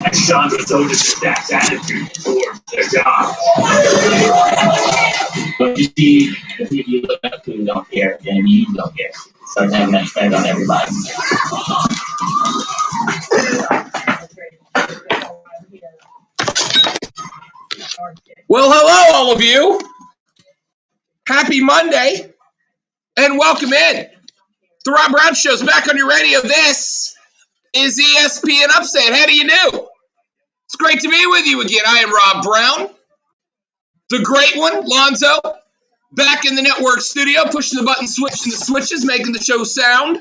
And Sean Soda's staff's attitude towards their job. But you see, if you look up who don't care, then you don't care. So then that's bad on everybody. Well, hello, all of you. Happy Monday, and welcome in. The Rob Brown Show's back on your radio. This is ESPN Upstate. How do you do? It's great to be with you again. I am Rob Brown, the great one, Lonzo, back in the network studio, pushing the button, switching the switches, making the show sound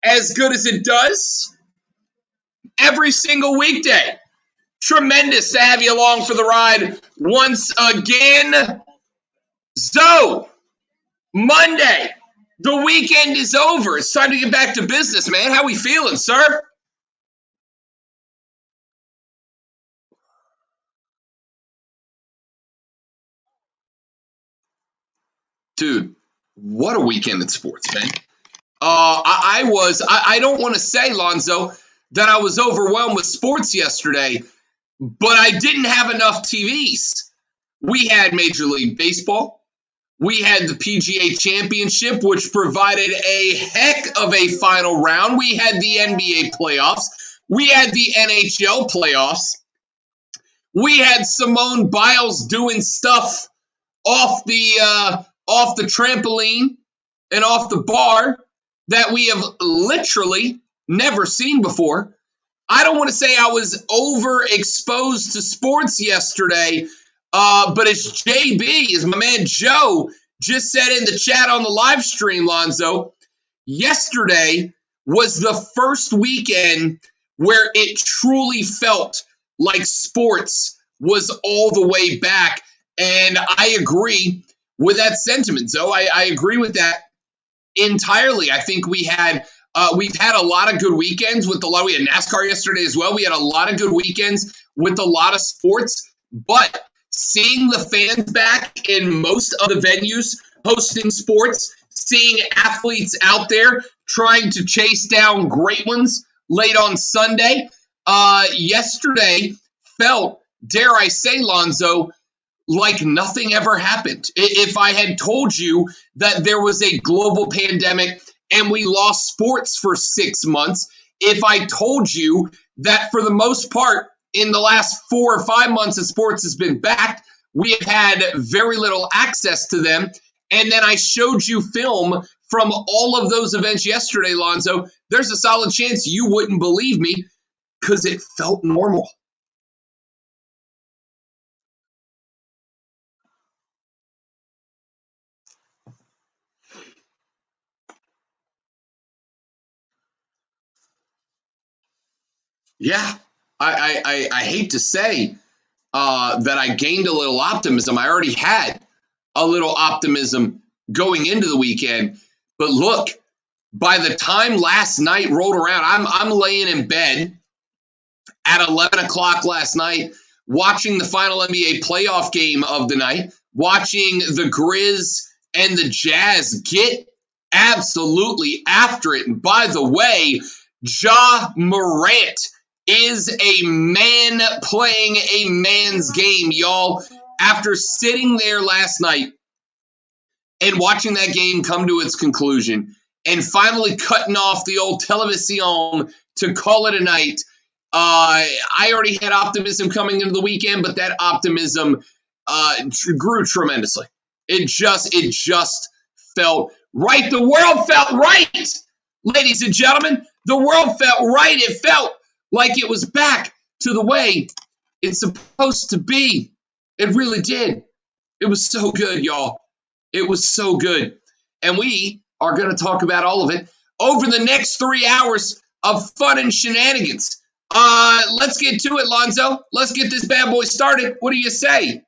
as good as it does every single weekday. Tremendous to have you along for the ride once again. So, Monday, the weekend is over. It's time to get back to business, man. How we feeling, sir? Dude, what a weekend in sports, man. I don't want to say, Lonzo, that I was overwhelmed with sports yesterday, but I didn't have enough TVs. We had Major League Baseball. We had the PGA Championship, which provided a heck of a final round. We had the NBA playoffs. We had the NHL playoffs. We had Simone Biles doing stuff off the trampoline and off the bar that we have literally never seen before. I don't want to say I was overexposed to sports yesterday, but as JB, as my man Joe just said in the chat on the live stream, Lonzo, yesterday was the first weekend where it truly felt like sports was all the way back. And I agree with that sentiment, Zoe. I agree with that entirely. I think we've had a lot of good weekends with we had NASCAR yesterday as well. We had a lot of good weekends with a lot of sports, but seeing the fans back in most of the venues hosting sports, seeing athletes out there trying to chase down great ones late on Sunday, yesterday felt, dare I say, Lonzo, like nothing ever happened. If I had told you that there was a global pandemic and we lost sports for 6 months, if I told you that for the most part in the last 4 or 5 months that sports has been back, we have had very little access to them, and then I showed you film from all of those events yesterday, Lonzo, there's a solid chance you wouldn't believe me because it felt normal. Yeah, I hate to say that I gained a little optimism. I already had a little optimism going into the weekend, but look, by the time last night rolled around, I'm laying in bed at 11 o'clock last night, watching the final NBA playoff game of the night, watching the Grizz and the Jazz get absolutely after it. And by the way, Ja Morant is a man playing a man's game, y'all. After sitting there last night and watching that game come to its conclusion and finally cutting off the old television to call it a night, I already had optimism coming into the weekend, but that optimism grew tremendously. It just felt right. The world felt right, ladies and gentlemen. The world felt right. It felt like it was back to the way it's supposed to be. It really did. It was so good, y'all. It was so good. And we are going to talk about all of it over the next 3 hours of fun and shenanigans. Let's get to it, Lonzo. Let's get this bad boy started. What do you say?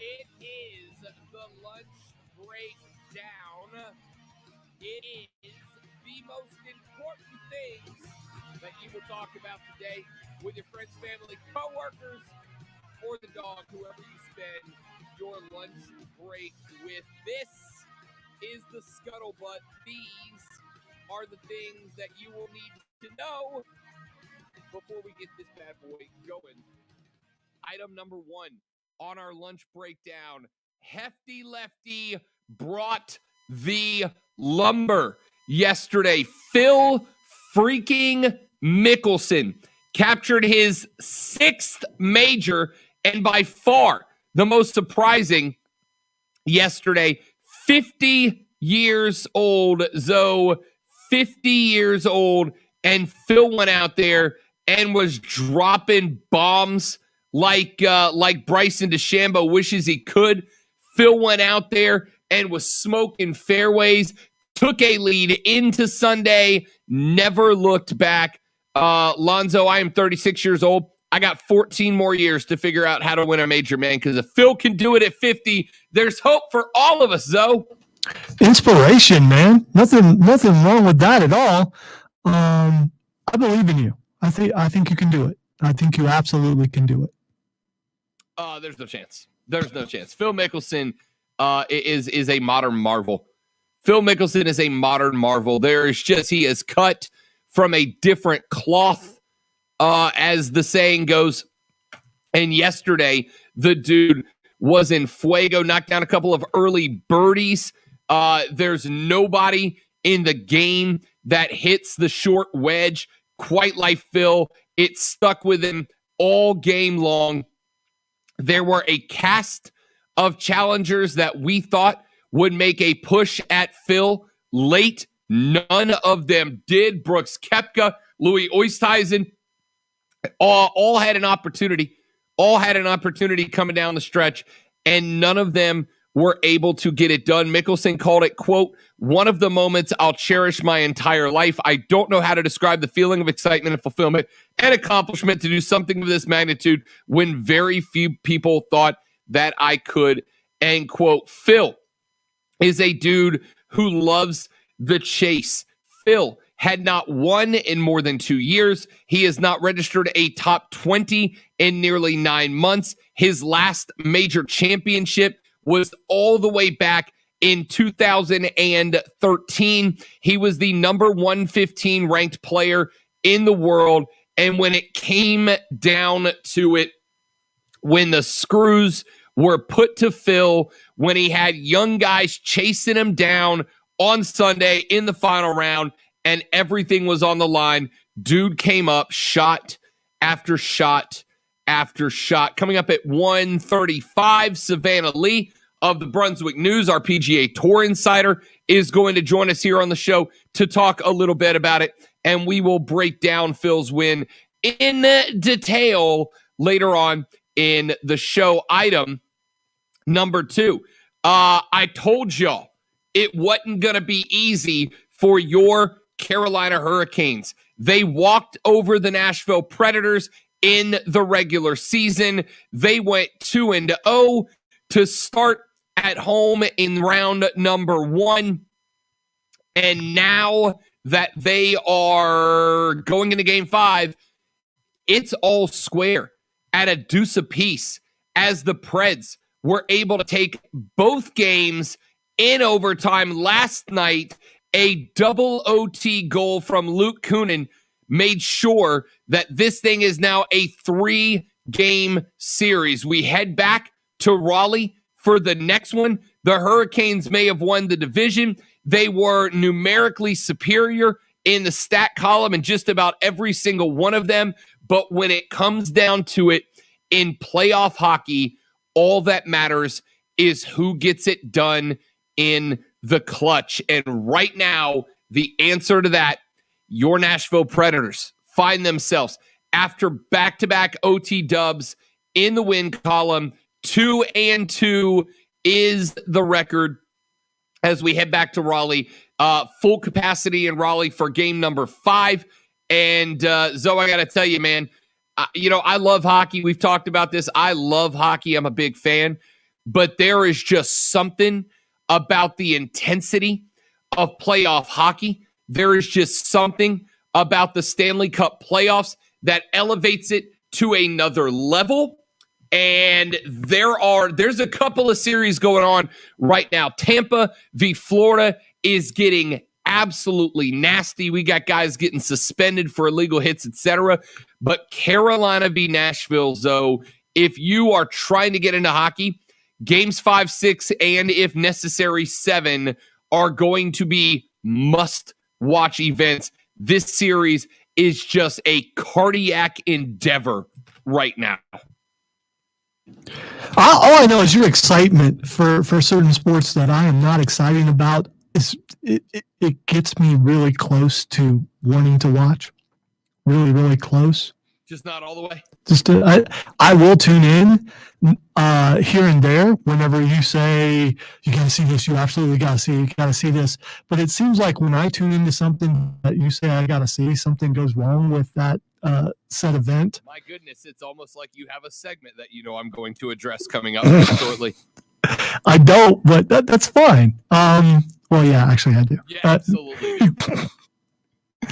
It is the lunch breakdown and important things that you will talk about today with your friends, family, coworkers, or the dog, whoever you spend your lunch break with. This is the Scuttlebutt. These are the things that you will need to know before we get this bad boy going. Item number one on our lunch breakdown, Hefty Lefty brought the lumber yesterday. Phil freaking Mickelson captured his 6th major, and by far the most surprising yesterday, 50 years old, Zoe, 50 years old, and Phil went out there and was dropping bombs like Bryson DeChambeau wishes he could. Phil went out there and was smoking fairways, took a lead into Sunday, never looked back. Lonzo, I am 36 years old. I got 14 more years to figure out how to win a major, man, because if Phil can do it at 50, there's hope for all of us, Zoe. Inspiration, man. Nothing wrong with that at all. I believe in you. I think you can do it. I think you absolutely can do it. There's no chance. There's no chance. Phil Mickelson is a modern marvel. Phil Mickelson is a modern marvel. He is cut from a different cloth, as the saying goes. And yesterday, the dude was in fuego, knocked down a couple of early birdies. There's nobody in the game that hits the short wedge quite like Phil. It stuck with him all game long. There were a cast of challengers that we thought would make a push at Phil late. None of them did. Brooks Koepka, Louis Oosthuizen, all had an opportunity. All had an opportunity coming down the stretch, and none of them were able to get it done. Mickelson called it, quote, one of the moments I'll cherish my entire life. I don't know how to describe the feeling of excitement and fulfillment and accomplishment to do something of this magnitude when very few people thought that I could, end quote. Phil is a dude who loves the chase. Phil had not won in more than 2 years. He has not registered a top 20 in nearly 9 months. His last major championship was all the way back in 2013. He was the number 115 ranked player in the world. And when it came down to it, when the screws were put to Phil, when he had young guys chasing him down on Sunday in the final round and everything was on the line, dude came up shot after shot after shot. Coming up at 1:35, Savannah Leigh of the Brunswick News, our PGA Tour insider, is going to join us here on the show to talk a little bit about it, and we will break down Phil's win in detail later on in the show. Item number 2, I told y'all it wasn't going to be easy for your Carolina Hurricanes. They walked over the Nashville Predators in the regular season. They went 2-0 to start at home in round number 1. And now that they are going into game 5, it's all square at a deuce apiece as the Preds were able to take both games in overtime. Last night, a double OT goal from Luke Kunin made sure that this thing is now a 3-game series. We head back to Raleigh for the next one. The Hurricanes may have won the division. They were numerically superior in the stat column in just about every single one of them. But when it comes down to it, in playoff hockey, all that matters is who gets it done in the clutch. And right now, the answer to that, your Nashville Predators find themselves, after back-to-back OT dubs in the win column, 2-2 is the record as we head back to Raleigh. Full capacity in Raleigh for game number 5. And Zoe, I got to tell you, man, I love hockey. We've talked about this. I love hockey. I'm a big fan. But there is just something about the intensity of playoff hockey there is just something about the Stanley Cup playoffs that elevates it to another level. And there's a couple of series going on right now. Tampa v. Florida is getting absolutely nasty. We got guys getting suspended for illegal hits, etc. But Carolina v. Nashville, Zoe, if you are trying to get into hockey, games 5, 6, and if necessary 7 are going to be must-watch events. This series is just a cardiac endeavor right now. All I know is your excitement for certain sports that I am not excited about. It gets me really close to wanting to watch. Really, really close. Just not all the way. I will tune in here and there whenever you say you got to see this. You absolutely got to see. You got to see this. But it seems like when I tune into something that you say I got to see, something goes wrong with that said event. My goodness, it's almost like you have a segment that I'm going to address coming up shortly. I don't, but that's fine. Well, yeah, actually, I do. Yeah, absolutely do.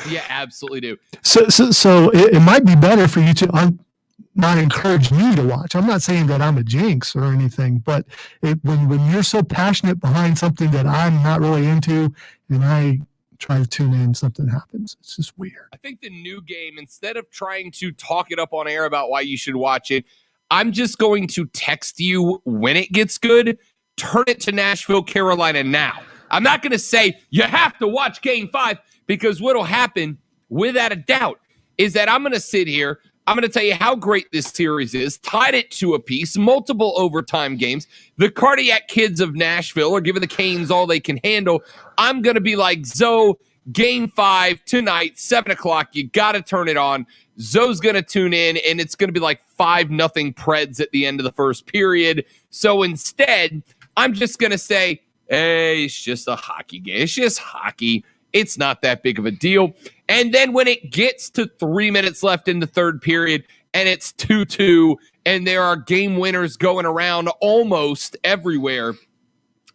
Yeah, absolutely do. So it might be better for you to not encourage me to watch. I'm not saying that I'm a jinx or anything, but when you're so passionate behind something that I'm not really into, and I try to tune in, something happens. It's just weird. I think the new game, instead of trying to talk it up on air about why you should watch it, I'm just going to text you when it gets good. Turn it to Nashville, Carolina now. I'm not going to say you have to watch Game 5, because what'll happen, without a doubt, is that I'm going to sit here. I'm going to tell you how great this series is, tied it to a piece, multiple overtime games. The cardiac kids of Nashville are giving the Canes all they can handle. I'm going to be like, Zoe, Game 5 tonight, 7 o'clock. You got to turn it on. Zoe's going to tune in, and it's going to be like 5-0 Preds at the end of the first period. So instead, I'm just going to say, hey, it's just a hockey game. It's just hockey. It's not that big of a deal. And then when it gets to 3 minutes left in the third period and it's 2-2 and there are game winners going around almost everywhere,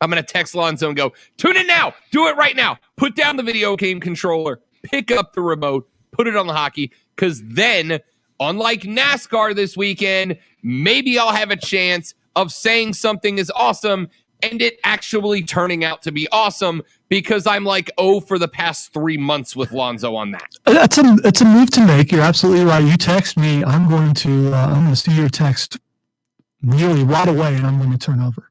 I'm going to text Lonzo and go, tune in now. Do it right now. Put down the video game controller. Pick up the remote. Put it on the hockey. Because then, unlike NASCAR this weekend, maybe I'll have a chance of saying something is awesome and it actually turning out to be awesome, because I'm like, for the past 3 months with Lonzo on that. It's a move to make. You're absolutely right. You text me, I'm going to see your text nearly right away, and I'm going to turn over.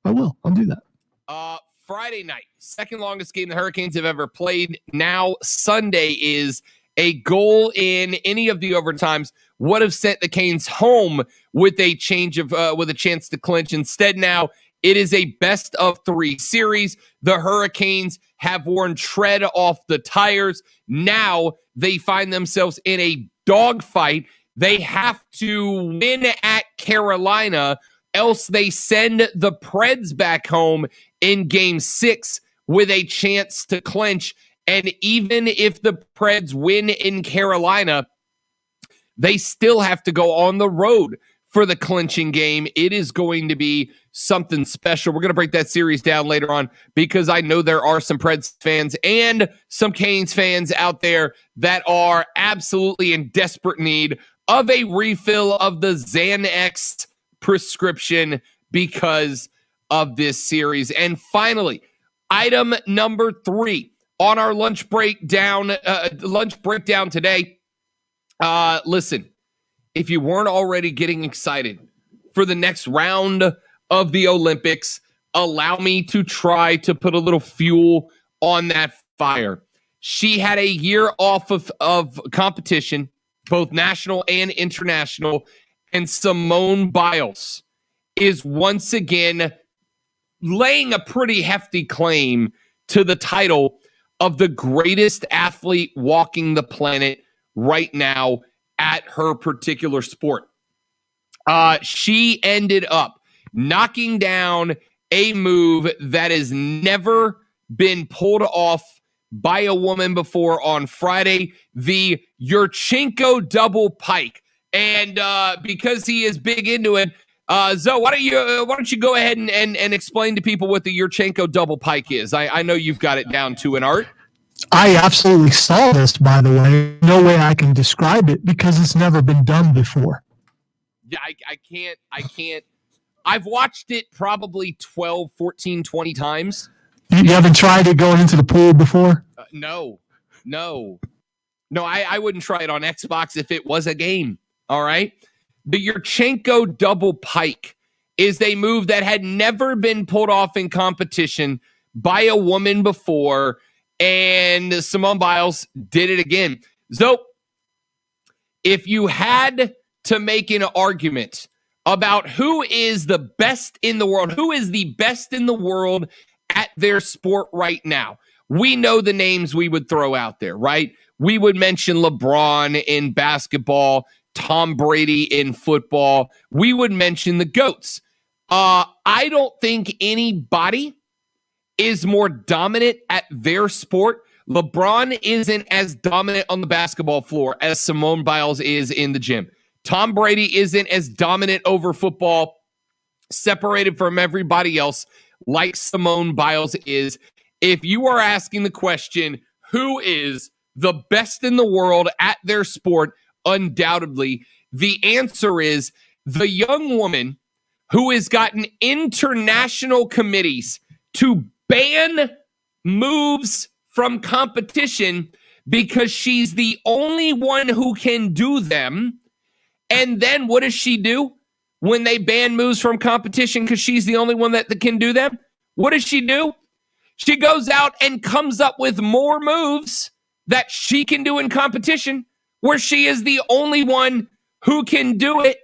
I'll do that. Friday night, second longest game the Hurricanes have ever played. Now Sunday is a goal in any of the overtimes would have sent the Canes home with a chance to clinch. Instead, now it is a best of 3 series. The Hurricanes have worn tread off the tires. Now they find themselves in a dogfight. They have to win at Carolina, else they send the Preds back home in Game 6 with a chance to clinch. And even if the Preds win in Carolina, they still have to go on the road for the clinching game. It is going to be something special. We're going to break that series down later on, because I know there are some Preds fans and some Canes fans out there that are absolutely in desperate need of a refill of the Xanax prescription because of this series. And finally, item number 3 on our lunch breakdown today. Listen, if you weren't already getting excited for the next round of the Olympics, allow me to try to put a little fuel on that fire. She had a year off of competition, both national and international, and Simone Biles is once again laying a pretty hefty claim to the title of the greatest athlete walking the planet right now at her particular sport. She ended up knocking down a move that has never been pulled off by a woman before on Friday, the Yurchenko double pike. And because he is big into it, Zoe, why don't you go ahead and explain to people what the Yurchenko double pike is? I know you've got it down to an art. I absolutely saw this, by the way. No way I can describe it because it's never been done before. Yeah, I can't. I've watched it probably 12, 14, 20 times. You haven't tried it going into the pool before? No, I wouldn't try it on Xbox if it was a game. All right. The Yurchenko double pike is a move that had never been pulled off in competition by a woman before, and Simone Biles did it again. So, if you had to make an argument about who is the best in the world, who is the best in the world at their sport right now, we know the names we would throw out there, right? We would mention LeBron in basketball, Tom Brady in football. We would mention the GOATs. I don't think anybody is more dominant at their sport. LeBron isn't as dominant on the basketball floor as Simone Biles is in the gym. Tom Brady isn't as dominant over football, separated from everybody else, like Simone Biles is. If you are asking the question, who is the best in the world at their sport, undoubtedly, the answer is the young woman who has gotten international committees to ban moves from competition because she's the only one who can do them. And then what does she do when they ban moves from competition because she's the only one that can do them? What does she do? She goes out and comes up with more moves that she can do in competition where she is the only one who can do it.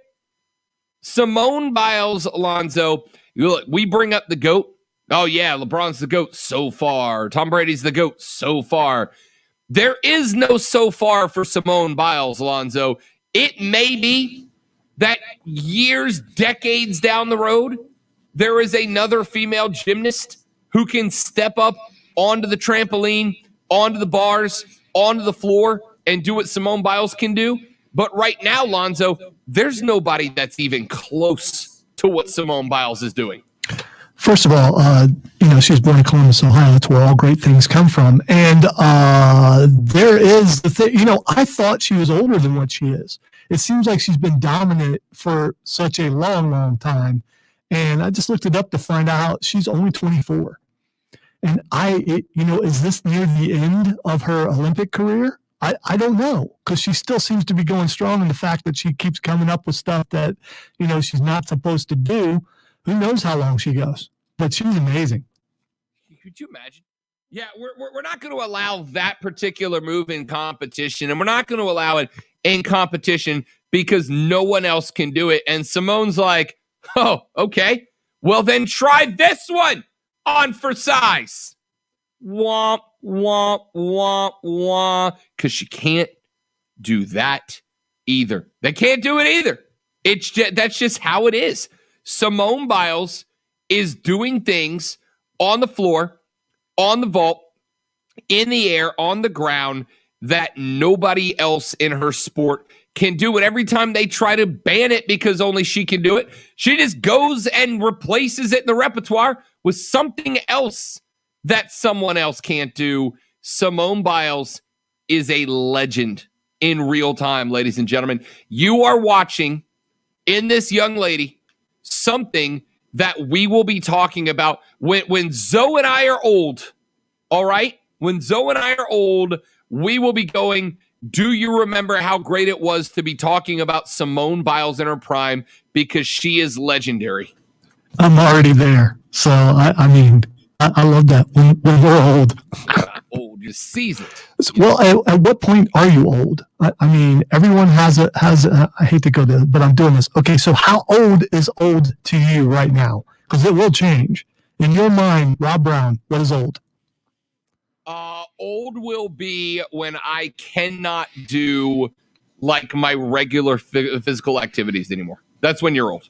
Simone Biles, Alonzo, look, we bring up the GOAT. Oh, yeah, LeBron's the GOAT so far. Tom Brady's the GOAT so far. There is no so far for Simone Biles, Alonzo. It may be that years, decades down the road, there is another female gymnast who can step up onto the trampoline, onto the bars, onto the floor, and do what Simone Biles can do. But right now, Lonzo, there's nobody that's even close to what Simone Biles is doing. First of all, she was born in Columbus, Ohio. That's where all great things come from. And there is the thing, I thought she was older than what she is. It seems like she's been dominant for such a long, long time. And I just looked it up to find out she's only 24. And is this near the end of her Olympic career? I don't know, because she still seems to be going strong in the fact that she keeps coming up with stuff that, she's not supposed to do. Who knows how long she goes? But she's amazing. Could you imagine? Yeah, we're not going to allow that particular move in competition, and we're not going to allow it in competition because no one else can do it. And Simone's like, oh, okay. Well, then try this one on for size. Womp, womp, womp, womp. Because she can't do that either. They can't do it either. That's just how it is. Simone Biles is doing things on the floor, on the vault, in the air, on the ground that nobody else in her sport can do it. Every time they try to ban it because only she can do it, she just goes and replaces it in the repertoire with something else that someone else can't do. Simone Biles is a legend in real time, ladies and gentlemen. You are watching in this young lady something that we will be talking about when Zoe and I are old. All right? When Zoe and I are old, we will be going, do you remember how great it was to be talking about Simone Biles in her prime, because she is legendary? I'm already there. So, I love that when we're old. Old, you're seasoned. Well, at what point are you old? Everyone has I hate to go there, but I'm doing this. Okay, so how old is old to you right now? Because it will change. In your mind, Rob Brown, what is old? Old will be when I cannot do like my regular physical activities anymore. That's when you're old.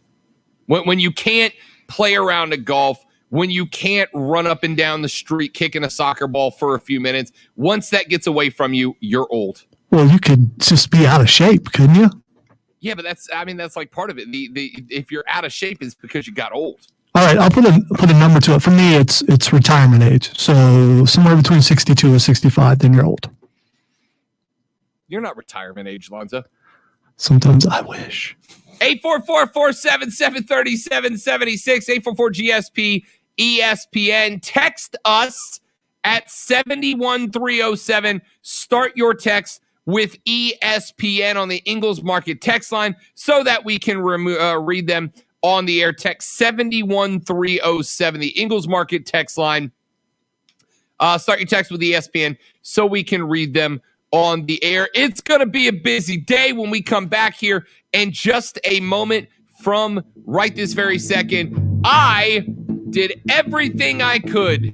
When you can't play around at golf, when you can't run up and down the street kicking a soccer ball for a few minutes. Once that gets away from you, you're old. Well, you could just be out of shape, couldn't you? Yeah, but that's like part of it. The if you're out of shape is because you got old. All right, I'll put a number to it. For me, it's retirement age. So somewhere between 62 and 65, then you're old. You're not retirement age, Lonzo. Sometimes I wish. 844-477-3776, 844-GSP-ESPN. Text us at 71307. Start your text with ESPN on the Ingles Market text line so that we can read them on the air. Text 71307, the Ingles Market text line. Start your text with ESPN so we can read them on the air. It's going to be a busy day when we come back here in just a moment from right this very second. I did everything I could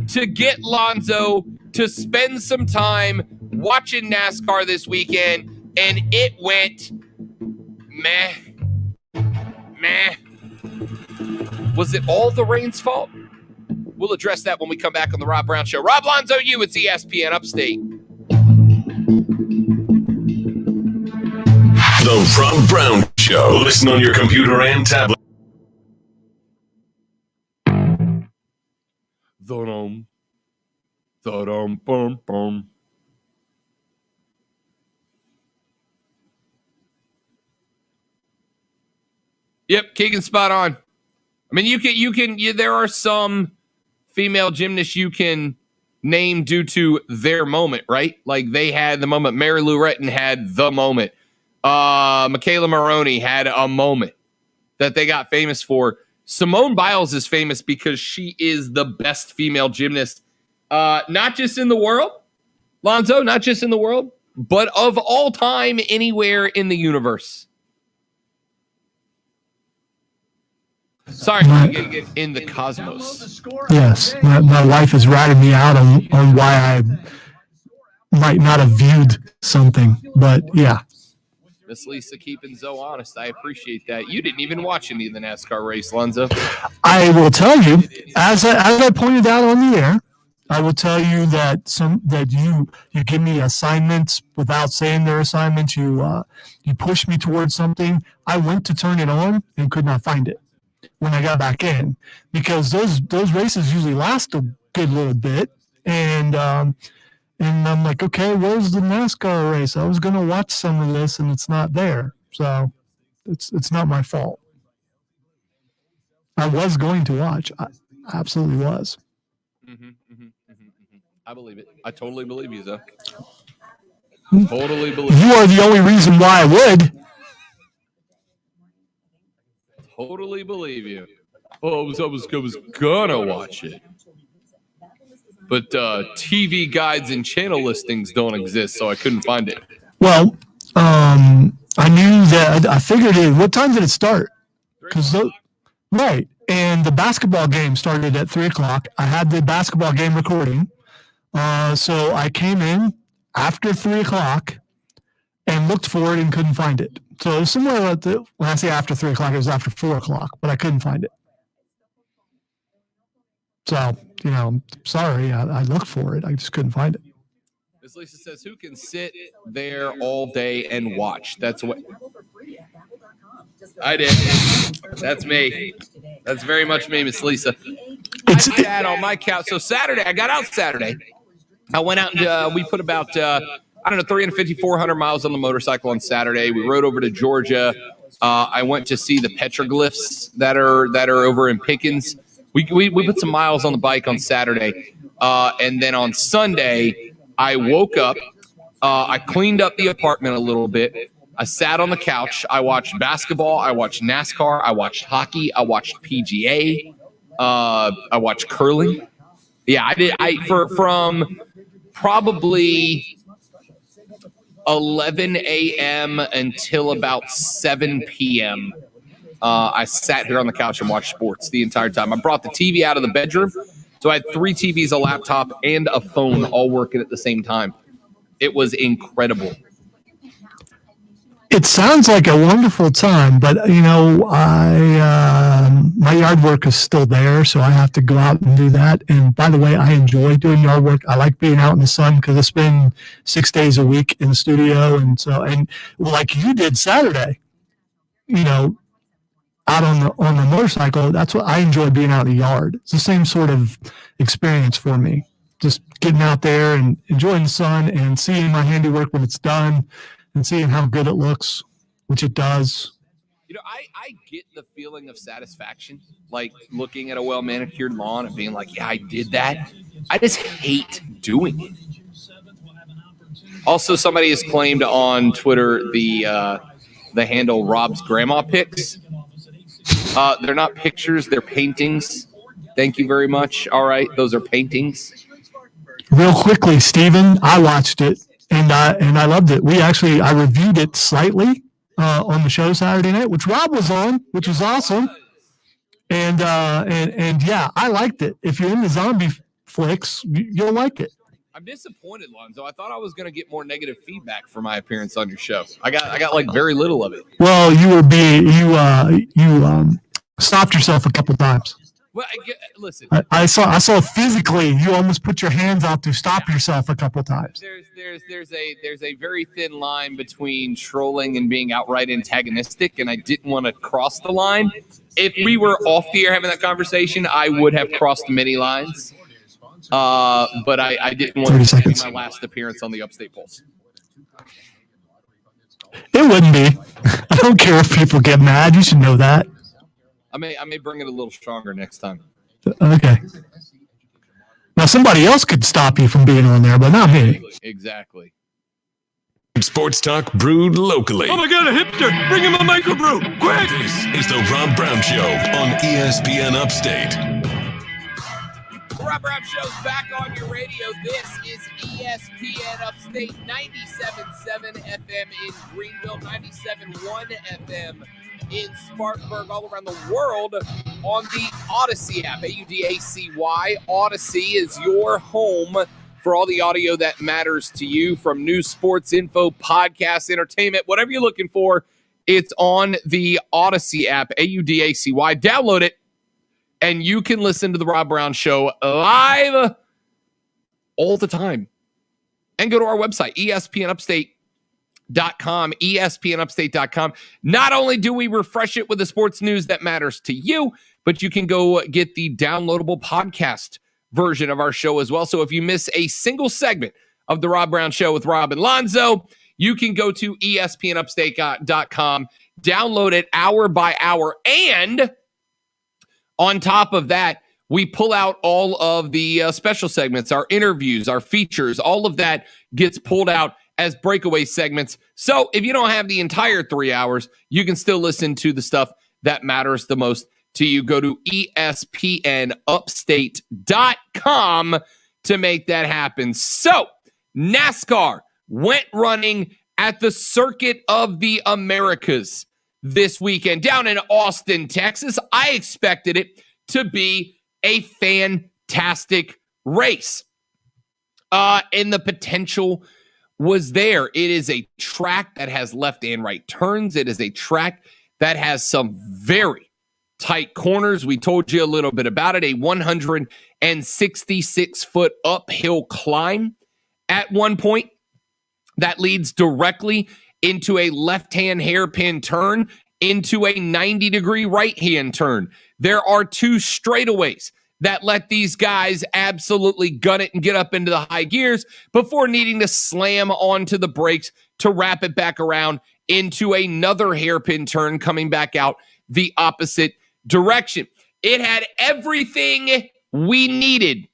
to get Lonzo to spend some time watching NASCAR this weekend, and it went meh. Was it all the rain's fault? We'll address that when we come back on the Rob Brown Show. Rob Lonzo, it's ESPN Upstate. The Rob Brown Show. Listen on your computer and tablet. Bum. Yep, Keegan's spot on. I mean, there are some female gymnasts you can name due to their moment, right? Like they had the moment. Mary Lou Retton had the moment. Michaela Maroney had a moment that they got famous for. Simone Biles is famous because she is the best female gymnast, not just in the world, Lonzo, not just in the world, but of all time, anywhere in the universe. Sorry, in the cosmos. Yes, my wife is ratting me out on why I might not have viewed something, but yeah. Miss Lisa keeping Zoe honest. I appreciate that. You didn't even watch any of the NASCAR race, Lonzo. I will tell you, as I pointed out on the air, I will tell you that you give me assignments without saying they're assignments. You push me towards something. I went to turn it on and could not find it when I got back in, because those races usually last a good little bit, and I'm like, okay, where's the NASCAR race? I was going to watch some of this, and it's not there. So it's not my fault. I was going to watch. I absolutely was. I believe it. I totally believe you, though. Totally believe you. Are the only reason why I would. Totally believe you. Oh, I was gonna watch it. But TV guides and channel listings don't exist, so I couldn't find it. Well, I knew that. I figured it. What time did it start? Right, and the basketball game started at 3:00. I had the basketball game recording, so I came in after 3:00 and looked for it and couldn't find it. So it was somewhere when I say after 3:00, it was after 4:00, but I couldn't find it. So, sorry, I looked for it. I just couldn't find it. Miss Lisa says, who can sit there all day and watch? That's what I did. That's me. That's very much me, Miss Lisa. I sat on my couch. So Saturday, I got out Saturday. I went out and we put about, 350, 400 miles on the motorcycle on Saturday. We rode over to Georgia. I went to see the petroglyphs that are over in Pickens. We put some miles on the bike on Saturday. And then on Sunday, I woke up. I cleaned up the apartment a little bit. I sat on the couch. I watched basketball. I watched NASCAR. I watched hockey. I watched PGA. I watched curling. Yeah, I did. From probably 11 a.m. until about 7 p.m., I sat here on the couch and watched sports the entire time. I brought the TV out of the bedroom, so I had 3 TVs, a laptop, and a phone all working at the same time. It was incredible. It sounds like a wonderful time, but my yard work is still there, so I have to go out and do that. And by the way, I enjoy doing yard work. I like being out in the sun because I spend 6 days a week in the studio, and like you did Saturday, out on the motorcycle, that's what I enjoy, being out in the yard. It's the same sort of experience for me. Just getting out there and enjoying the sun and seeing my handiwork when it's done and seeing how good it looks, which it does. I get the feeling of satisfaction, like looking at a well-manicured lawn and being like, yeah, I did that. I just hate doing it. Also, somebody has claimed on Twitter the handle Rob's Grandma Pics. They're not pictures, they're paintings. Thank you very much. All right, those are paintings. Real quickly, Steven, I watched it and I loved it. I reviewed it slightly on the show Saturday night, which Rob was on, which was awesome. And yeah, I liked it. If you're into zombie flicks, you'll like it. I'm disappointed, Lonzo. I thought I was going to get more negative feedback for my appearance on your show. I got like very little of it. Well, you stopped yourself a couple times. Well, listen. I saw physically you almost put your hands out to stop yourself a couple times. There's a very thin line between trolling and being outright antagonistic, and I didn't want to cross the line. If we were off the air having that conversation, I would have crossed many lines. But I didn't want to make my last appearance on the Upstate Pulse. It wouldn't be. I don't care if people get mad. You should know that. I may bring it a little stronger next time. Okay. Now somebody else could stop you from being on there, but not me. Exactly. Sports talk brewed locally. Oh my God, a hipster! Bring him a microbrew, quick! This is the Rob Brown Show on ESPN Upstate. The Rob Brown Show's back on your radio. This is ESPN Upstate, 97.7 FM in Greenville, 97.1 FM in Spartanburg, all around the world on the Odyssey app, AUDACY. Odyssey is your home for all the audio that matters to you, from news, sports, info, podcasts, entertainment, whatever you're looking for. It's on the Odyssey app, AUDACY. Download it, and you can listen to the Rob Brown Show live all the time. And go to our website, ESPNUpstate.com, ESPNUpstate.com. Not only do we refresh it with the sports news that matters to you, but you can go get the downloadable podcast version of our show as well. So if you miss a single segment of the Rob Brown Show with Rob and Lonzo, you can go to ESPNUpstate.com, download it hour by hour, and on top of that, we pull out all of the special segments, our interviews, our features, all of that gets pulled out as breakaway segments. So if you don't have the entire 3 hours, you can still listen to the stuff that matters the most to you. Go to ESPNUpstate.com to make that happen. So NASCAR went running at the Circuit of the Americas this weekend down in Austin, Texas. I expected it to be a fantastic race. And the potential was there. It is a track that has left and right turns. It is a track that has some very tight corners. We told you a little bit about it. A 166-foot uphill climb at one point that leads directly into a left-hand hairpin turn, into a 90-degree right-hand turn. There are two straightaways that let these guys absolutely gun it and get up into the high gears before needing to slam onto the brakes to wrap it back around into another hairpin turn, coming back out the opposite direction. It had everything we needed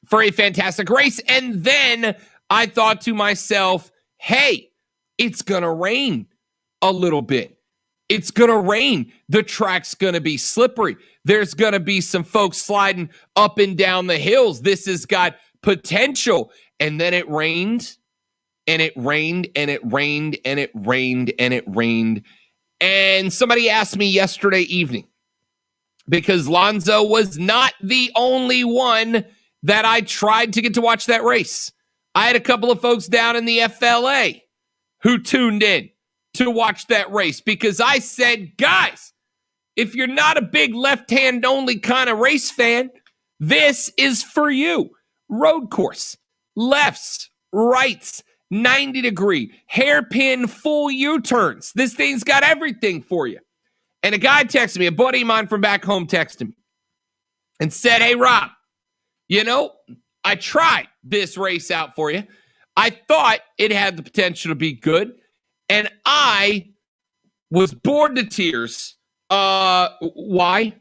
for a fantastic race. And then I thought to myself, hey, it's going to rain a little bit. It's going to rain. The track's going to be slippery. There's going to be some folks sliding up and down the hills. This has got potential. And then it rained, and it rained, and it rained, and it rained, and it rained. And somebody asked me yesterday evening, because Lonzo was not the only one that I tried to get to watch that race. I had a couple of folks down in the FLA who tuned in to watch that race, because I said, guys, if you're not a big left-hand only kind of race fan, this is for you. Road course, lefts, rights, 90-degree, hairpin, full U-turns. This thing's got everything for you. And a guy texted me, a buddy of mine from back home texted me and said, hey, Rob, I tried this race out for you. I thought it had the potential to be good, and I was bored to tears. Why?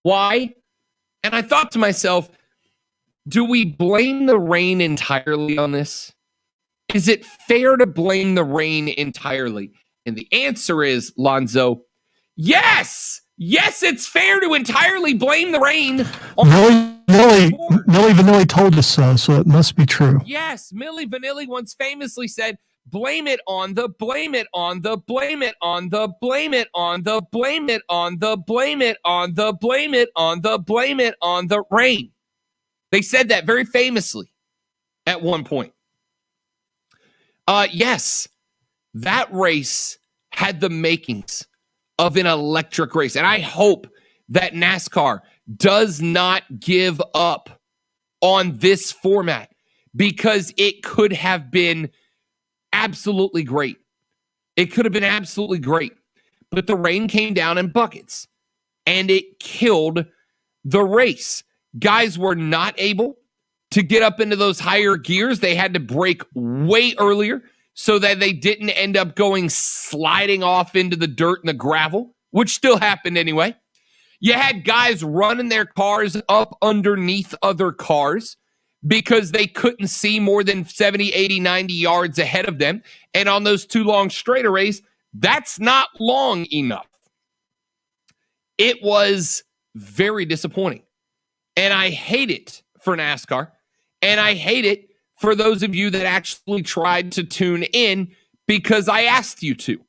And I thought to myself, do we blame the rain entirely on this? Is it fair to blame the rain entirely? And the answer is, Lonzo, yes! Yes, it's fair to entirely blame the rain. Millie Vanilli told us so it must be true. Yes, Milli Vanilli once famously said, blame it on the, blame it on the, blame it on the, blame it on the, blame it on the, blame it on the, blame it on the, blame it on the rain. They said that very famously at one point. Yes, that race had the makings of an electric race. And I hope that NASCAR does not give up on this format because it could have been absolutely great. It could have been absolutely great. But the rain came down in buckets and it killed the race. Guys were not able to get up into those higher gears. They had to brake way earlier so that they didn't end up going sliding off into the dirt and the gravel, which still happened anyway. You had guys running their cars up underneath other cars because they couldn't see more than 70, 80, 90 yards ahead of them. And on those two long straightaways, that's not long enough. It was very disappointing. And I hate it for NASCAR. And I hate it for those of you that actually tried to tune in because I asked you to.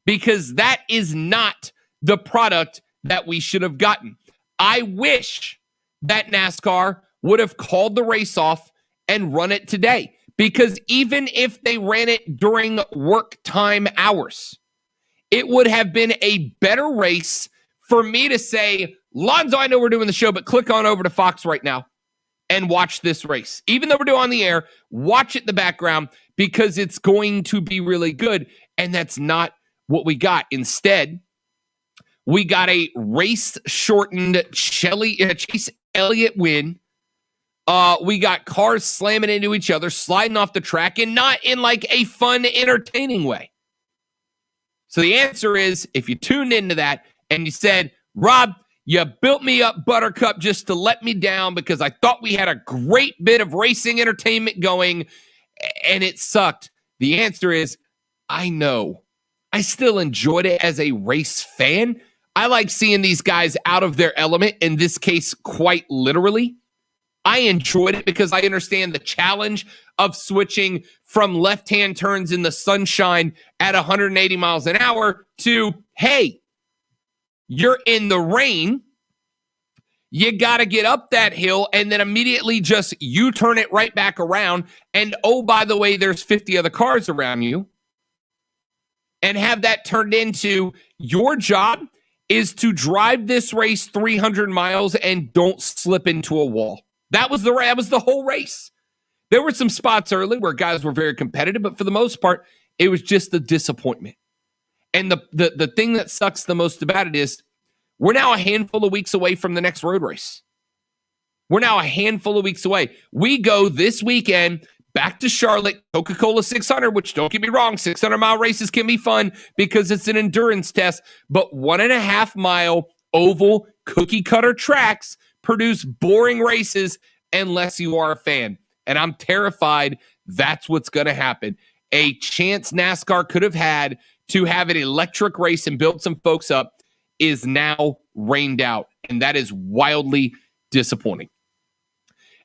Because that is not the product that we should have gotten. I wish that NASCAR would have called the race off and run it today. Because even if they ran it during work time hours, it would have been a better race for me to say, Lonzo, I know we're doing the show, but click on over to Fox right now and watch this race. Even though we're doing on the air, watch it in the background because it's going to be really good. And that's not what we got. Instead, we got a race-shortened Chase Elliott win. We got cars slamming into each other, sliding off the track, and not in like a fun, entertaining way. So the answer is, if you tuned into that and you said, Rob, you built me up, Buttercup, just to let me down because I thought we had a great bit of racing entertainment going, and it sucked. The answer is, I know. I still enjoyed it as a race fan. I like seeing these guys out of their element, in this case, quite literally. I enjoyed it because I understand the challenge of switching from left-hand turns in the sunshine at 180 miles an hour to, hey, you're in the rain. You got to get up that hill and then immediately just U-turn it right back around. And, oh, by the way, there's 50 other cars around you. And have that turned into your job is to drive this race 300 miles and don't slip into a wall. That was the whole race. There were some spots early where guys were very competitive, but for the most part, it was just a disappointment. And the thing that sucks the most about it is we're now a handful of weeks away from the next road race. We're now a handful of weeks away. We go this weekend back to Charlotte, Coca-Cola 600, which don't get me wrong, 600-mile races can be fun because it's an endurance test, but 1.5-mile oval cookie-cutter tracks produce boring races unless you are a fan. And I'm terrified that's what's going to happen. A chance NASCAR could have had to have an electric race and build some folks up is now rained out. And that is wildly disappointing.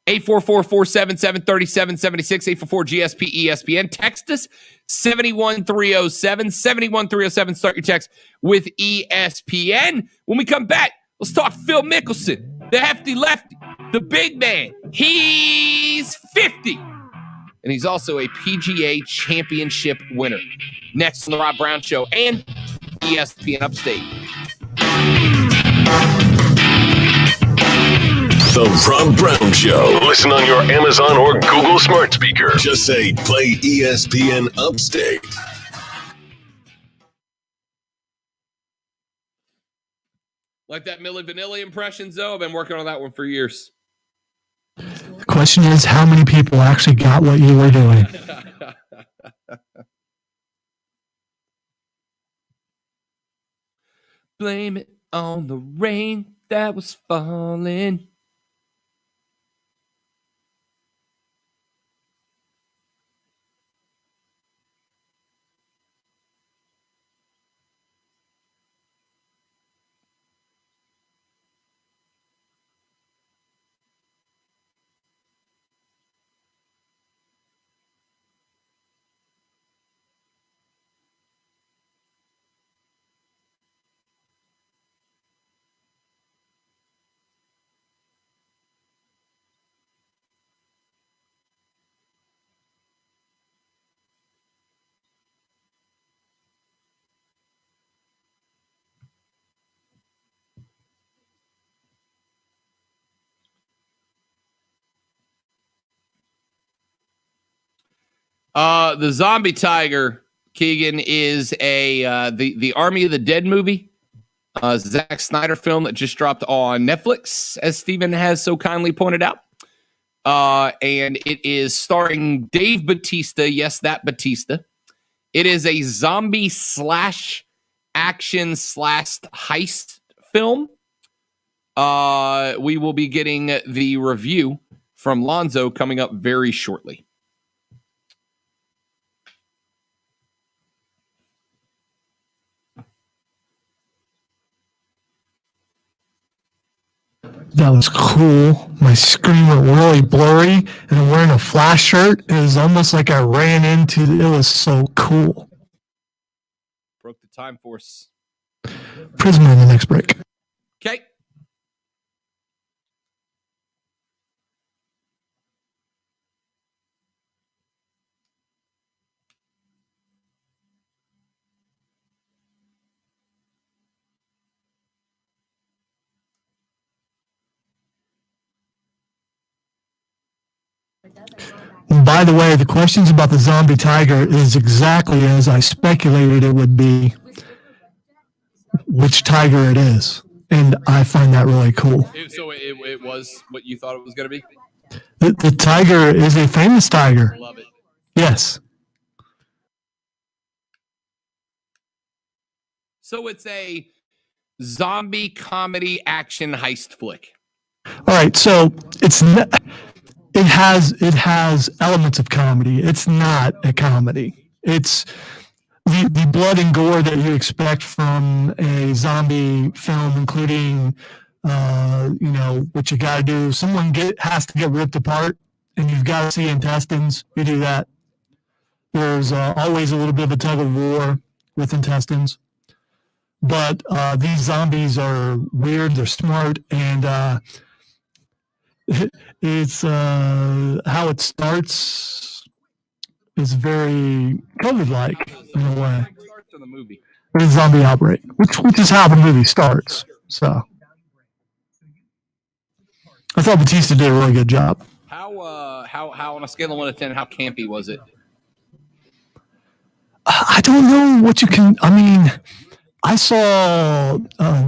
844-477-3776, 844-GSP-ESPN. Text us, 71307, 71307. Start your text with ESPN. When we come back, let's talk Phil Mickelson, the hefty lefty, the big man. He's 50. And he's also a PGA championship winner. Next on the Rob Brown Show and ESPN Upstate. The Rob Brown Show. Listen on your Amazon or Google smart speaker. Just say, play ESPN Upstate. Like that Milli Vanilli impression, though. I've been working on that one for years. The question is, how many people actually got what you were doing? Blame it on the rain that was falling. The Zombie Tiger, Keegan, is the Army of the Dead movie. Zack Snyder film that just dropped on Netflix, as Steven has so kindly pointed out. And it is starring Dave Bautista. Yes, that Bautista. It is a zombie slash action slash heist film. We will be getting the review from Lonzo coming up very shortly. That was cool. My screen went really blurry, and I'm wearing a flash shirt. It was almost like I ran into it. It was so cool. Broke the time force. Prisma in the next break. Okay. By the way, the questions about the zombie tiger is exactly as I speculated it would be, which tiger it is. And I find that really cool. So it was what you thought it was going to be? The tiger is a famous tiger. Love it. Yes. So it's a zombie comedy action heist flick. All right. So it has elements of comedy. It's not a comedy. It's the blood and gore that you expect from a zombie film, including, what you got to do. Someone has to get ripped apart, and you've got to see intestines. You do that. There's always a little bit of a tug of war with intestines. But these zombies are weird. They're smart, and it's how it starts is very COVID-like in a way. Starts in the movie. It's a zombie outbreak, which is how the movie starts. So I thought Bautista did a really good job. How on a scale of 1 to 10, how campy was it? I don't know what you can. I mean, I saw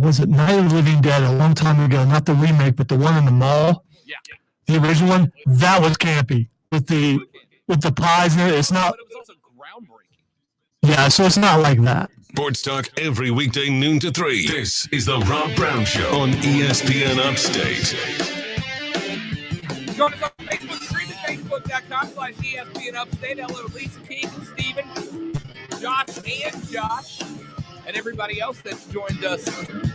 was it Night of the Living Dead a long time ago? Not the remake, but the one in the mall. Yeah. The original one, that was campy with the pies in it. It's not. But it was also groundbreaking. Yeah, so it's not like that. Sports Talk every weekday noon to 3. This is the Rob Brown Show on ESPN Upstate. Join us on Facebook stream at facebook.com/ESPN Upstate. Hello, Lisa King, Steven, Josh, and everybody else that's joined us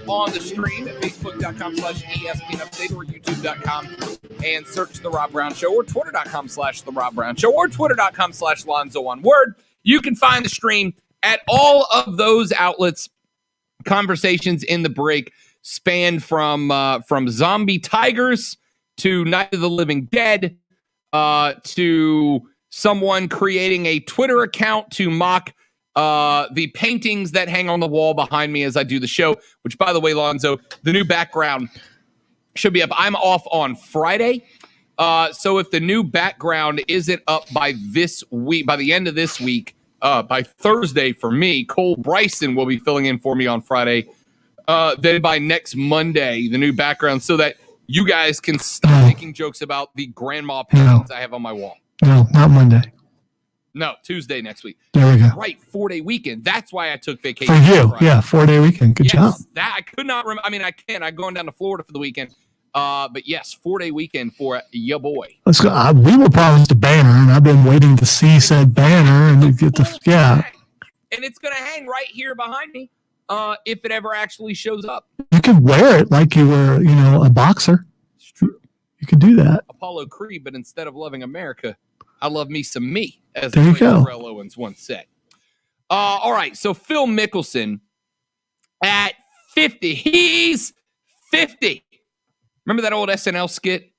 on the stream at facebook.com/ESPN Upstate or youtube.com and search The Rob Brown Show or twitter.com/The Rob Brown Show or twitter.com/Lonzo on Word. You can find the stream at all of those outlets. Conversations in the break span from zombie tigers to Night of the Living Dead to someone creating a Twitter account to mock the paintings that hang on the wall behind me as I do the show, which, by the way, Lonzo, the new background should be up. I'm off on Friday. So if the new background isn't up by this week, by the end of this week, by Thursday for me, Cole Bryson will be filling in for me on Friday then by next Monday, the new background, so that you guys can stop making jokes about the grandma paintings I have on my wall. No, not Monday. No, Tuesday next week. There we go. Right, 4-day weekend. That's why I took vacation. For you, yeah, 4-day weekend. Good job. That I could not remember. I mean, I can. I'm going down to Florida for the weekend. But yes, 4-day weekend for your boy. Let's go. We were promised a banner, and I've been waiting to see said banner and get the And it's going to hang right here behind me. If it ever actually shows up. You could wear it like you were, a boxer. It's true. You could do that. Apollo Creed, but instead of loving America, I love me some me, as there you go. Terrell Owens once said. All right, so Phil Mickelson at 50. He's 50. Remember that old SNL skit?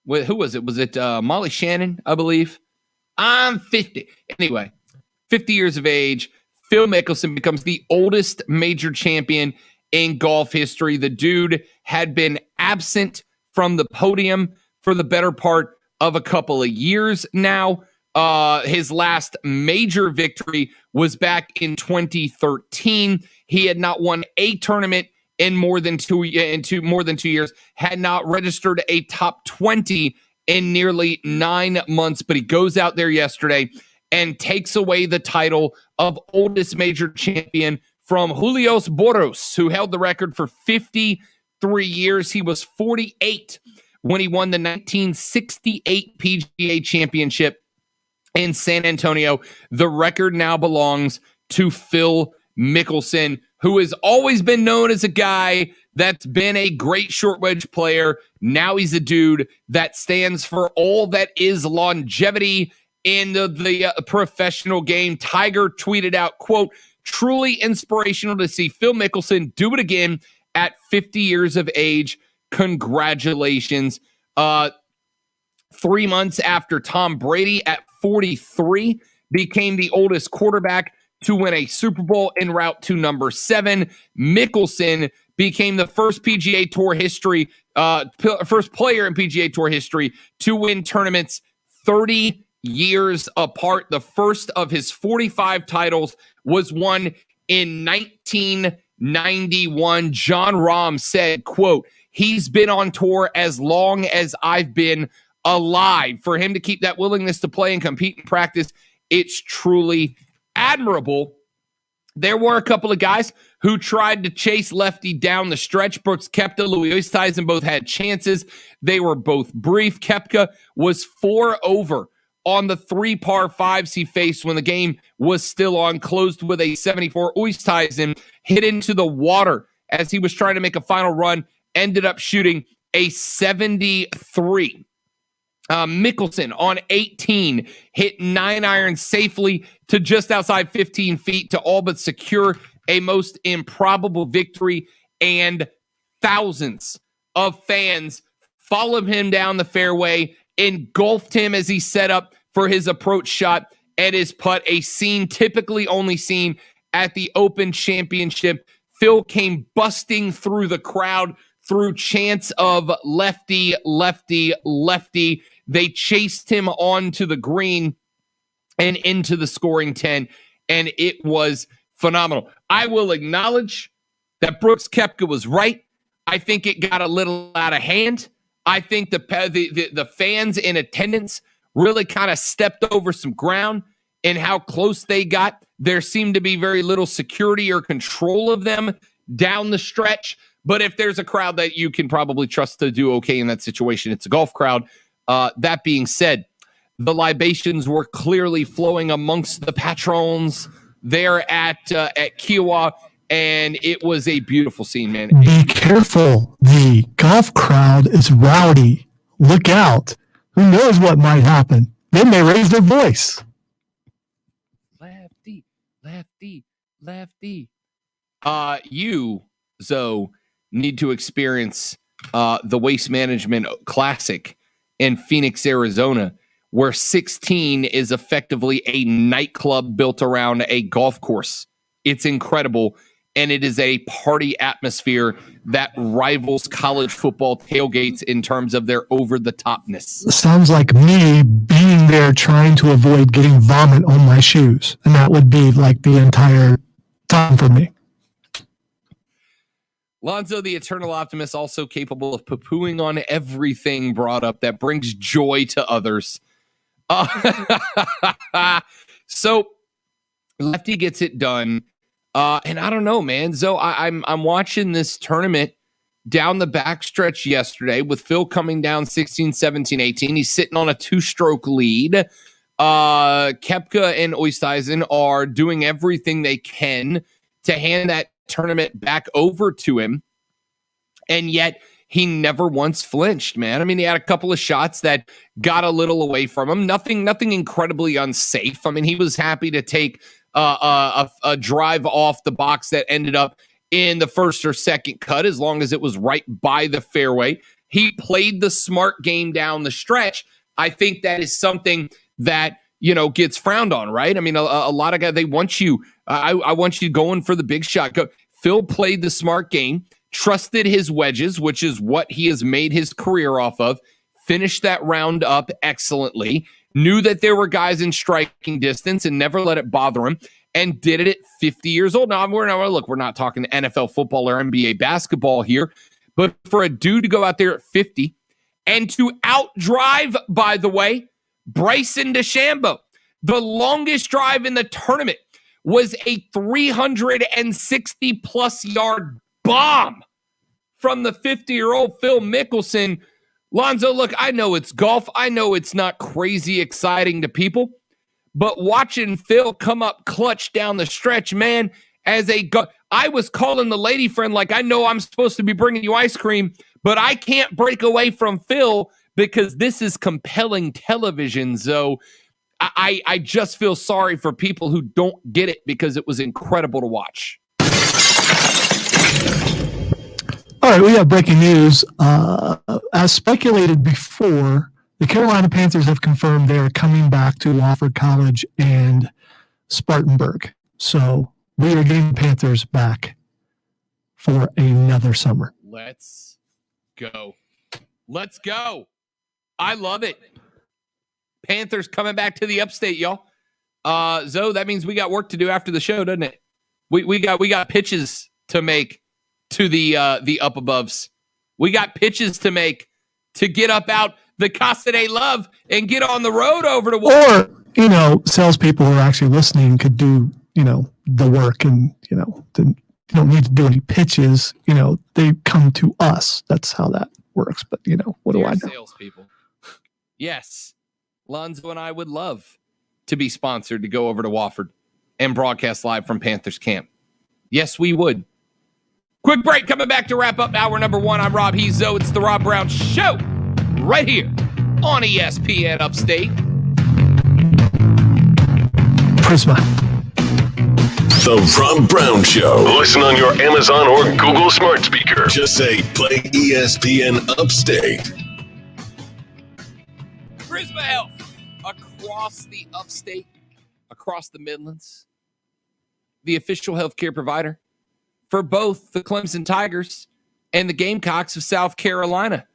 Who was it? Was it Molly Shannon, I believe? I'm 50. Anyway, 50 years of age. Phil Mickelson becomes the oldest major champion in golf history. The dude had been absent from the podium for the better part of a couple of years now. His last major victory was back in 2013. He had not won a tournament in more than 2 years, had not registered a top 20 in nearly 9 months, but he goes out there yesterday and takes away the title of oldest major champion from Julius Boros, who held the record for 53 years. He was 48 when he won the 1968 PGA Championship in San Antonio. The record now belongs to Phil Mickelson, who has always been known as a guy that's been a great short wedge player. Now he's a dude that stands for all that is longevity in the professional game. Tiger tweeted out, quote, "Truly inspirational to see Phil Mickelson do it again at 50 years of age. Congratulations." 3 months after Tom Brady at 43 became the oldest quarterback to win a Super Bowl en route to number 7, Mickelson became the first PGA Tour history, first player in PGA Tour history to win tournaments 30 years apart. The first of his 45 titles was won in 1991. John Rahm said, quote, "He's been on tour as long as I've been alive." For him to keep that willingness to play and compete and practice, it's truly admirable. There were a couple of guys who tried to chase Lefty down the stretch. Brooks Koepka, Louis Oosthuizen both had chances. They were both brief. Koepka was 4 over on the 3 par 5s he faced when the game was still on, closed with a 74. Oosthuizen hit into the water as he was trying to make a final run, ended up shooting a 73. Mickelson on 18 hit 9 irons safely to just outside 15 feet to all but secure a most improbable victory, and thousands of fans followed him down the fairway, engulfed him as he set up for his approach shot and his putt, a scene typically only seen at the Open Championship. Phil came busting through the crowd through chants of lefty, lefty, lefty. They chased him onto the green and into the scoring 10, and it was phenomenal. I will acknowledge that Brooks Koepka was right. I think it got a little out of hand. I think the fans in attendance really kind of stepped over some ground in how close they got. There seemed to be very little security or control of them down the stretch. But if there's a crowd that you can probably trust to do okay in that situation, it's a golf crowd. That being said, the libations were clearly flowing amongst the patrons there at Kiowa, and it was a beautiful scene, man. Be careful. The golf crowd is rowdy. Look out. Who knows what might happen? They may raise their voice. Lefty, lefty, lefty. You, Zoe, need to experience the Waste Management Classic in Phoenix, Arizona, where 16 is effectively a nightclub built around a golf course. It's incredible, and it is a party atmosphere that rivals college football tailgates in terms of their over-the-topness. Sounds like me being there trying to avoid getting vomit on my shoes, and that would be like the entire time for me. Lonzo, the eternal optimist, also capable of poo-pooing on everything brought up that brings joy to others. So Lefty gets it done. And I don't know, man. So I'm watching this tournament down the backstretch yesterday with Phil coming down 16, 17, 18. He's sitting on a 2-stroke lead. Koepka and Oosthuizen are doing everything they can to hand that tournament back over to him. And yet he never once flinched, man. I mean, he had a couple of shots that got a little away from him. Nothing incredibly unsafe. I mean, he was happy to take a drive off the box that ended up in the first or second cut, as long as it was right by the fairway. He played the smart game down the stretch. I think that is something that, gets frowned on, right? I mean, a lot of guys, they want you. I want you going for the big shot. Phil played the smart game, trusted his wedges, which is what he has made his career off of, finished that round up excellently, knew that there were guys in striking distance and never let it bother him, and did it at 50 years old. Now, we're not talking NFL football or NBA basketball here, but for a dude to go out there at 50 and to outdrive, by the way, Bryson DeChambeau, the longest drive in the tournament was a 360-plus yard bomb from the 50-year-old Phil Mickelson. Lonzo, look, I know it's golf. I know it's not crazy exciting to people. But watching Phil come up clutch down the stretch, man, I was calling the lady friend like, I know I'm supposed to be bringing you ice cream, but I can't break away from Phil because this is compelling television. So I just feel sorry for people who don't get it because it was incredible to watch. All right, we have breaking news. As speculated before, the Carolina Panthers have confirmed they are coming back to Wofford College and Spartanburg. So we are getting the Panthers back for another summer. Let's go. Let's go. I love it. Panthers coming back to the upstate, y'all. Zoe, that means we got work to do after the show, doesn't it? We got pitches to make to the up aboves. We got pitches to make to get up out the Casa de Love and get on the road over to Or, salespeople who are actually listening could do, the work and, you don't need to do any pitches. They come to us. That's how that works. But, what do I know? Salespeople. Yes. Lonzo and I would love to be sponsored to go over to Wofford and broadcast live from Panthers camp. Yes, we would. Quick break, coming back to wrap up hour number 1. I'm Rob. He's Zoe. It's the Rob Brown Show right here on ESPN Upstate. Prisma. The Rob Brown Show. Listen on your Amazon or Google smart speaker. Just say, play ESPN Upstate. Prisma Health. Across the upstate, across the Midlands, the official healthcare provider for both the Clemson Tigers and the Gamecocks of South Carolina.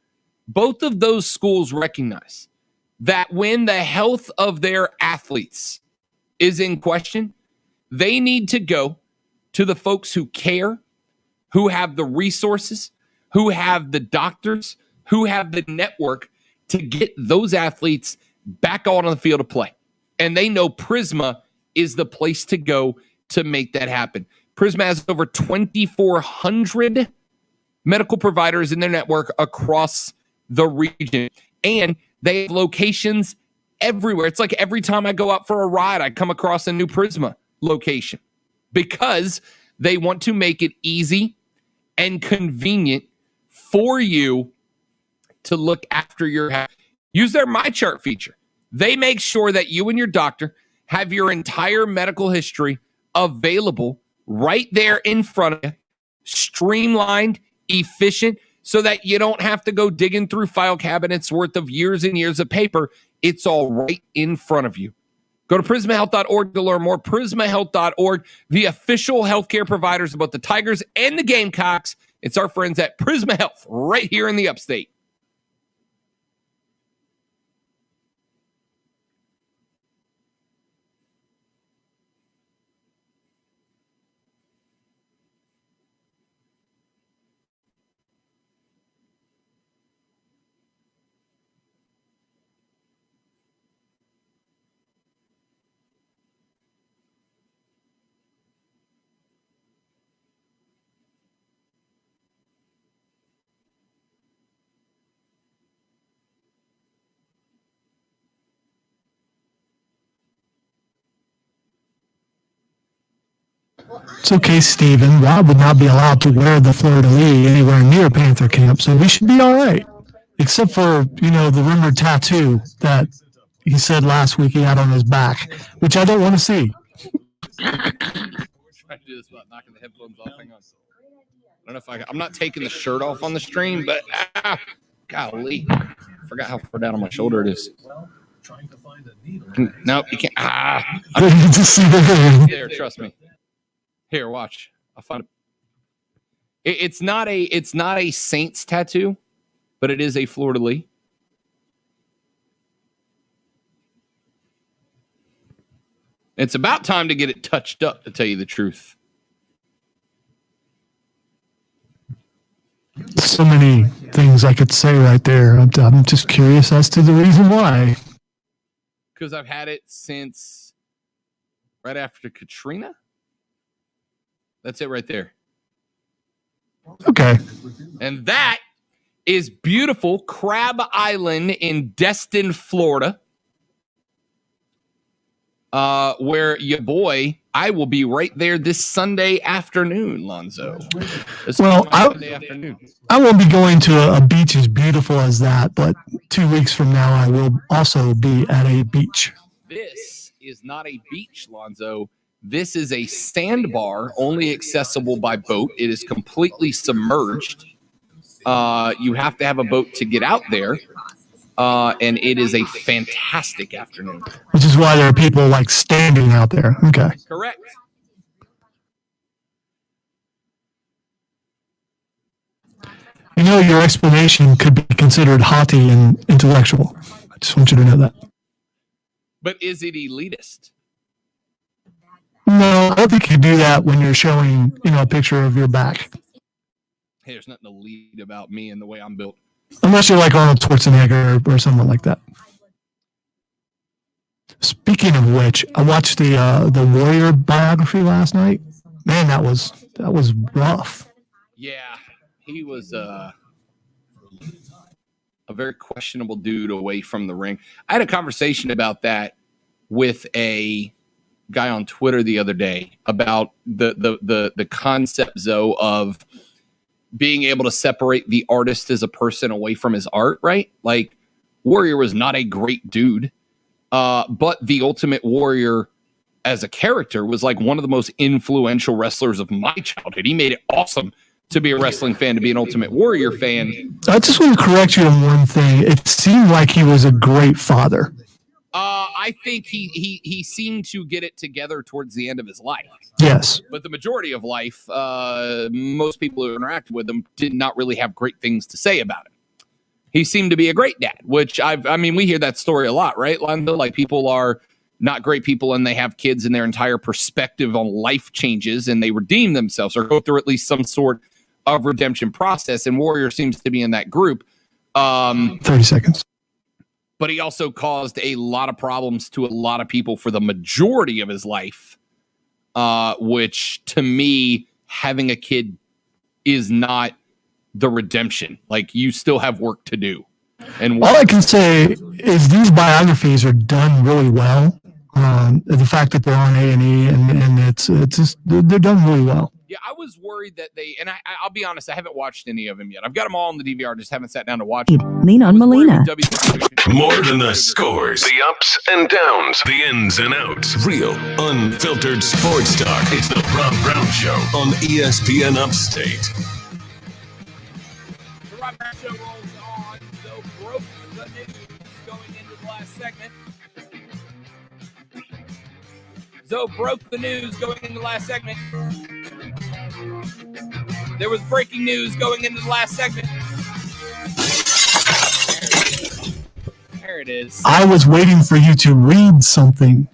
Both of those schools recognize that when the health of their athletes is in question, they need to go to the folks who care, who have the resources, who have the doctors, who have the network to get those athletes back out on the field of play. And they know Prisma is the place to go to make that happen. Prisma has over 2,400 medical providers in their network across the region. And they have locations everywhere. It's like every time I go out for a ride, I come across a new Prisma location because they want to make it easy and convenient for you to look after your health. Use their MyChart feature. They make sure that you and your doctor have your entire medical history available right there in front of you, streamlined, efficient, so that you don't have to go digging through file cabinets worth of years and years of paper. It's all right in front of you. Go to PrismaHealth.org to learn more. PrismaHealth.org, the official healthcare providers of both the Tigers and the Gamecocks. It's our friends at Prisma Health right here in the upstate. It's okay, Steven. Rob would not be allowed to wear the fleur-de-lis anywhere near Panther camp, so we should be all right. Except for, the rumored tattoo that he said last week he had on his back, which I don't want to see. We're trying to do this without knocking the headphones off. Hang on. I don't know if I'm not taking the shirt off on the stream, but golly, I forgot how far down on my shoulder it is. No, you can't. There, trust me. Here, watch. I'll find it. It's not a Saints tattoo, but it is a fleur-de-lis. It's about time to get it touched up, to tell you the truth. So many things I could say right there. I'm just curious as to the reason why. Because I've had it since right after Katrina. That's it right there. Okay. And that is beautiful Crab Island in Destin, Florida. Where your boy, I will be right there this Sunday afternoon, Lonzo. Sunday afternoon. I won't be going to a beach as beautiful as that, but 2 weeks from now, I will also be at a beach. This is not a beach, Lonzo. This is a sandbar, only accessible by boat. It is completely submerged. You have to have a boat to get out there. And it is a fantastic afternoon. Which is why there are people like standing out there. Okay. Correct. Your explanation could be considered haughty and intellectual. I just want you to know that. But is it elitist? No, I don't think you do that when you're showing, a picture of your back. Hey, there's nothing elite about me and the way I'm built. Unless you're like Arnold Schwarzenegger or someone like that. Speaking of which, I watched the Warrior biography last night. Man, that was rough. Yeah, he was a very questionable dude away from the ring. I had a conversation about that with a guy on Twitter the other day about the concept, Zoe, of being able to separate the artist as a person away from his art, right? Like, Warrior was not a great dude, but the Ultimate Warrior as a character was like one of the most influential wrestlers of my childhood. He made it awesome to be a wrestling fan, to be an Ultimate Warrior fan. I just want to correct you on one thing. It seemed like he was a great father. I think he seemed to get it together towards the end of his life. Yes. But the majority of life, most people who interacted with him did not really have great things to say about him. He seemed to be a great dad, which we hear that story a lot, right, Lando? Like, people are not great people and they have kids and their entire perspective on life changes and they redeem themselves or go through at least some sort of redemption process. And Warrior seems to be in that group. 30 seconds. But he also caused a lot of problems to a lot of people for the majority of his life, which, to me, having a kid is not the redemption. Like, you still have work to do. And all I can say is these biographies are done really well. The fact that they're on A&E and it's just, they're done really well. Yeah, I was worried that I'll be honest, I haven't watched any of them yet. I've got them all on the DVR, just haven't sat down to watch them. Lean on Molina. More than the scores, the ups and downs, the ins and outs. Real, unfiltered sports talk. It's the Rob Brown Show on ESPN Upstate. The Rob Brown Show rolls on. So broke the news going into the last segment. Zoe broke the news going into the last segment. There was breaking news going into the last segment. There it is. I was waiting for you to read something.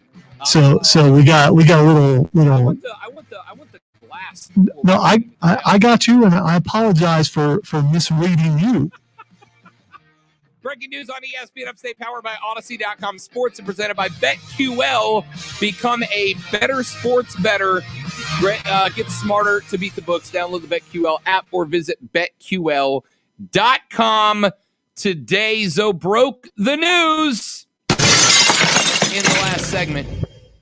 So we got a little. I want the glass. No, I got you, and I apologize for misreading you. Breaking news on ESPN Upstate, powered by Odyssey.com Sports and presented by BetQL. Become a better sports bettor. Get smarter to beat the books. Download the BetQL app or visit BetQL.com. Today, Zoe broke the news in the last segment.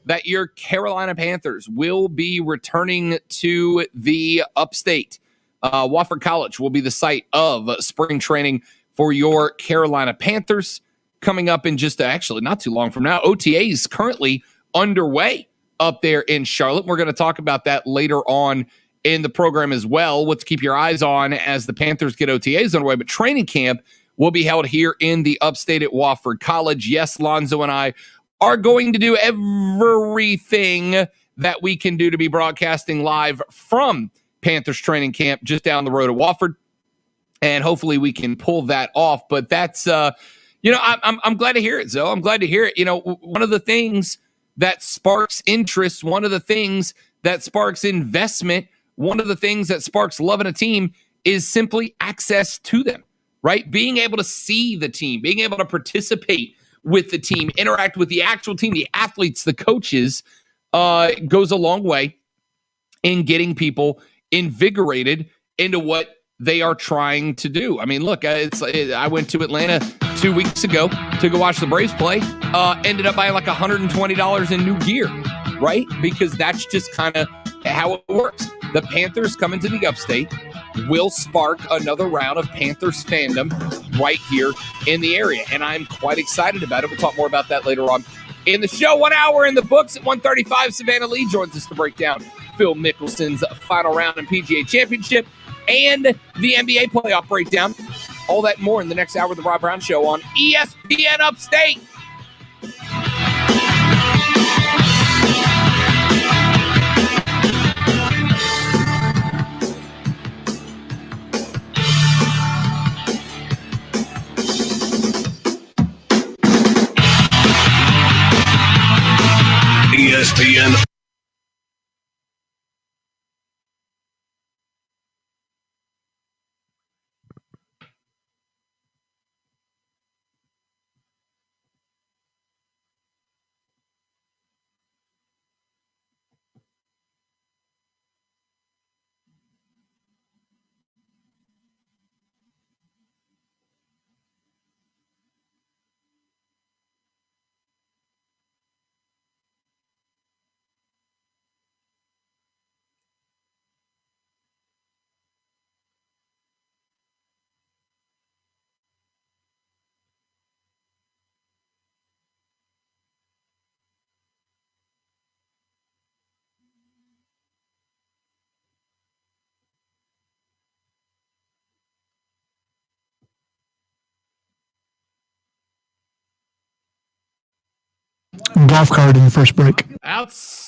that your Carolina Panthers will be returning to the upstate. Wofford College will be the site of spring training for your Carolina Panthers coming up in just actually not too long from now. OTA is currently underway up there in Charlotte. We're going to talk about that later on in the program as well. What to keep your eyes on as the Panthers get OTAs underway. But training camp will be held here in the upstate at Wofford College. Yes, Lonzo and I are going to do everything that we can do to be broadcasting live from Panthers training camp just down the road at Wofford. And hopefully we can pull that off. But that's, I'm glad to hear it, Zoe. I'm glad to hear it. One of the things that sparks interest, one of the things that sparks investment, one of the things that sparks loving a team is simply access to them, right? Being able to see the team, being able to participate with the team, interact with the actual team, the athletes, the coaches, goes a long way in getting people invigorated into what they are trying to do. I mean, look, I went to Atlanta 2 weeks ago to go watch the Braves play, ended up buying like $120 in new gear, right? Because that's just kind of how it works. The Panthers coming to the upstate will spark another round of Panthers fandom right here in the area, and I'm quite excited about it. We'll talk more about that later on in the show. 1 hour in the books at 1:35. Savannah Leigh joins us to break down Phil Mickelson's final round in PGA Championship and the NBA playoff breakdown. All that and more in the next hour of the Rob Brown Show on ESPN Upstate. ESPN. Golf cart in the first break. Outstanding.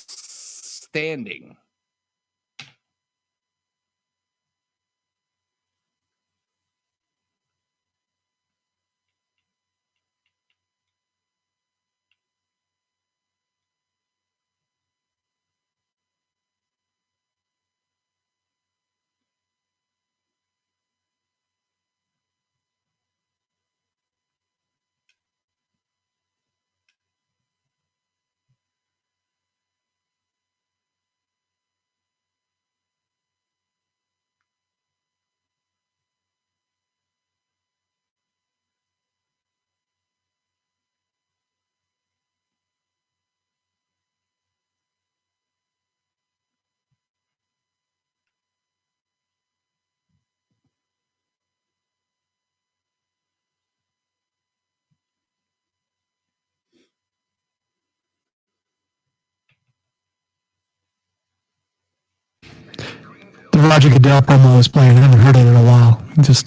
The Roger Goodell promo was playing. I haven't heard it in a while. It's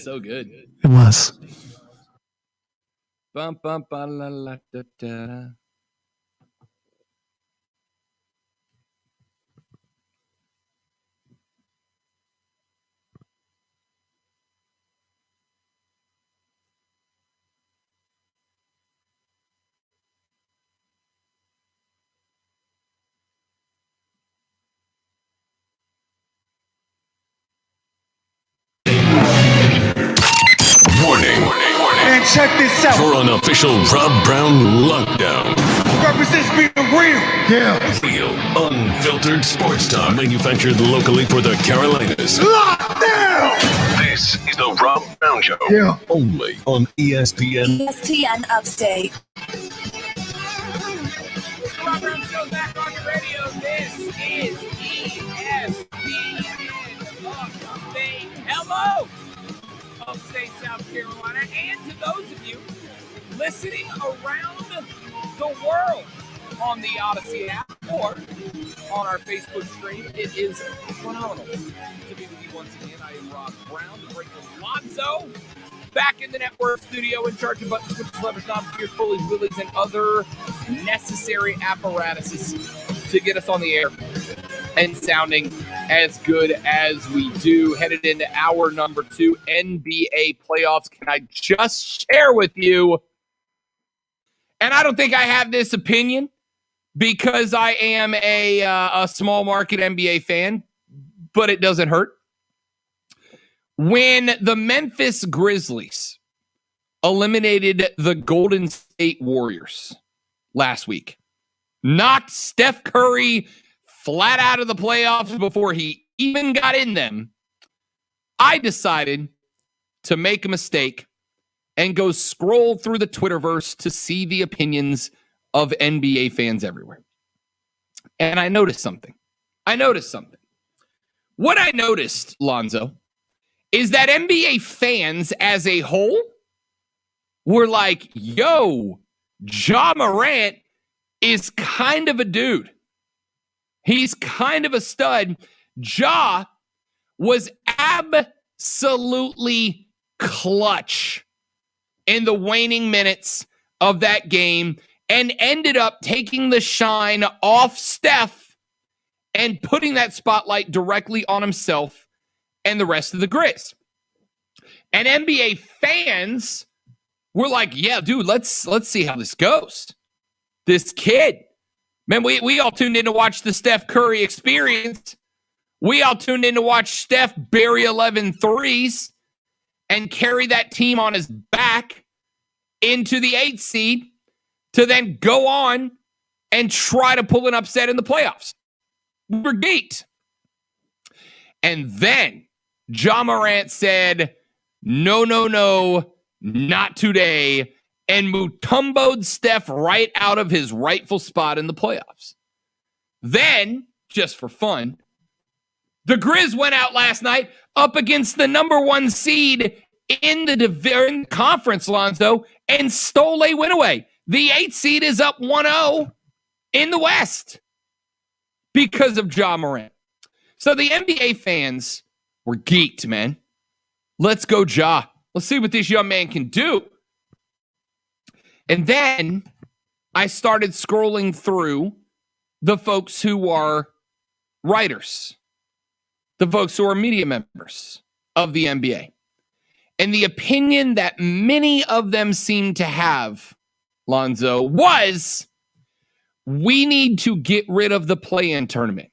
so good. It was. Bum, bum, ba, la, la, da, da. Warning. And check this out. For an official Rob Brown lockdown. Represents being real. Yeah. Real, unfiltered sports talk. Manufactured locally for the Carolinas. Lockdown. This is the Rob Brown Show. Yeah. Only on ESPN. ESPN Upstate. is ESPN Upstate. Hello, Upstate South Carolina, and to those of you listening around the world on the Odyssey app or on our Facebook stream. It is phenomenal to be with you once again. I am Rob Brown, the Breaker Lonzo, back in the network studio in charge of buttons, switches, levers, knobs, gears, pulleys, wheelies, and other necessary apparatuses to get us on the air and sounding as good as we do. Headed into hour number 2, NBA playoffs. Can I just share with you? And I don't think I have this opinion because I am a small market NBA fan, but it doesn't hurt. When the Memphis Grizzlies eliminated the Golden State Warriors last week, knocked Steph Curry flat out of the playoffs before he even got in them, I decided to make a mistake and go scroll through the Twitterverse to see the opinions of NBA fans everywhere. And I noticed something. What I noticed, Lonzo, is that NBA fans as a whole were like, yo, Ja Morant is kind of a dude. He's kind of a stud. Ja was absolutely clutch in the waning minutes of that game and ended up taking the shine off Steph and putting that spotlight directly on himself and the rest of the Grizz. And NBA fans were like, yeah, dude, let's see how this goes. This kid. Man, we all tuned in to watch the Steph Curry experience. We all tuned in to watch Steph bury 11 threes and carry that team on his back into the 8th seed to then go on and try to pull an upset in the playoffs. We're geeked. And then Ja Morant said, no, not today, and Mutombo'd Steph right out of his rightful spot in the playoffs. Then, just for fun, the Grizz went out last night up against the number 1 seed in the conference, Lonzo, and stole a win away. The 8th seed is up 1-0 in the West because of Ja Morant. So the NBA fans were geeked, man. Let's go, Ja. Let's see what this young man can do. And then I started scrolling through the folks who are writers, the folks who are media members of the NBA. And the opinion that many of them seem to have, Lonzo, was we need to get rid of the play-in tournament.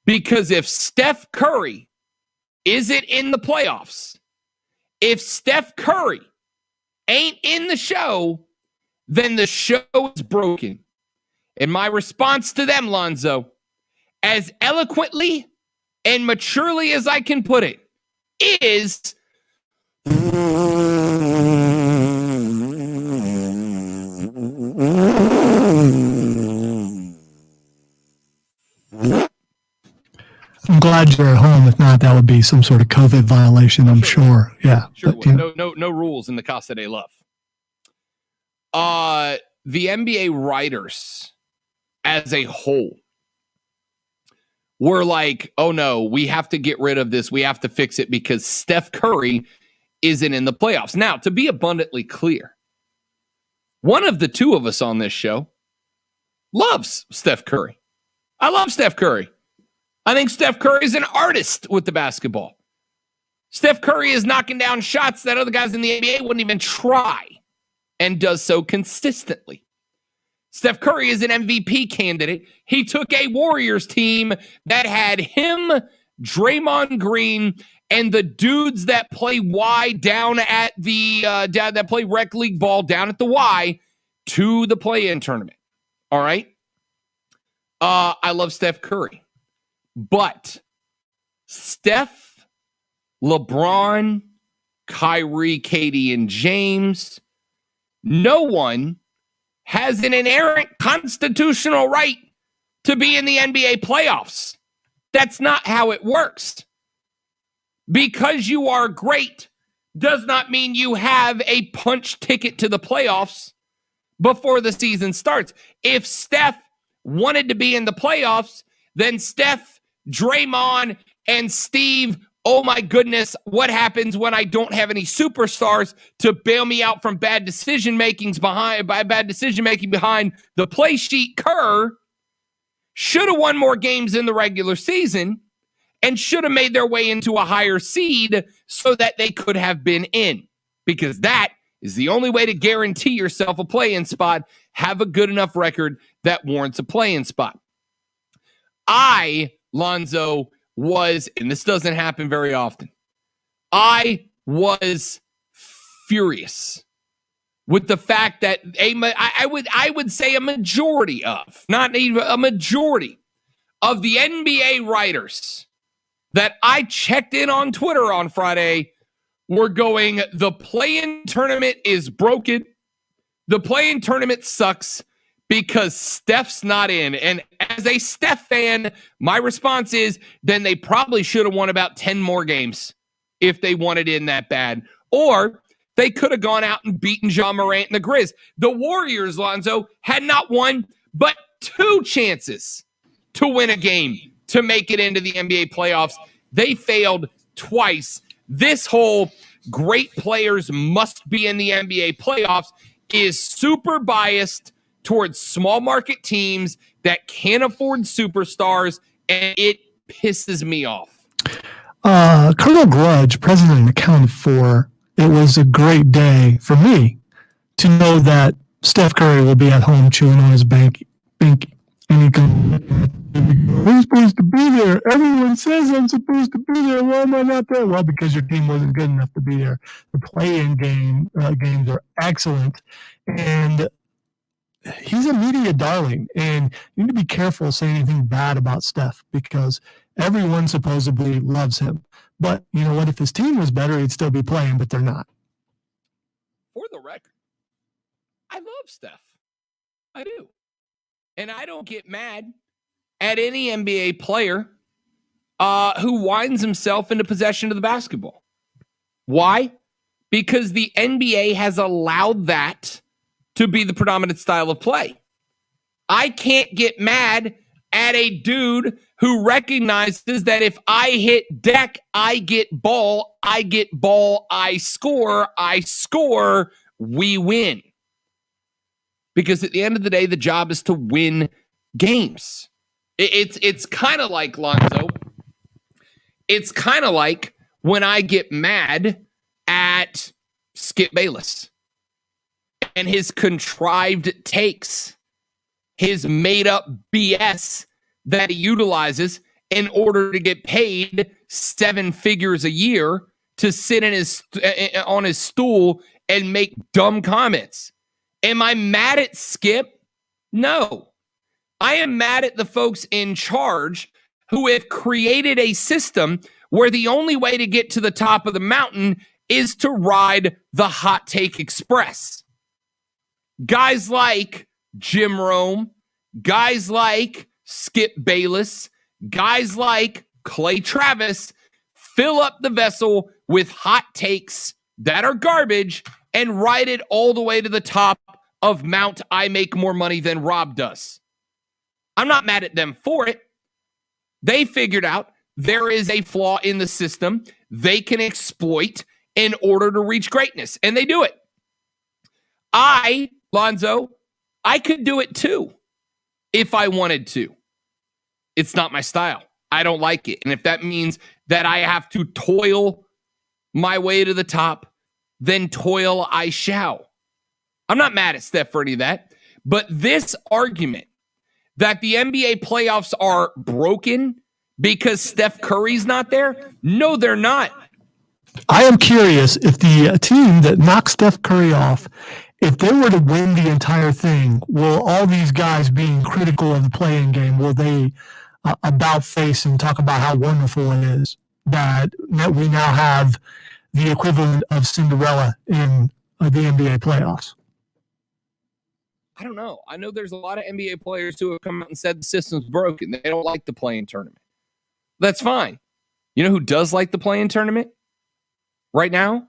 Because if Steph Curry isn't in the playoffs, if Steph Curry ain't in the show, then the show is broken. And my response to them, Lonzo, as eloquently and maturely as I can put it, is I'm glad you're at home. If not, that would be some sort of COVID violation, I'm sure. Yeah. Sure. But, you know. No rules in the Casa de Love. The NBA writers as a whole were like, oh no, we have to get rid of this. We have to fix it because Steph Curry isn't in the playoffs. Now, to be abundantly clear, one of the two of us on this show loves Steph Curry. I love Steph Curry. I think Steph Curry is an artist with the basketball. Steph Curry is knocking down shots that other guys in the NBA wouldn't even try, and does so consistently. Steph Curry is an MVP candidate. He took a Warriors team that had him, Draymond Green, and the dudes that play Y down at the that play rec league ball down at the Y to the play-in tournament. All right. I love Steph Curry, but Steph, LeBron, Kyrie, KD, and James, no one has an inherent constitutional right to be in the NBA playoffs. That's not how it works. Because you are great does not mean you have a punch ticket to the playoffs before the season starts. If Steph wanted to be in the playoffs, then Steph, Draymond, and Steve, oh my goodness, what happens when I don't have any superstars to bail me out from bad decision making behind the play sheet? Kerr should have won more games in the regular season and should have made their way into a higher seed so that they could have been in, because that is the only way to guarantee yourself a play-in spot. Have a good enough record that warrants a play-in spot. Lonzo, was, and this doesn't happen very often, I was furious with the fact that I would say a majority of, not even a majority of the NBA writers that I checked in on Twitter on Friday were going, the play-in tournament is broken. The play-in tournament sucks because Steph's not in. And as a Steph fan, my response is, then they probably should have won about 10 more games if they wanted in that bad. Or they could have gone out and beaten John Morant and the Grizz. The Warriors, Lonzo, had not one but 2 chances to win a game to make it into the NBA playoffs. They failed twice. This whole great players must be in the NBA playoffs is super biased towards small market teams that can't afford superstars, and it pisses me off. Colonel Grudge, president accounted for, it was a great day for me to know that Steph Curry will be at home chewing on his bank, and he goes, I'm supposed to be there. Everyone says I'm supposed to be there. Why am I not there? Well, because your team wasn't good enough to be there. The play-in games are excellent, and he's a media darling, and you need to be careful saying anything bad about Steph because everyone supposedly loves him. But you know what? If his team was better, he'd still be playing, but they're not. For the record, I love Steph. I do. And I don't get mad at any NBA player who winds himself into possession of the basketball. Why? Because the NBA has allowed that to be the predominant style of play. I can't get mad at a dude who recognizes that if I hit deck, I get ball, I score, we win. Because at the end of the day, the job is to win games. It's kind of like, Lonzo, it's kind of like when I get mad at Skip Bayless and his contrived takes, his made-up BS that he utilizes in order to get paid 7 figures a year to sit on his stool and make dumb comments. Am I mad at Skip? No. I am mad at the folks in charge who have created a system where the only way to get to the top of the mountain is to ride the hot take express. Guys like Jim Rome, guys like Skip Bayless, guys like Clay Travis fill up the vessel with hot takes that are garbage and ride it all the way to the top of Mount I make more money than Rob does. I'm not mad at them for it. They figured out there is a flaw in the system they can exploit in order to reach greatness, and they do it. Lonzo, I could do it too if I wanted to. It's not my style. I don't like it. And if that means that I have to toil my way to the top, then toil I shall. I'm not mad at Steph for any of that. But this argument that the NBA playoffs are broken because Steph Curry's not there, no, they're not. I am curious if the team that knocks Steph Curry off, if they were to win the entire thing, will all these guys being critical of the play-in game, will they about face and talk about how wonderful it is that we now have the equivalent of Cinderella in the NBA playoffs? I don't know. I know there's a lot of NBA players who have come out and said the system's broken. They don't like the play-in tournament. That's fine. You know who does like the play-in tournament right now?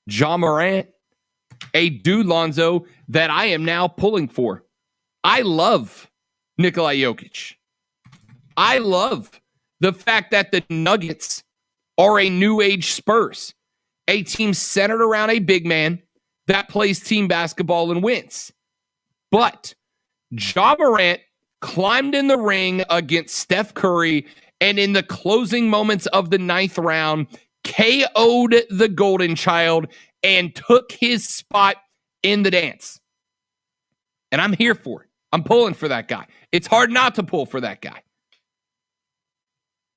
Ja Morant, a dude, Lonzo, that I am now pulling for. I love Nikola Jokic. I love the fact that the Nuggets are a new age Spurs, a team centered around a big man that plays team basketball and wins. But Ja Morant climbed in the ring against Steph Curry, and in the closing moments of the 9th round, KO'd the Golden Child and took his spot in the dance. And I'm here for it. I'm pulling for that guy. It's hard not to pull for that guy.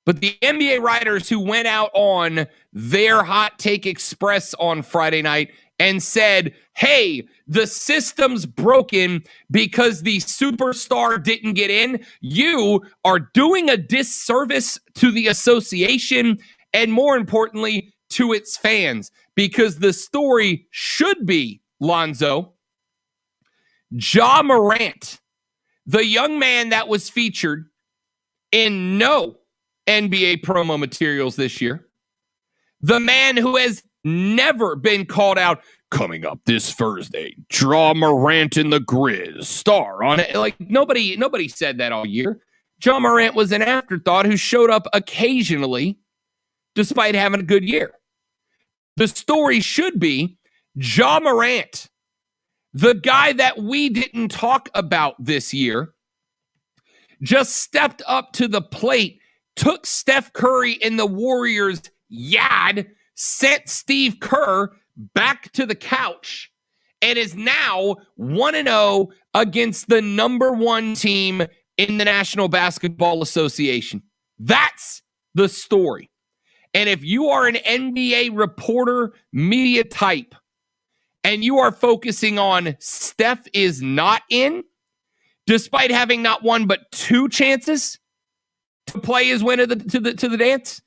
But the NBA writers who went out on their Hot Take Express on Friday night and said, hey, the system's broken because the superstar didn't get in, you are doing a disservice to the association and, more importantly, to its fans. Because the story should be, Lonzo, Ja Morant, the young man that was featured in no NBA promo materials this year, the man who has never been called out, coming up this Thursday, Ja Morant in the Grizz, star on it. Like, nobody said that all year. Ja Morant was an afterthought who showed up occasionally despite having a good year. The story should be Ja Morant, the guy that we didn't talk about this year, just stepped up to the plate, took Steph Curry and the Warriors' yad, sent Steve Kerr back to the couch, and is now 1-0 against the number 1 team in the National Basketball Association. That's the story. And if you are an NBA reporter, media type, and you are focusing on Steph is not in, despite having not 1 but 2 chances to play his way to the dance,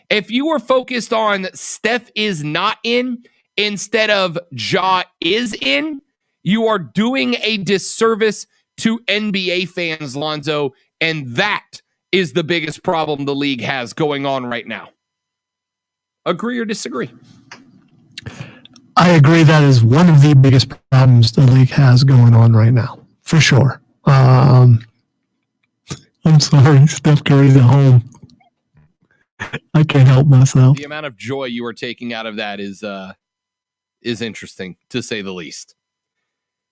if you are focused on Steph is not in instead of Ja is in, you are doing a disservice to NBA fans, Lonzo, and that is the biggest problem the league has going on right now. Agree or disagree? I agree that is one of the biggest problems the league has going on right now, for sure. I'm sorry, Steph Curry's at home. I can't help myself. The amount of joy you are taking out of that is interesting, to say the least.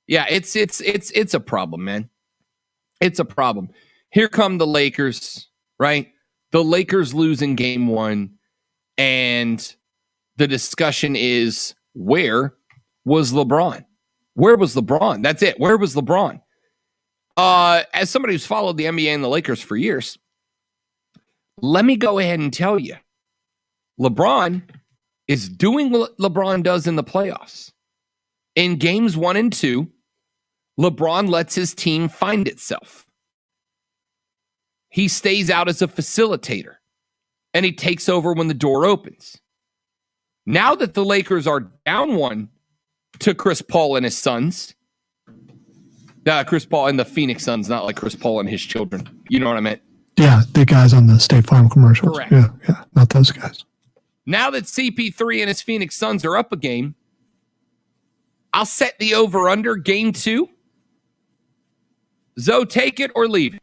Yeah, it's a problem, man. It's a problem. Here come the Lakers, right? The Lakers lose in game 1, and the discussion is, where was LeBron? Where was LeBron? That's it. Where was LeBron? As somebody who's followed the NBA and the Lakers for years, let me go ahead and tell you, LeBron is doing what LeBron does in the playoffs. In games 1 and 2, LeBron lets his team find itself. He stays out as a facilitator, and he takes over when the door opens. Now that the Lakers are down 1 to Chris Paul and his sons, Chris Paul and the Phoenix Suns, not like Chris Paul and his children. You know what I meant? Yeah, the guys on the State Farm commercials. Correct. Yeah, not those guys. Now that CP3 and his Phoenix Suns are up a game, I'll set the over-under game 2. Zoe, take it or leave it.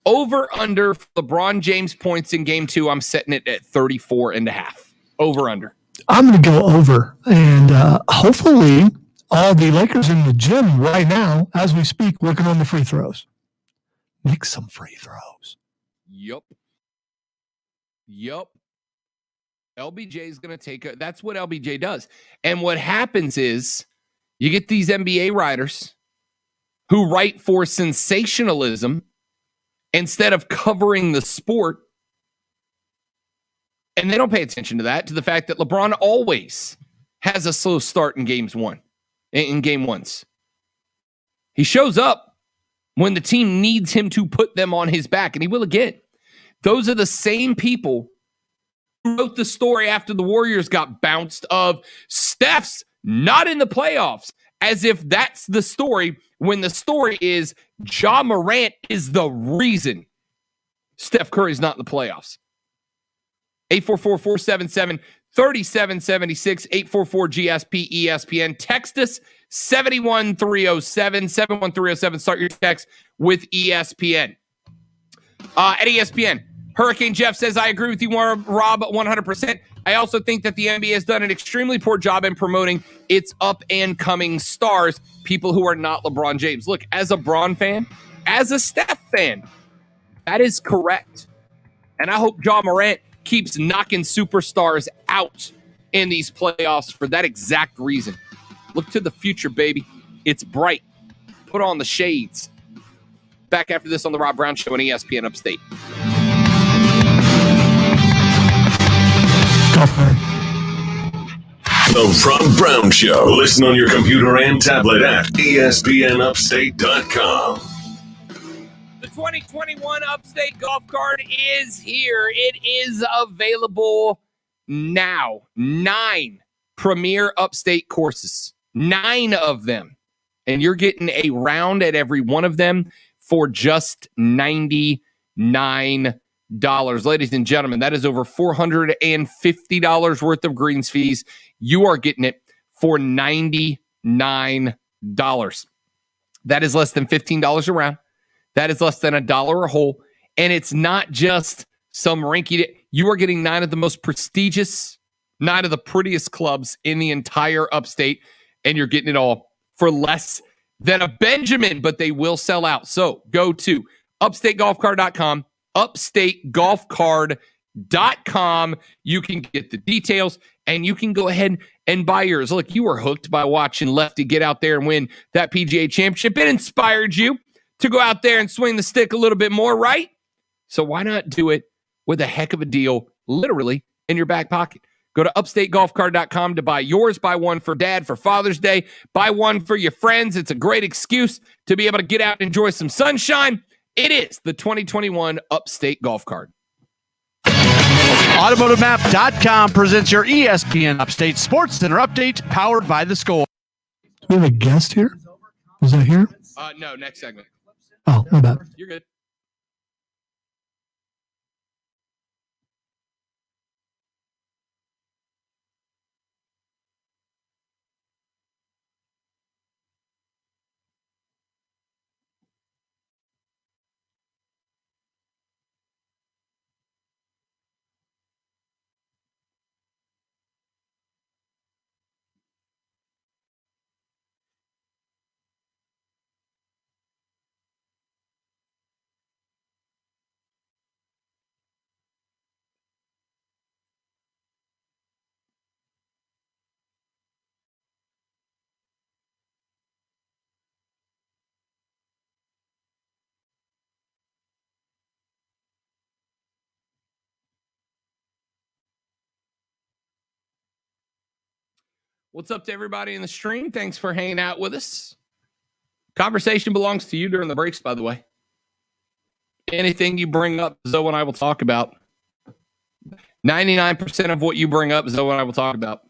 Over-under LeBron James points in game 2, I'm setting it at 34.5. Over-under. I'm going to go over, and hopefully all the Lakers in the gym right now, as we speak, working on the free throws. Make some free throws. Yup. LBJ is going to take it. That's what LBJ does. And what happens is you get these NBA writers who write for sensationalism instead of covering the sport. And they don't pay attention to that, to the fact that LeBron always has a slow start in game ones. He shows up when the team needs him to put them on his back, and he will again. Those are the same people who wrote the story after the Warriors got bounced of Steph's not in the playoffs as if that's the story, when the story is Ja Morant is the reason Steph Curry's not in the playoffs. 844-477-3776, 844-GSP-ESPN. Text us 71307, 71307. Start your text with ESPN. At ESPN, Hurricane Jeff says, I agree with you, Rob, 100%. I also think that the NBA has done an extremely poor job in promoting its up-and-coming stars, people who are not LeBron James. Look, as a Bron fan, as a Steph fan, that is correct. And I hope Ja Morant keeps knocking superstars out in these playoffs for that exact reason. Look to the future, baby. It's bright. Put on the shades. Back after this on the Rob Brown Show on ESPN Upstate. The Rob Brown Show. Listen on your computer and tablet at ESPNUpstate.com. The 2021 Upstate Golf Card is here. It is available now. 9 premier Upstate courses. 9 of them. And you're getting a round at every one of them for just $99. Ladies and gentlemen, that is over $450 worth of greens fees. You are getting it for $99. That is less than $15 a round. That is less than $1 a hole. And it's not just some rinky. You are getting 9 of the most prestigious, 9 of the prettiest clubs in the entire Upstate. And you're getting it all for less than a Benjamin, but they will sell out. So go to upstategolfcard.com, upstategolfcard.com. You can get the details, and you can go ahead and buy yours. Look, you were hooked by watching Lefty get out there and win that PGA Championship. It inspired you to go out there and swing the stick a little bit more, right? So why not do it with a heck of a deal, literally, in your back pocket? Go to upstategolfcard.com to buy yours. Buy one for Dad for Father's Day. Buy one for your friends. It's a great excuse to be able to get out and enjoy some sunshine. It is the 2021 Upstate Golf Card. AutomotiveMap.com presents your ESPN Upstate Sports Center update, powered by The Score. Do we have a guest here? Was that here? No, next segment. Oh, my bad. You're good. What's up to everybody in the stream? Thanks for hanging out with us. Conversation belongs to you during the breaks, by the way. Anything you bring up, Zoe and I will talk about. 99% of what you bring up, Zoe and I will talk about.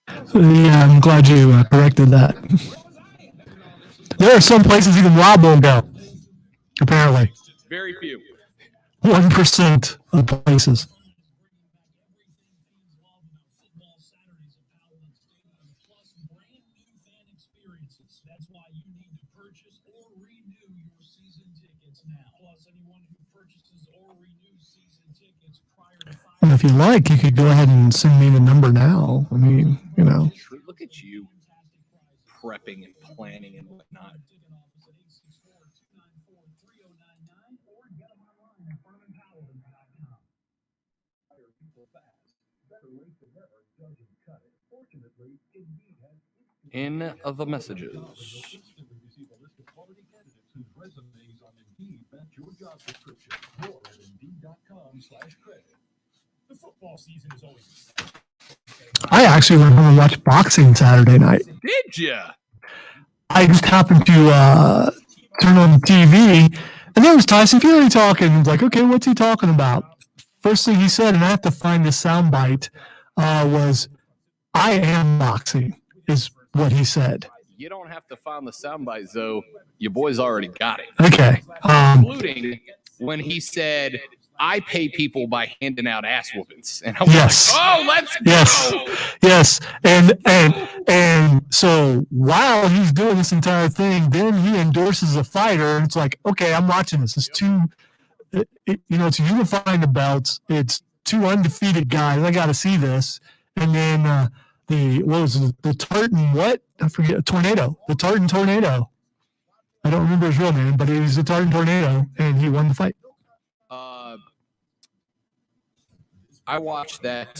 Yeah, I'm glad you corrected that. There are some places even Rob won't go, apparently. Very few. 1% of places. And if you like, you could go ahead and send me the number now. I mean, you know. Look at you prepping and planning and whatnot. In the messages. I actually went home and watched boxing Saturday night. Did you? I just happened to turn on the TV, and there was Tyson Fury talking. I was like, okay, what's he talking about? First thing he said, and I have to find the soundbite, was, I am boxing. is what he said. You don't have to find the soundbite, though. Your boys already got it. Okay. Including when he said, I pay people by handing out ass whoopings. And I'm yes. like, oh, let's go. Yes. And so while he's doing this entire thing, then he endorses a fighter. And it's like, okay, I'm watching this. It's it's unifying the belts. It's two undefeated guys. I got to see this. And then the Tartan what? I forget. Tornado. The Tartan Tornado. I don't remember his real name, but he was the Tartan Tornado, and he won the fight. I watched that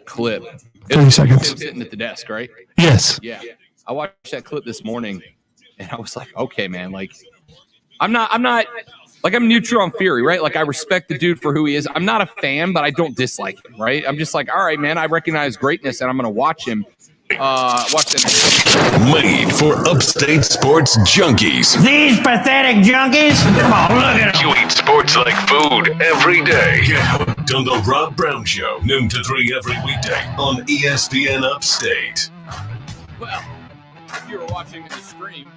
clip. 30 seconds. Him sitting at the desk, right? Yes. Yeah. I watched that clip this morning, and I was like, okay, man. Like, I'm neutral on Fury, right? Like, I respect the dude for who he is. I'm not a fan, but I don't dislike him, right? I'm just like, all right, man. I recognize greatness, and I'm going to watch him. Watch that. Made for upstate sports junkies. These pathetic junkies? Come on, look at them. You eat sports like food every day. Get hooked on the Rob Brown Show, noon to 3 every weekday on ESPN Upstate. Well, if you were watching the stream,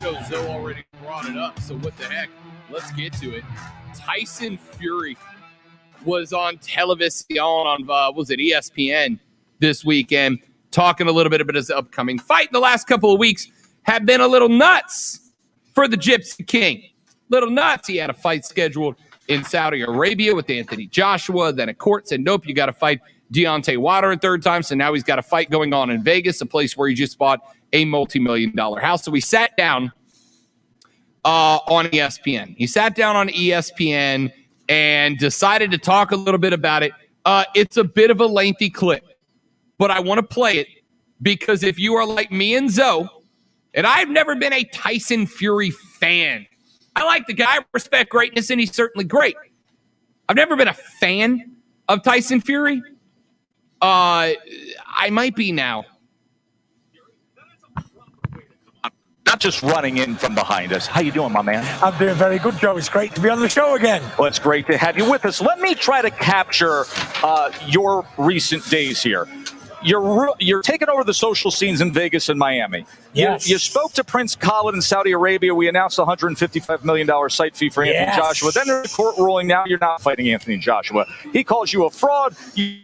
Zoe already brought it up, so what the heck? Let's get to it. Tyson Fury was on television on ESPN this weekend, talking a little bit about his upcoming fight. The last couple of weeks have been a little nuts for the Gypsy King. Little nuts. He had a fight scheduled in Saudi Arabia with Anthony Joshua. Then a court said, nope, you got to fight Deontay Wilder a third time. So now he's got a fight going on in Vegas, a place where he just bought a multi-million-dollar house. So we sat down on ESPN. He sat down on ESPN and decided to talk a little bit about it. It's a bit of a lengthy clip, but I want to play it because if you are like me and Zoe, and I've never been a Tyson Fury fan. I like the guy, respect greatness, and he's certainly great. I've never been a fan of Tyson Fury. I might be now. Not just running in from behind us. How you doing, my man? I'm doing very good, Joe. It's great to be on the show again. Well, it's great to have you with us. Let me try to capture your recent days here. You're taking over the social scenes in Vegas and Miami. Yes. You spoke to Prince Khalid in Saudi Arabia. We announced a $155 million site fee for Anthony Joshua. Then there's a court ruling. Now you're not fighting Anthony Joshua. He calls you a fraud. You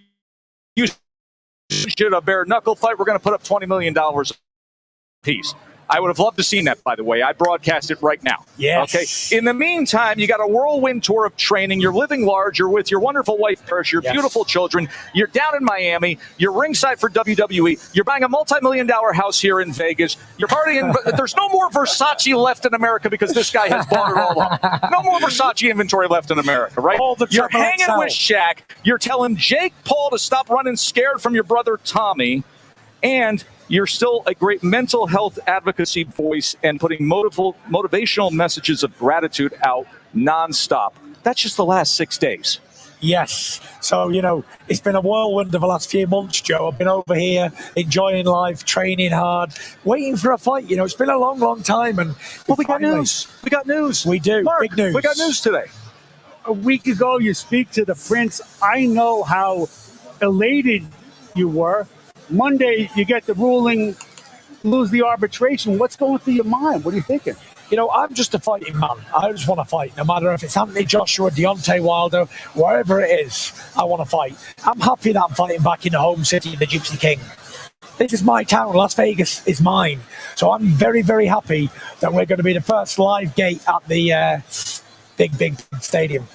should a bare knuckle fight. We're going to put up $20 million a piece. I would have loved to seen that, by the way. I broadcast it right now. Yes. Okay. In the meantime, you got a whirlwind tour of training. You're living large. You're with your wonderful wife, Paris, your beautiful children. You're down in Miami. You're ringside for WWE. You're buying a multi-million-dollar house here in Vegas. You're partying. But there's no more Versace left in America because this guy has bought it all up. No more Versace inventory left in America, right? You're hanging with Shaq. You're telling Jake Paul to stop running scared from your brother Tommy. And you're still a great mental health advocacy voice and putting motivational messages of gratitude out nonstop. That's just the last 6 days. Yes. So, it's been a whirlwind of the last few months, Joe. I've been over here enjoying life, training hard, waiting for a fight. It's been a long, long time. And we got news. We got news. We do. Mark, big news. We got news today. A week ago, you speak to the Prince. I know how elated you were. Monday, you get the ruling, lose the arbitration. What's going through your mind? What are you thinking? I'm just a fighting man. I just want to fight. No matter if it's Anthony Joshua, Deontay Wilder, wherever it is, I want to fight. I'm happy that I'm fighting back in the home city of the Gypsy King. This is my town. Las Vegas is mine. So I'm very, very happy that we're going to be the first live gate at the big stadium.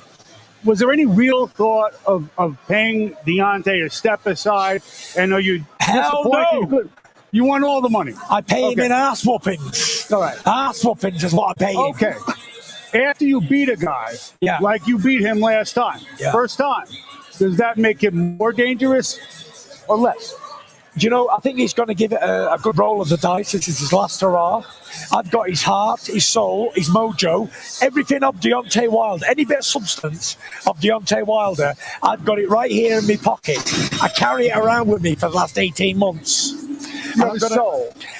Was there any real thought of paying Deontay to step aside? I know you disappointed. No. You want all the money. I pay him in ass whoopings. All right. Ass whoopings is what I pay him. Okay. After you beat a guy, like you beat him last time, first time, does that make him more dangerous or less? I think he's going to give it a good roll of the dice. This is his last hurrah. I've got his heart, his soul, his mojo, everything of Deontay Wilder. Any bit of substance of Deontay Wilder, I've got it right here in my pocket. I carry it around with me for the last 18 months.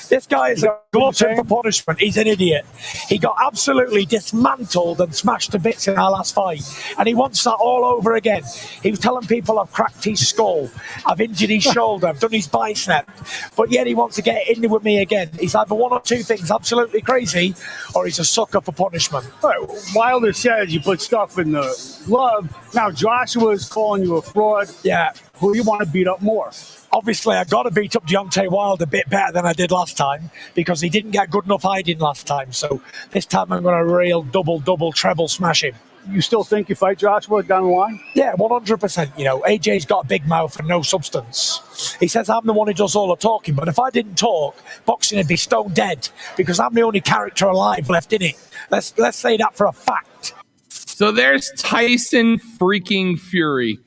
This guy is a glutton for punishment. He's an idiot. He got absolutely dismantled and smashed to bits in our last fight, and he wants that all over again. He was telling people I've cracked his skull, I've injured his shoulder, I've done his bicep, but yet he wants to get in with me again. He's either one or two things, absolutely crazy, or he's a sucker for punishment. Right. Wilder says you put stuff in the glove. Now Joshua's calling you a fraud. Yeah. Who you want to beat up more? Obviously, I got to beat up Deontay Wilder a bit better than I did last time because he didn't get good enough hiding last time. So this time I'm going to real double, treble smash him. You still think you fight Joshua down the line? Yeah, 100%. You know, AJ's got a big mouth and no substance. He says I'm the one who does all the talking, but if I didn't talk, boxing would be stone dead because I'm the only character alive left in it. Let's say that for a fact. So there's Tyson freaking Fury.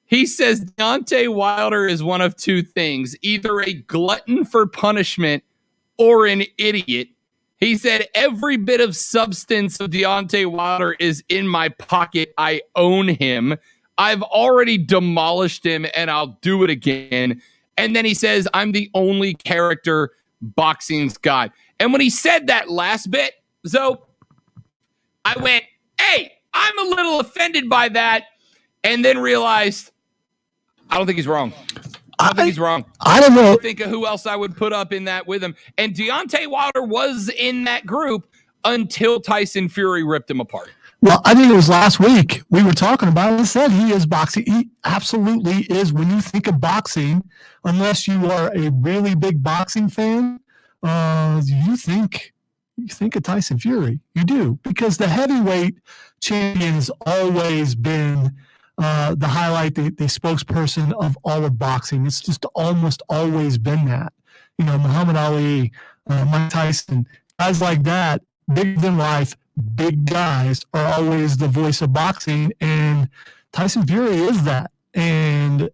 He says Deontay Wilder is one of two things, either a glutton for punishment or an idiot. He said every bit of substance of Deontay Wilder is in my pocket. I own him. I've already demolished him, and I'll do it again. And then he says, I'm the only character boxing's got. And when he said that last bit, so I went, hey, I'm a little offended by that, and then realized I don't think he's wrong. I don't know. Think of who else I would put up in that with him. And Deontay Wilder was in that group until Tyson Fury ripped him apart. Well, I think it was last week we were talking about it. I said he is boxing. He absolutely is. When you think of boxing, unless you are a really big boxing fan, you think of Tyson Fury. You do, because the heavyweight champion has always been the highlight, the spokesperson of all of boxing. It's just almost always been that. You know, Muhammad Ali, Mike Tyson, guys like that, bigger than life, big guys are always the voice of boxing, and Tyson Fury is that. And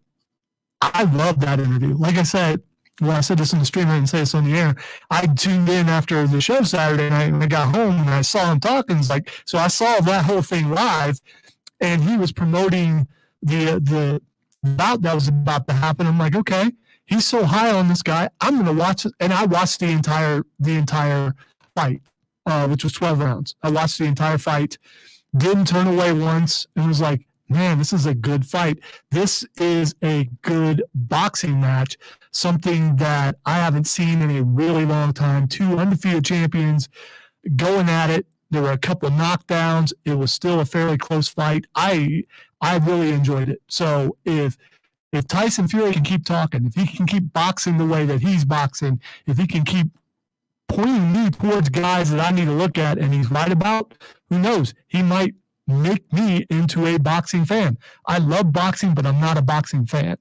I love that interview. Like I said, I said this in the stream, I didn't say this on the air. I tuned in after the show Saturday night, and I got home and I saw him talking. So I saw that whole thing live. And he was promoting the bout that was about to happen. I'm like, okay, he's so high on this guy. I'm going to watch it. And I watched the entire fight, which was 12 rounds. I watched the entire fight, didn't turn away once, and was like, man, this is a good fight. This is a good boxing match, something that I haven't seen in a really long time. Two undefeated champions going at it. There were a couple of knockdowns. It was still a fairly close fight. I really enjoyed it. So if Tyson Fury can keep talking, if he can keep boxing the way that he's boxing, if he can keep pointing me towards guys that I need to look at and he's right about, who knows? He might make me into a boxing fan. I love boxing, but I'm not a boxing fan.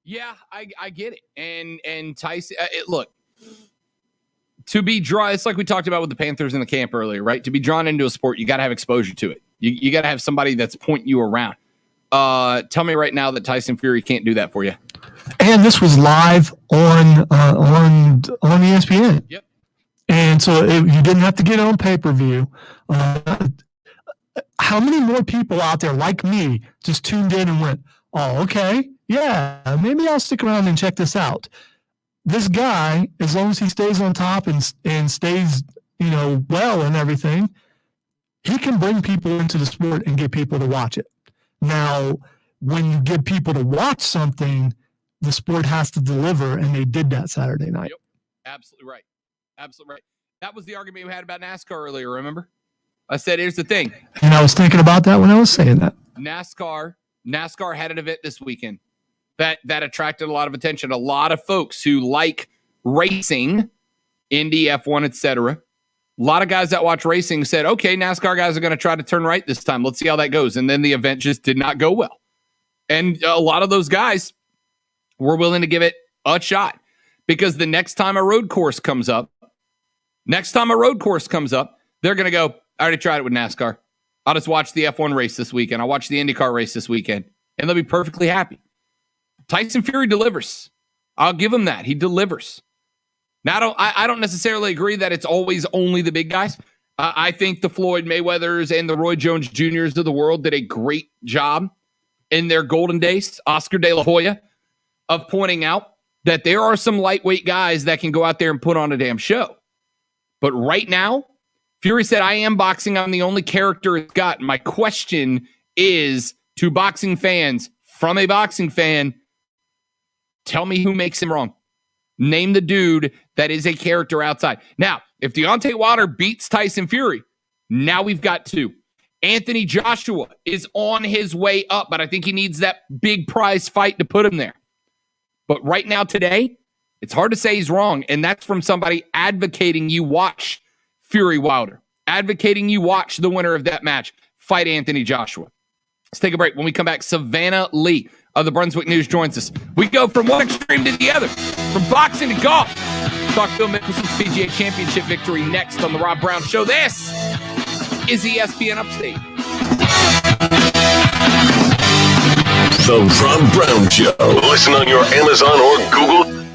Yeah, I get it. And Tyson, look, to be drawn, it's like we talked about with the Panthers in the camp earlier, right? To be drawn into a sport, you got to have exposure to it. You got to have somebody that's pointing you around. Tell me right now that Tyson Fury can't do that for you. And this was live on ESPN. Yep. And so you didn't have to get on pay-per-view. How many more people out there like me just tuned in and went, oh, okay, yeah, maybe I'll stick around and check this out. This guy, as long as he stays on top and stays, well and everything, he can bring people into the sport and get people to watch it. Now, when you get people to watch something, the sport has to deliver, and they did that Saturday night. Yep, absolutely right. Absolutely right. That was the argument we had about NASCAR earlier, remember? I said, here's the thing. And I was thinking about that when I was saying that. NASCAR had an event this weekend that attracted a lot of attention. A lot of folks who like racing, Indy, F1, etc. A lot of guys that watch racing said, okay, NASCAR guys are going to try to turn right this time. Let's see how that goes. And then the event just did not go well. And a lot of those guys were willing to give it a shot because the next time a road course comes up, they're going to go, I already tried it with NASCAR. I'll just watch the F1 race this weekend. I'll watch the IndyCar race this weekend. And they'll be perfectly happy. Tyson Fury delivers. I'll give him that. He delivers. Now, I don't necessarily agree that it's always only the big guys. I think the Floyd Mayweathers and the Roy Jones Jr.'s of the world did a great job in their golden days. Oscar De La Hoya of pointing out that there are some lightweight guys that can go out there and put on a damn show. But right now, Fury said, I am boxing. I'm the only character it's got. My question is to boxing fans, from a boxing fan, tell me who makes him wrong. Name the dude that is a character outside. Now, if Deontay Wilder beats Tyson Fury, now we've got two. Anthony Joshua is on his way up, but I think he needs that big prize fight to put him there. But right now, today, it's hard to say he's wrong, and that's from somebody advocating you watch Fury Wilder, advocating you watch the winner of that match fight Anthony Joshua. Let's take a break. When we come back, Savannah Leigh of the Brunswick News joins us. We go from one extreme to the other, from boxing to golf. Talk Phil Mickelson's PGA Championship victory next on The Rob Brown Show. This is ESPN Upstate. The Rob Brown Show. Listen on your Amazon or Google.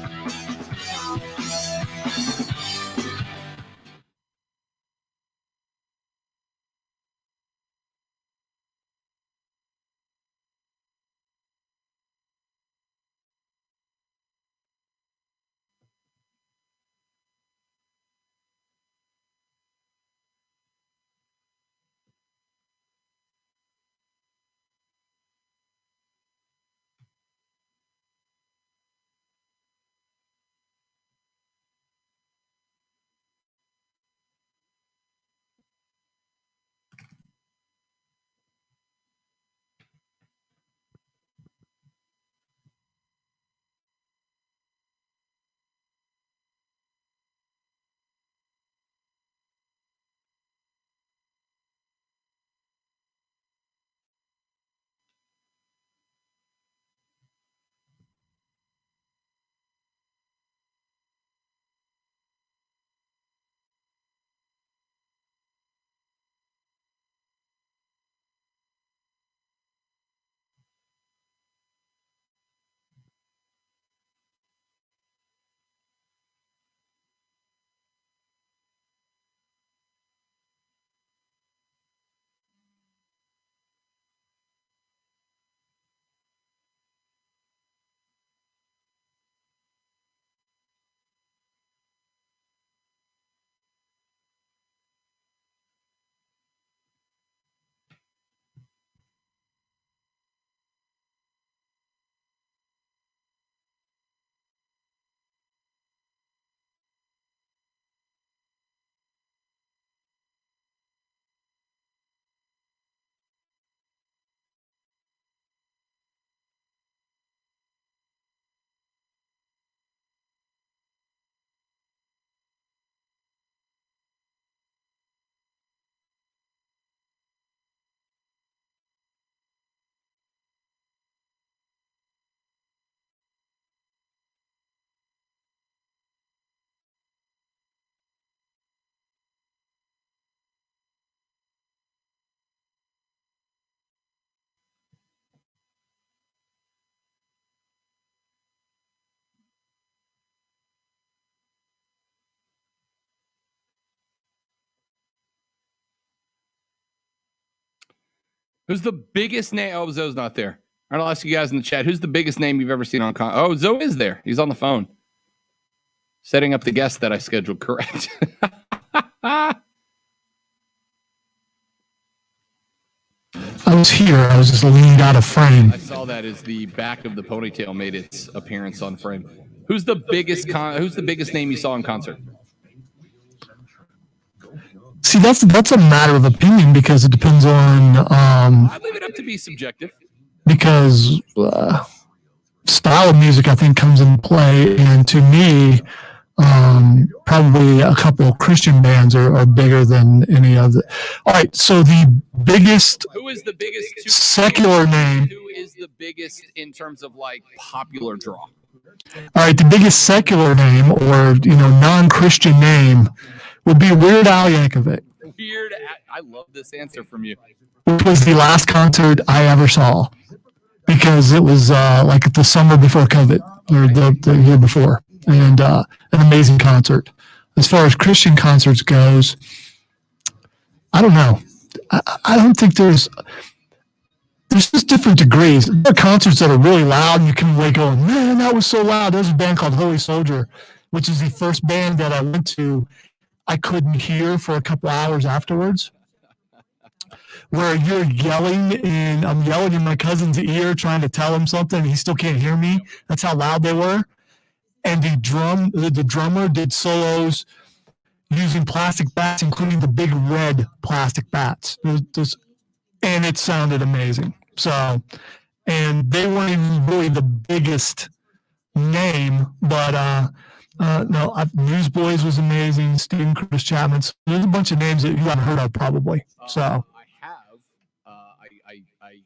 Who's the biggest name? Oh, Zoe's not there. All right, I'll ask you guys in the chat. Who's the biggest name you've ever seen on Oh, Zoe is there. He's on the phone. Setting up the guest that I scheduled correct. I was here. I was just leaned out of frame. I saw that as the back of the ponytail made its appearance on frame. Who's the biggest name you saw in concert? See, that's a matter of opinion because it depends on. I leave it up to be subjective. Because style of music, I think, comes into play, and to me, probably a couple of Christian bands are bigger than any other. All right, so the biggest. Who is the biggest secular name? Who is the biggest in terms of like popular draw? All right, the biggest secular name or non-Christian name would be Weird Al Yankovic. I love this answer from you. Which was the last concert I ever saw, because it was like the summer before COVID or the year before, and an amazing concert. As far as Christian concerts goes, I don't know. I don't think there's there's just different degrees. There are concerts that are really loud, and you can like go, man, that was so loud. There's a band called Holy Soldier, which is the first band that I went to. I couldn't hear for a couple hours afterwards, where you're yelling, and I'm yelling in my cousin's ear trying to tell him something, and he still can't hear me. That's how loud they were. And the drummer did solos using plastic bats, including the big red plastic bats. And it sounded amazing. So, and they weren't even really the biggest name, but Newsboys was amazing. Stephen Chris Chapman. So there's a bunch of names that you haven't heard of probably. So I have. I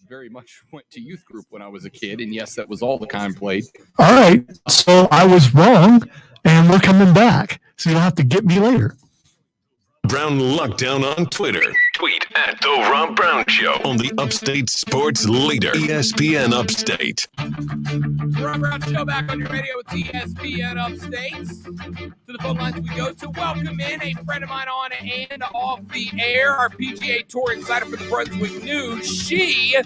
very much went to youth group when I was a kid, and yes, that was all the kind played. All right, so I was wrong, and we're coming back. So you'll have to get me later. Brown Lockdown on Twitter. Tweet at The Rob Brown Show on the Upstate Sports Leader, ESPN Upstate. The Rob Brown Show back on your radio with ESPN Upstate. To the phone lines we go to welcome in a friend of mine on and off the air, our PGA Tour insider for the Brunswick News. She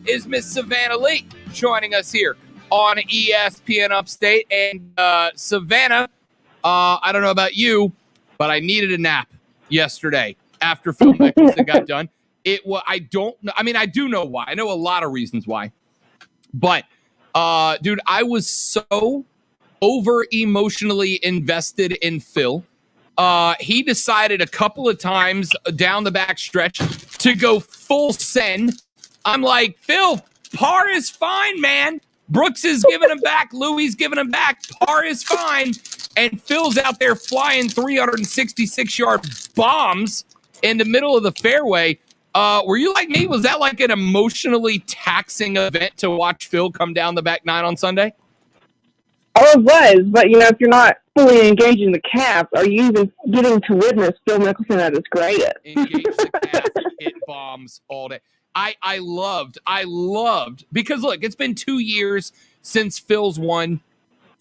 is Miss Savannah Leigh joining us here on ESPN Upstate. And Savannah, I don't know about you, but I needed a nap yesterday after Phil Mickelson got done. I do know why. I know a lot of reasons why. But, dude, I was so over-emotionally invested in Phil. He decided a couple of times down the back stretch to go full send. I'm like, Phil, par is fine, man. Brooks is giving him back. Louis giving him back. Par is fine. And Phil's out there flying 366-yard bombs in the middle of the fairway. Were you like me? Was that like an emotionally taxing event to watch Phil come down the back nine on Sunday? Oh, it was. But, if you're not fully engaging the caps, are you even getting to witness Phil Mickelson at his greatest? Engage the caps, hit bombs all day. I loved, because look, it's been 2 years since Phil's won.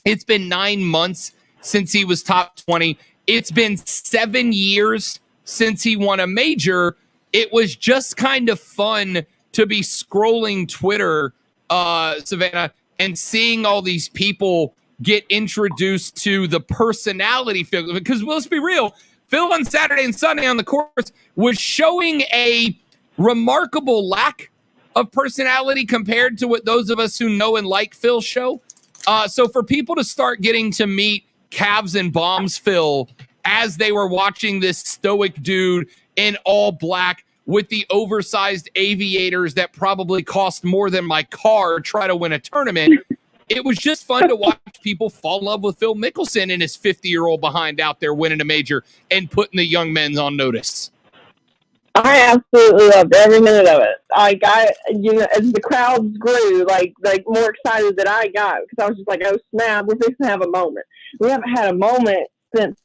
It's been 9 months since he was top 20. It's been 7 years since he won a major. It was just kind of fun to be scrolling Twitter, Savannah, and seeing all these people get introduced to the personality Phil. Because let's be real, Phil on Saturday and Sunday on the course was showing a remarkable lack of personality compared to what those of us who know and like Phil show. So for people to start getting to meet Cavs and Bombs Phil as they were watching this stoic dude in all black with the oversized aviators that probably cost more than my car try to win a tournament, it was just fun to watch people fall in love with Phil Mickelson and his 50-year-old behind out there winning a major and putting the young men on notice. I absolutely loved every minute of it. As the crowds grew, like more excited than I got, because I was just like, oh snap, we're fixing to have a moment. We haven't had a moment since,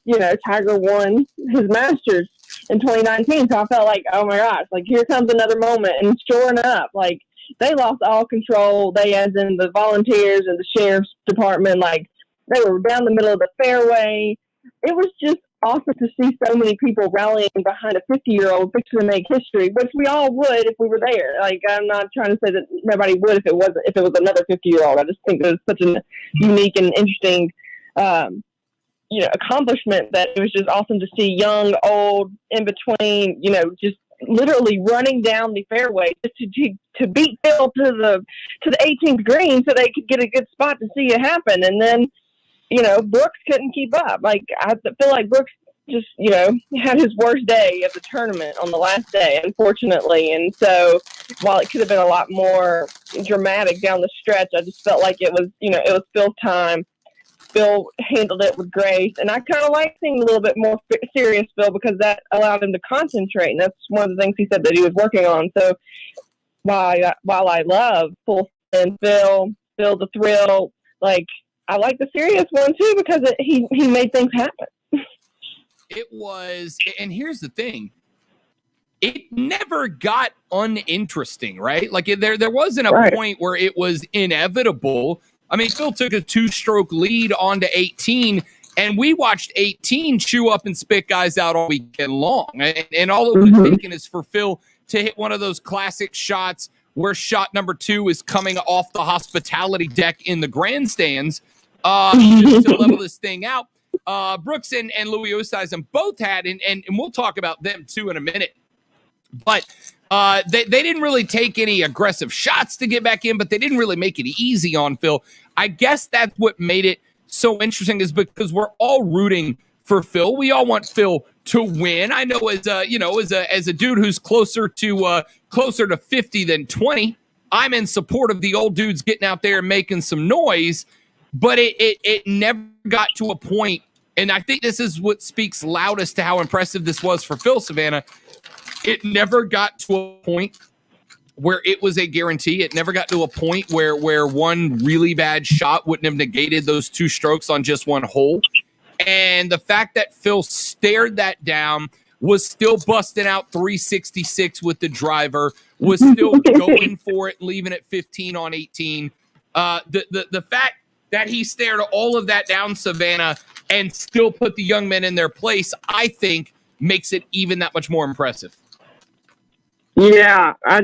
Tiger won his Masters in 2019. So I felt like, oh my gosh, like here comes another moment. And sure enough, like they lost all control. They, as in the volunteers and the sheriff's department, like they were down the middle of the fairway. It was just awesome to see so many people rallying behind a 50-year-old fixing to make history, which we all would if we were there. Like, I'm not trying to say that nobody would if it was another 50-year-old. I just think it was such a unique and interesting, accomplishment that it was just awesome to see young, old, in between, just literally running down the fairway just to beat Phil to the 18th green so they could get a good spot to see it happen. And then, Brooks couldn't keep up. Like, I feel like Brooks just, had his worst day of the tournament on the last day, unfortunately. And so while it could have been a lot more dramatic down the stretch, I just felt like it was Phil's time. Phil handled it with grace. And I kind of like seeing a little bit more serious Phil, because that allowed him to concentrate. And that's one of the things he said that he was working on. So while I love Full and Phil the Thrill, like, I like the serious one too, because he made things happen. It was, and here's the thing, it never got uninteresting, right? Like there wasn't a point where it was inevitable. I mean, Phil took a 2-stroke lead on to 18, and we watched 18 chew up and spit guys out all weekend long. And all it would have taken is for Phil to hit one of those classic shots where shot number 2 is coming off the hospitality deck in the grandstands to level this thing out. Brooks and Louis Oosthuizen both had, and we'll talk about them too in a minute, but they didn't really take any aggressive shots to get back in, but they didn't really make it easy on Phil. I guess that's what made it so interesting, is because we're all rooting for Phil. We all want Phil to win. I know as a dude who's closer to 50 than 20, I'm in support of the old dudes getting out there and making some noise, but it never got to a point, and I think this is what speaks loudest to how impressive this was for Phil, Savannah. It never got to a point where it was a guarantee. It never got to a point where one really bad shot wouldn't have negated those 2 strokes on just one hole. And the fact that Phil stared that down, was still busting out 366 with the driver, was still going for it, leaving it 15 on 18. The fact that he stared all of that down, Savannah, and still put the young men in their place, I think makes it even that much more impressive. Yeah, why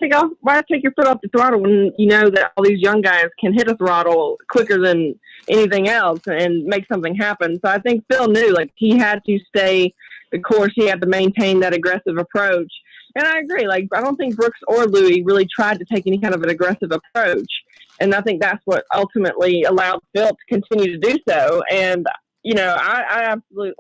take your foot off the throttle when you know that all these young guys can hit a throttle quicker than anything else and make something happen. So I think Phil knew, like, he had to stay the course. He had to maintain that aggressive approach. And I agree. Like, I don't think Brooks or Louis really tried to take any kind of an aggressive approach. And I think that's what ultimately allowed Phil to continue to do so. And, you know, I absolutely,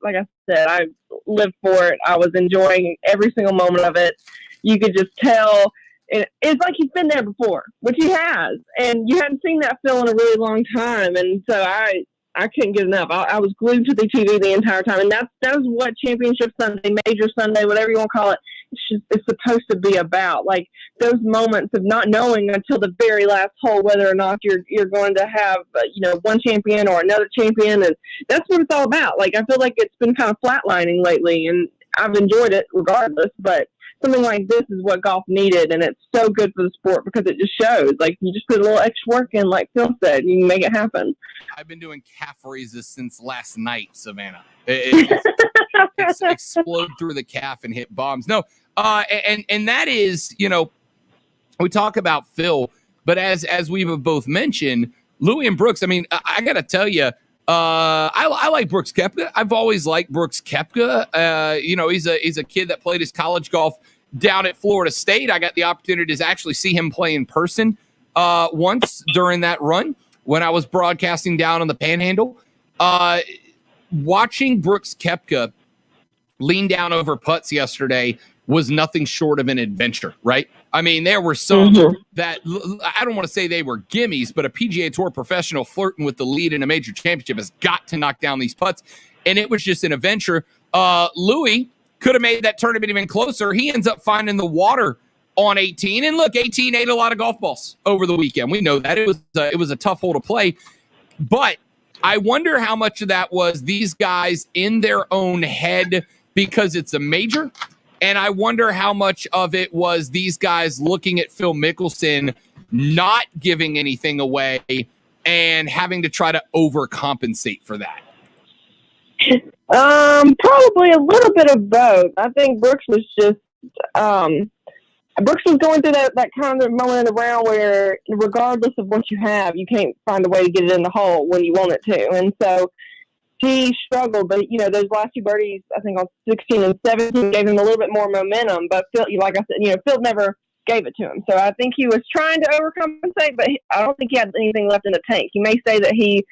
like I said, I lived for it. I was enjoying every single moment of it. You could just tell. It's like he's been there before, which he has. And you hadn't seen that Phil in a really long time. And so I couldn't get enough. I was glued to the TV the entire time. And that is what Championship Sunday, Major Sunday, whatever you want to call it, it's supposed to be about. Like, those moments of not knowing until the very last hole whether or not you're going to have one champion or another champion, and that's what it's all about. Like, I feel like it's been kind of flatlining lately, and I've enjoyed it regardless, but something like this is what golf needed, and it's so good for the sport because it just shows, like, you just put a little extra work in, like Phil said, you can make it happen. I've been doing calf raises since last night, Savannah. It's explode through the calf and hit bombs. No, and that is, we talk about Phil, but as we've both mentioned, Louis and Brooks, I mean, I got to tell you, I like Brooks Koepka. I've always liked Brooks Koepka. He's a kid that played his college golf down at Florida State. I got the opportunity to actually see him play in person once during that run when I was broadcasting down on the Panhandle. Watching Brooks Koepka lean down over putts yesterday was nothing short of an adventure, right? I mean, there were some that, I don't want to say they were gimmies, but a PGA Tour professional flirting with the lead in a major championship has got to knock down these putts, and it was just an adventure. Louis could have made that tournament even closer. He ends up finding the water on 18, and look, 18 ate a lot of golf balls over the weekend. We know that. It was a tough hole to play, but I wonder how much of that was these guys in their own head because it's a major. And I wonder how much of it was these guys looking at Phil Mickelson not giving anything away and having to try to overcompensate for that. Probably a little bit of both. I think Brooks was just Brooks was going through that kind of moment in the round where regardless of what you have, you can't find a way to get it in the hole when you want it to. And so he struggled, but, those last 2 birdies, I think on 16 and 17, gave him a little bit more momentum. But Phil, like I said, Phil never gave it to him. So I think he was trying to overcompensate, but I don't think he had anything left in the tank. He may say that he,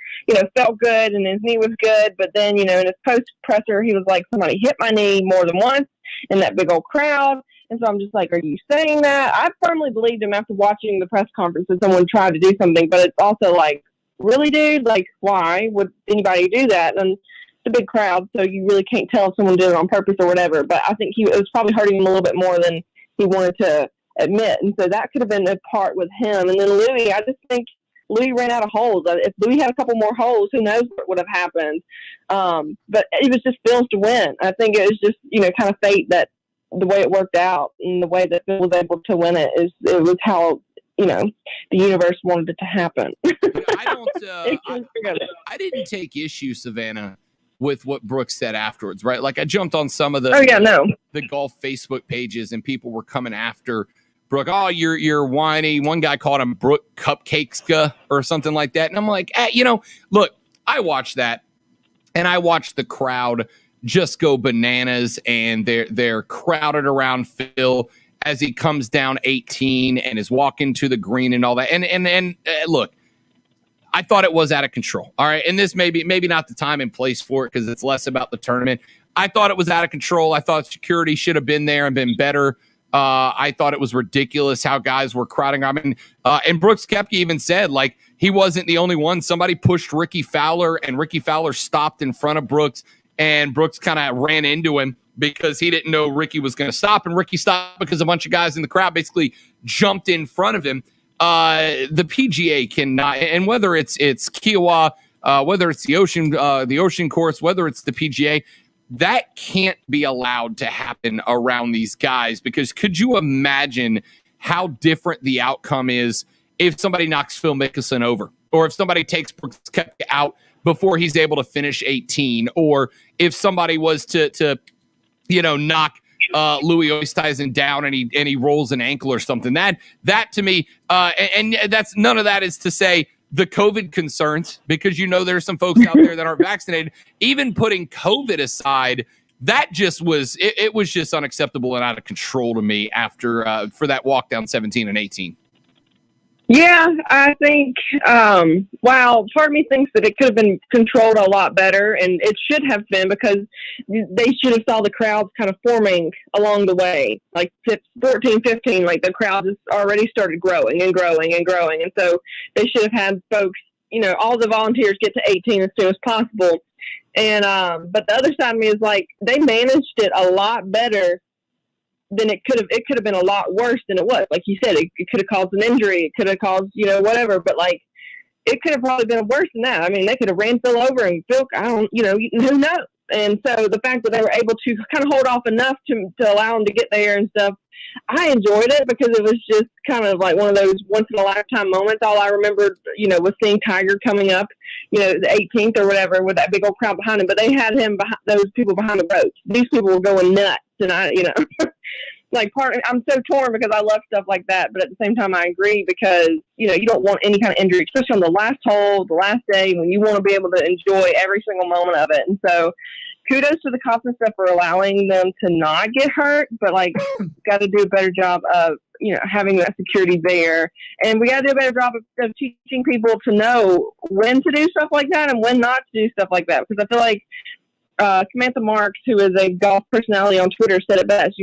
felt good and his knee was good, but then, in his post-presser, he was like, somebody hit my knee more than once in that big old crowd. And so I'm just like, are you saying that? I firmly believed him after watching the press conference that someone tried to do something, but it's also like, really, dude? Like, why would anybody do that? And it's a big crowd, so you really can't tell if someone did it on purpose or whatever. But I think it was probably hurting him a little bit more than he wanted to admit. And so that could have been a part with him. And then Louis, I just think Louis ran out of holes. If Louis had a couple more holes, who knows what would have happened. But it was just Phil's to win. I think it was just, kind of fate that the way it worked out and the way that Phil was able to win it was how the universe wanted it to happen. I didn't take issue, Savannah, with what Brooks said afterwards, right? Like, I jumped on some of the golf Facebook pages and people were coming after Brooke, oh, you're whiny. One guy called him Brooke Cupcakeska or something like that. And I'm like, look, I watched that, and I watched the crowd just go bananas, and they're crowded around Phil as he comes down 18 and is walking to the green and all that. And look, I thought it was out of control. All right, and this maybe not the time and place for it because it's less about the tournament. I thought it was out of control. I thought security should have been there and been better. I thought it was ridiculous how guys were crowding. I mean, and Brooks Koepka even said, like, he wasn't the only one. Somebody pushed Ricky Fowler, and Ricky Fowler stopped in front of Brooks, and Brooks kind of ran into him because he didn't know Ricky was going to stop, and Ricky stopped because a bunch of guys in the crowd basically jumped in front of him. The PGA cannot, and whether it's Kiowa, whether it's the ocean course, whether it's the PGA, that can't be allowed to happen around these guys, because could you imagine how different the outcome is if somebody knocks Phil Mickelson over, or if somebody takes Brooks Koepka out before he's able to finish 18, or if somebody was to knock Louis Oosthuizen down and he rolls an ankle or something. That to me, and that's none of that is to say the COVID concerns, because there's some folks out there that aren't vaccinated. Even putting COVID aside, that just was it was just unacceptable and out of control to me after for that walk down 17 and 18. Yeah, I think, part of me thinks that it could have been controlled a lot better, and it should have been, because they should have saw the crowds kind of forming along the way. Like 14, 15, like the crowd just already started growing and growing and growing. And so they should have had folks, all the volunteers get to 18 as soon as possible. And, but the other side of me is like, they managed it a lot better than it could have been a lot worse than it was. Like you said, it could have caused an injury. It could have caused, whatever. But like, it could have probably been worse than that. I mean, they could have ran Phil over and Phil, who knows? And so the fact that they were able to kind of hold off enough to allow him to get there and stuff, I enjoyed it, because it was just kind of like one of those once in a lifetime moments. All I remembered, was seeing Tiger coming up, the 18th or whatever, with that big old crowd behind him. But they had him behind, those people behind the ropes. These people were going nuts, and I'm so torn, because I love stuff like that, but at the same time I agree, because you don't want any kind of injury, especially on the last hole, the last day, when you want to be able to enjoy every single moment of it. And so kudos to the cops and stuff for allowing them to not get hurt, but got to do a better job of having that security there, and we got to do a better job of teaching people to know when to do stuff like that and when not to do stuff like that, because I feel like Samantha Marks, who is a golf personality on Twitter, said it best.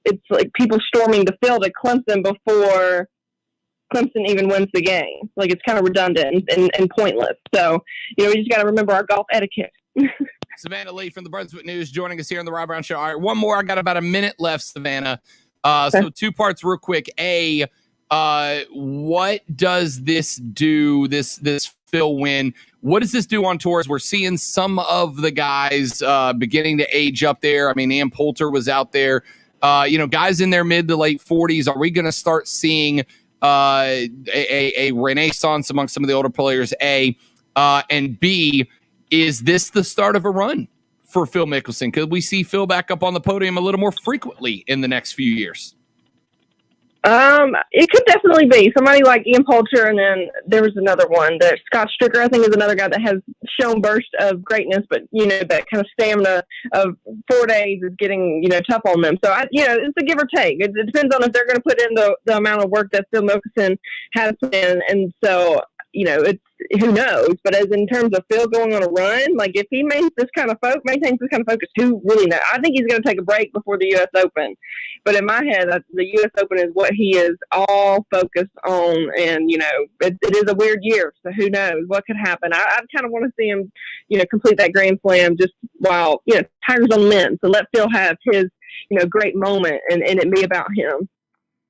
It's like people storming the field at Clemson before Clemson even wins the game. Like, it's kind of redundant and pointless. So, we just got to remember our golf etiquette. Savannah Leigh from the Brunswick News joining us here on the Rob Brown Show. All right, one more. I got about a minute left, Savannah. So 2 parts real quick. A, what does this do, this Phil win? What does this do on tours? We're seeing some of the guys beginning to age up there. I mean, Ian Poulter was out there. Guys in their mid to late 40s. Are we going to start seeing a renaissance among some of the older players? A, and B, is this the start of a run for Phil Mickelson? Could we see Phil back up on the podium a little more frequently in the next few years? It could definitely be somebody like Ian Poulter, and then there was another one that Scott Stricker, I think, is another guy that has shown bursts of greatness, but that kind of stamina of 4 days is getting tough on them. So it's a give or take. It depends on if they're going to put in the amount of work that Phil Mickelson has put in, and so it's who knows. But as in terms of Phil going on a run, like if he maintains this kind of focus, who really knows? I think he's going to take a break before the U.S. Open. But in my head, the U.S. Open is what he is all focused on, and it is a weird year, so who knows what could happen. I kind of want to see him, complete that Grand Slam just while Tiger's on men. So let Phil have his great moment, and it be about him.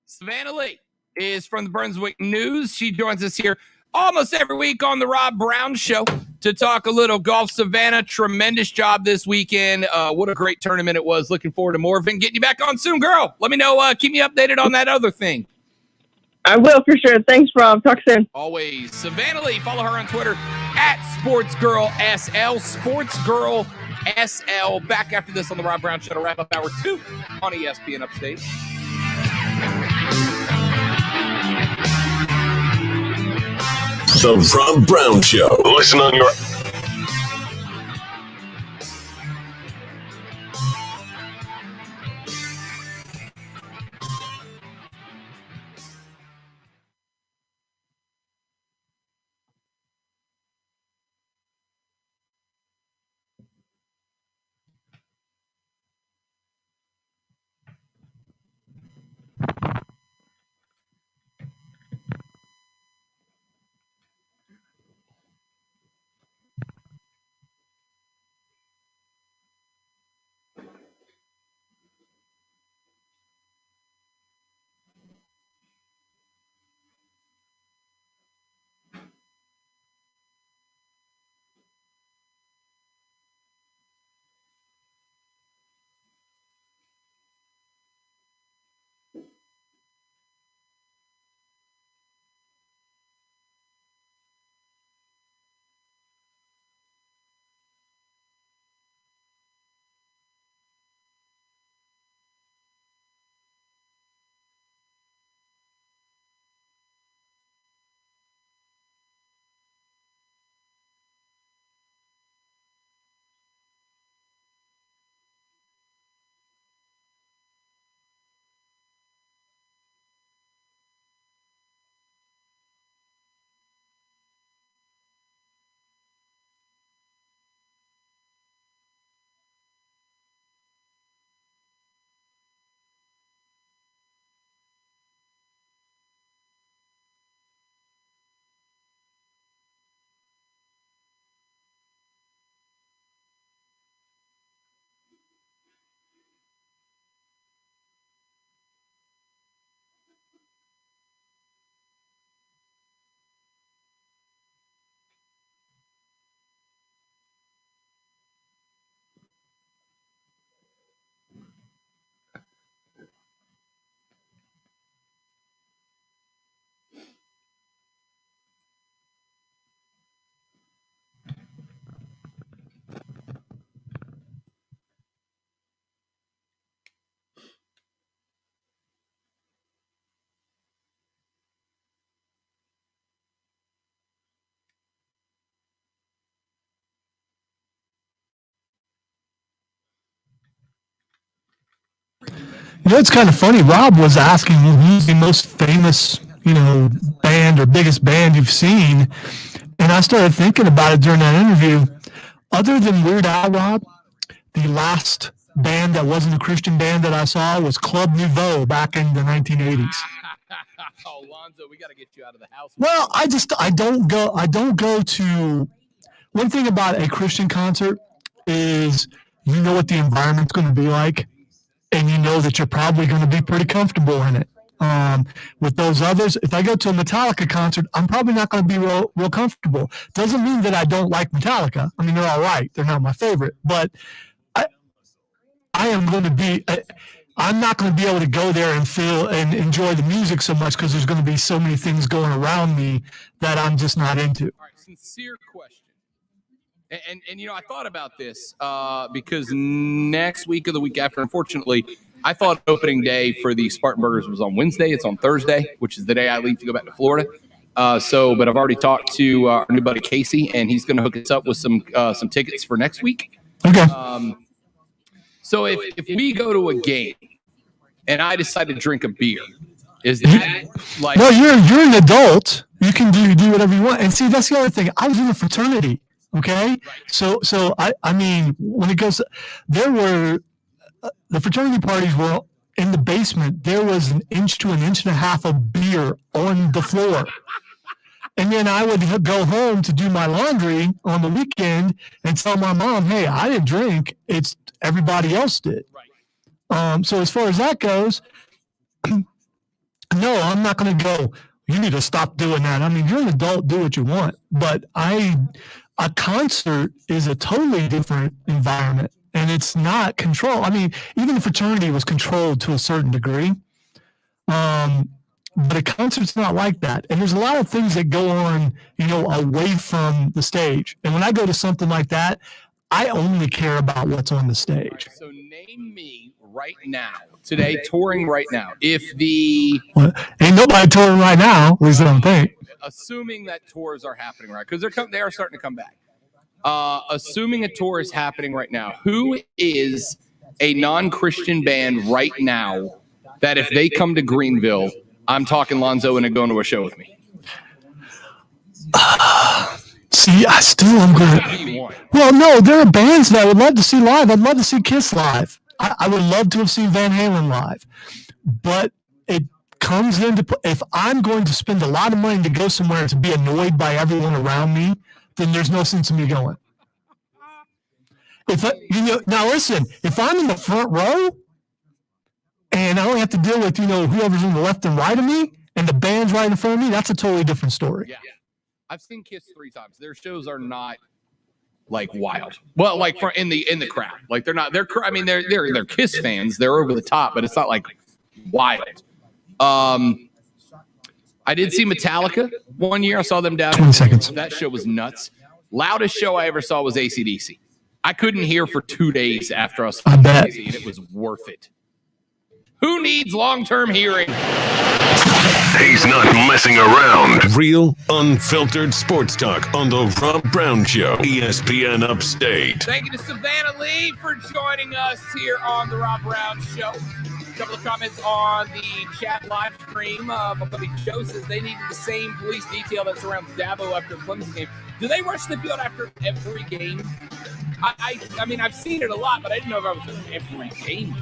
Savannah Leigh is from the Brunswick News. She joins us here almost every week on the Rob Brown Show to talk a little golf. Savannah, tremendous job this weekend. What a great tournament it was. Looking forward to more of it. Getting you back on soon, girl. Let me know. Keep me updated on that other thing. I will, for sure. Thanks, Rob. Talk soon. Always. Savannah Leigh. Follow her on Twitter at SportsGirlSL. SportsGirlSL. Back after this on the Rob Brown Show to wrap up Hour 2 on ESPN Upstate. The Rob Brown Show. Listen on your... It's kind of funny. Rob was asking who's the most famous, band or biggest band you've seen. And I started thinking about it during that interview. Other than Weird Al, Rob, the last band that wasn't a Christian band that I saw was Club Nouveau back in the 1980s. Oh, Lonzo, we got to get you out of the house. Well, I don't go to. One thing about a Christian concert is you know what the environment's going to be like, and you know that you're probably going to be pretty comfortable in it. With those others, if I go to a Metallica concert, I'm probably not going to be real comfortable. Doesn't mean that I don't like Metallica. I mean, they're all right. They're not my favorite, but I am going to be. I'm not going to be able to go there and feel and enjoy the music so much because there's going to be so many things going around me that I'm just not into. All right, sincere question. And I thought about this because next week or the week after, unfortunately, I thought opening day for the Spartan Burgers was on Wednesday. It's on Thursday, which is the day I leave to go back to Florida. But I've already talked to our new buddy Casey, and he's going to hook us up with some tickets for next week. Okay. So if we go to a game and I decide to drink a beer, is that like? No, you're an adult. You can do whatever you want. And see, that's the other thing. I was in a fraternity. Okay. Right. So I mean, when it goes, there were the fraternity parties were in the basement. There was 1 inch to 1.5 inches of beer on the floor. And then I would go home to do my laundry on the weekend and tell my mom, hey, I didn't drink. It's everybody else did. Right. So as far as that goes, no, I'm not going to go, you need to stop doing that. I mean, you're an adult, do what you want. But a concert is a totally different environment, and it's not controlled. I mean, even the fraternity was controlled to a certain degree. But a concert's not like that. And there's a lot of things that go on, away from the stage. And when I go to something like that, I only care about what's on the stage. Right, so name me right now, today, touring right now. If the... Well, ain't nobody touring right now, at least I don't think. assuming that tours are happening, right? Because they are starting to come back. Assuming a tour is happening right now, who is a non-Christian band right now that if they come to Greenville, I'm talking Lonzo and going to a show with me? See, I'm going. Well, no, there are bands that I would love to see live. I'd love to see Kiss live. I would love to have seen Van Halen live. But it comes into if I'm going to spend a lot of money to go somewhere to be annoyed by everyone around me, then there's no sense in me going. Now listen, if I'm in the front row and I only have to deal with whoever's on the left and right of me, and the band's right in front of me, that's a totally different story. Yeah. I've seen Kiss 3 times. Their shows are not like wild. Well, like in the crowd, like they're Kiss fans. They're over the top, but it's not like wild. I did see Metallica one year. I saw them down. 20 seconds. That show was nuts. Loudest show I ever saw was AC/DC. I couldn't hear for 2 days after I saw AC/DC, and it was worth it. Who needs long-term hearing? He's not messing around. Real, unfiltered sports talk on the Rob Brown Show, ESPN Upstate. Thank you to Savannah Leigh for joining us here on the Rob Brown Show. A couple of comments on the chat live stream. My buddy Joe says they needed the same police detail that surrounds Dabo after a Clemson game. Do they rush the field after every game? I mean, I've seen it a lot, but I didn't know if I was at every game.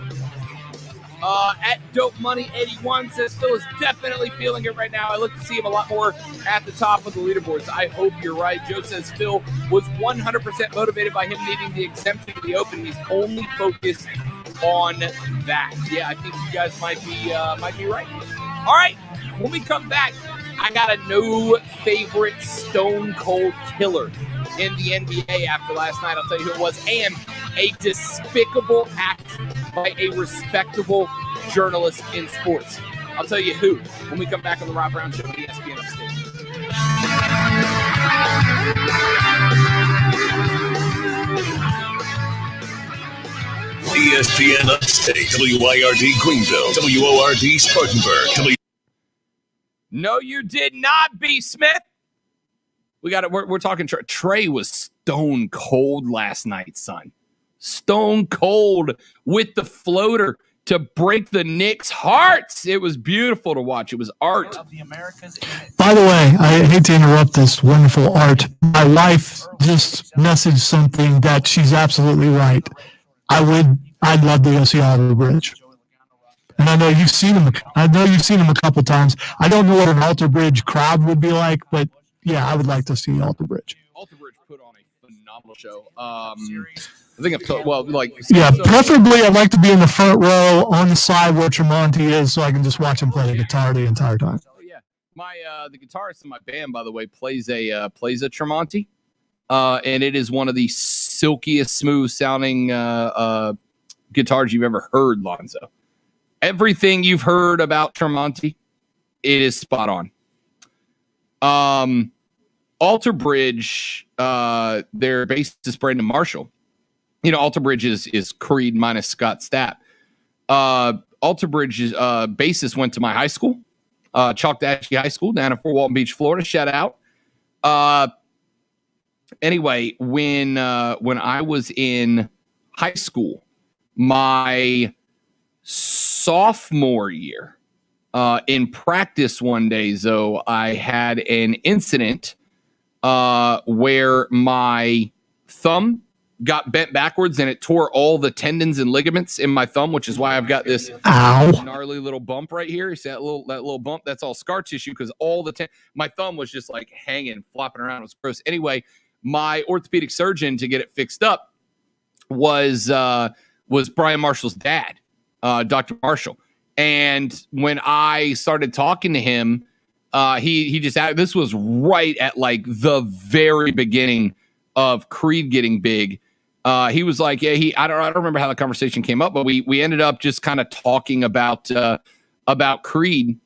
At Dope Money 81 says Phil is definitely feeling it right now. I look to see him a lot more at the top of the leaderboards. I hope you're right. Joe says Phil was 100% motivated by him needing the exemption to the Open. He's only focused on that. Yeah, I think you guys might be right. All right, when we come back, I got a no favorite Stone Cold Killer in the NBA after last night. I'll tell you who it was, and a despicable act by a respectable journalist in sports. I'll tell you who when we come back on the Rob Brown Show on ESPN Upstate. ESPN Upstate, WYRD Greenville, WORD Spartanburg. No, you did not, B. Smith. We got it. We're talking. Trey was stone cold last night, son. Stone cold with the floater to break the Knicks' hearts. It was beautiful to watch. It was art. By the way, I hate to interrupt this wonderful art. My wife just messaged something that she's absolutely right. I'd love to go see Alter Bridge. And I know you've seen him. A couple times. I don't know what an Alter Bridge crowd would be like, but yeah, I would like to see Alter Bridge. Alter Bridge put on a phenomenal show. I think I've told, preferably I'd like to be in the front row on the side where Tremonti is, so I can just watch him play the guitar the entire time. Oh yeah, the guitarist in my band, by the way, plays a Tremonti, and it is one of the silkiest, smooth sounding guitars you've ever heard, Lonzo. Everything you've heard about Tremonti, it is spot on. Alter Bridge, their bassist Brandon Marshall. Alter Bridge is Creed minus Scott Stapp. Alter Bridge's bassist went to my high school, Chalkdashi High School down in Fort Walton Beach, Florida. Shout out. Anyway, when I was in high school, my sophomore year, in practice one day, Zoe, I had an incident where my thumb got bent backwards and it tore all the tendons and ligaments in my thumb, which is why I've got this gnarly little bump right here. You see that little bump? That's all scar tissue because all the my thumb was just like hanging, flopping around. It was gross. Anyway, my orthopedic surgeon to get it fixed up was Brian Marshall's dad, Dr. Marshall. And when I started talking to him, he just this was right at like the very beginning of Creed getting big. He was like, yeah, I don't remember how the conversation came up, but we ended up just kind of talking about Creed.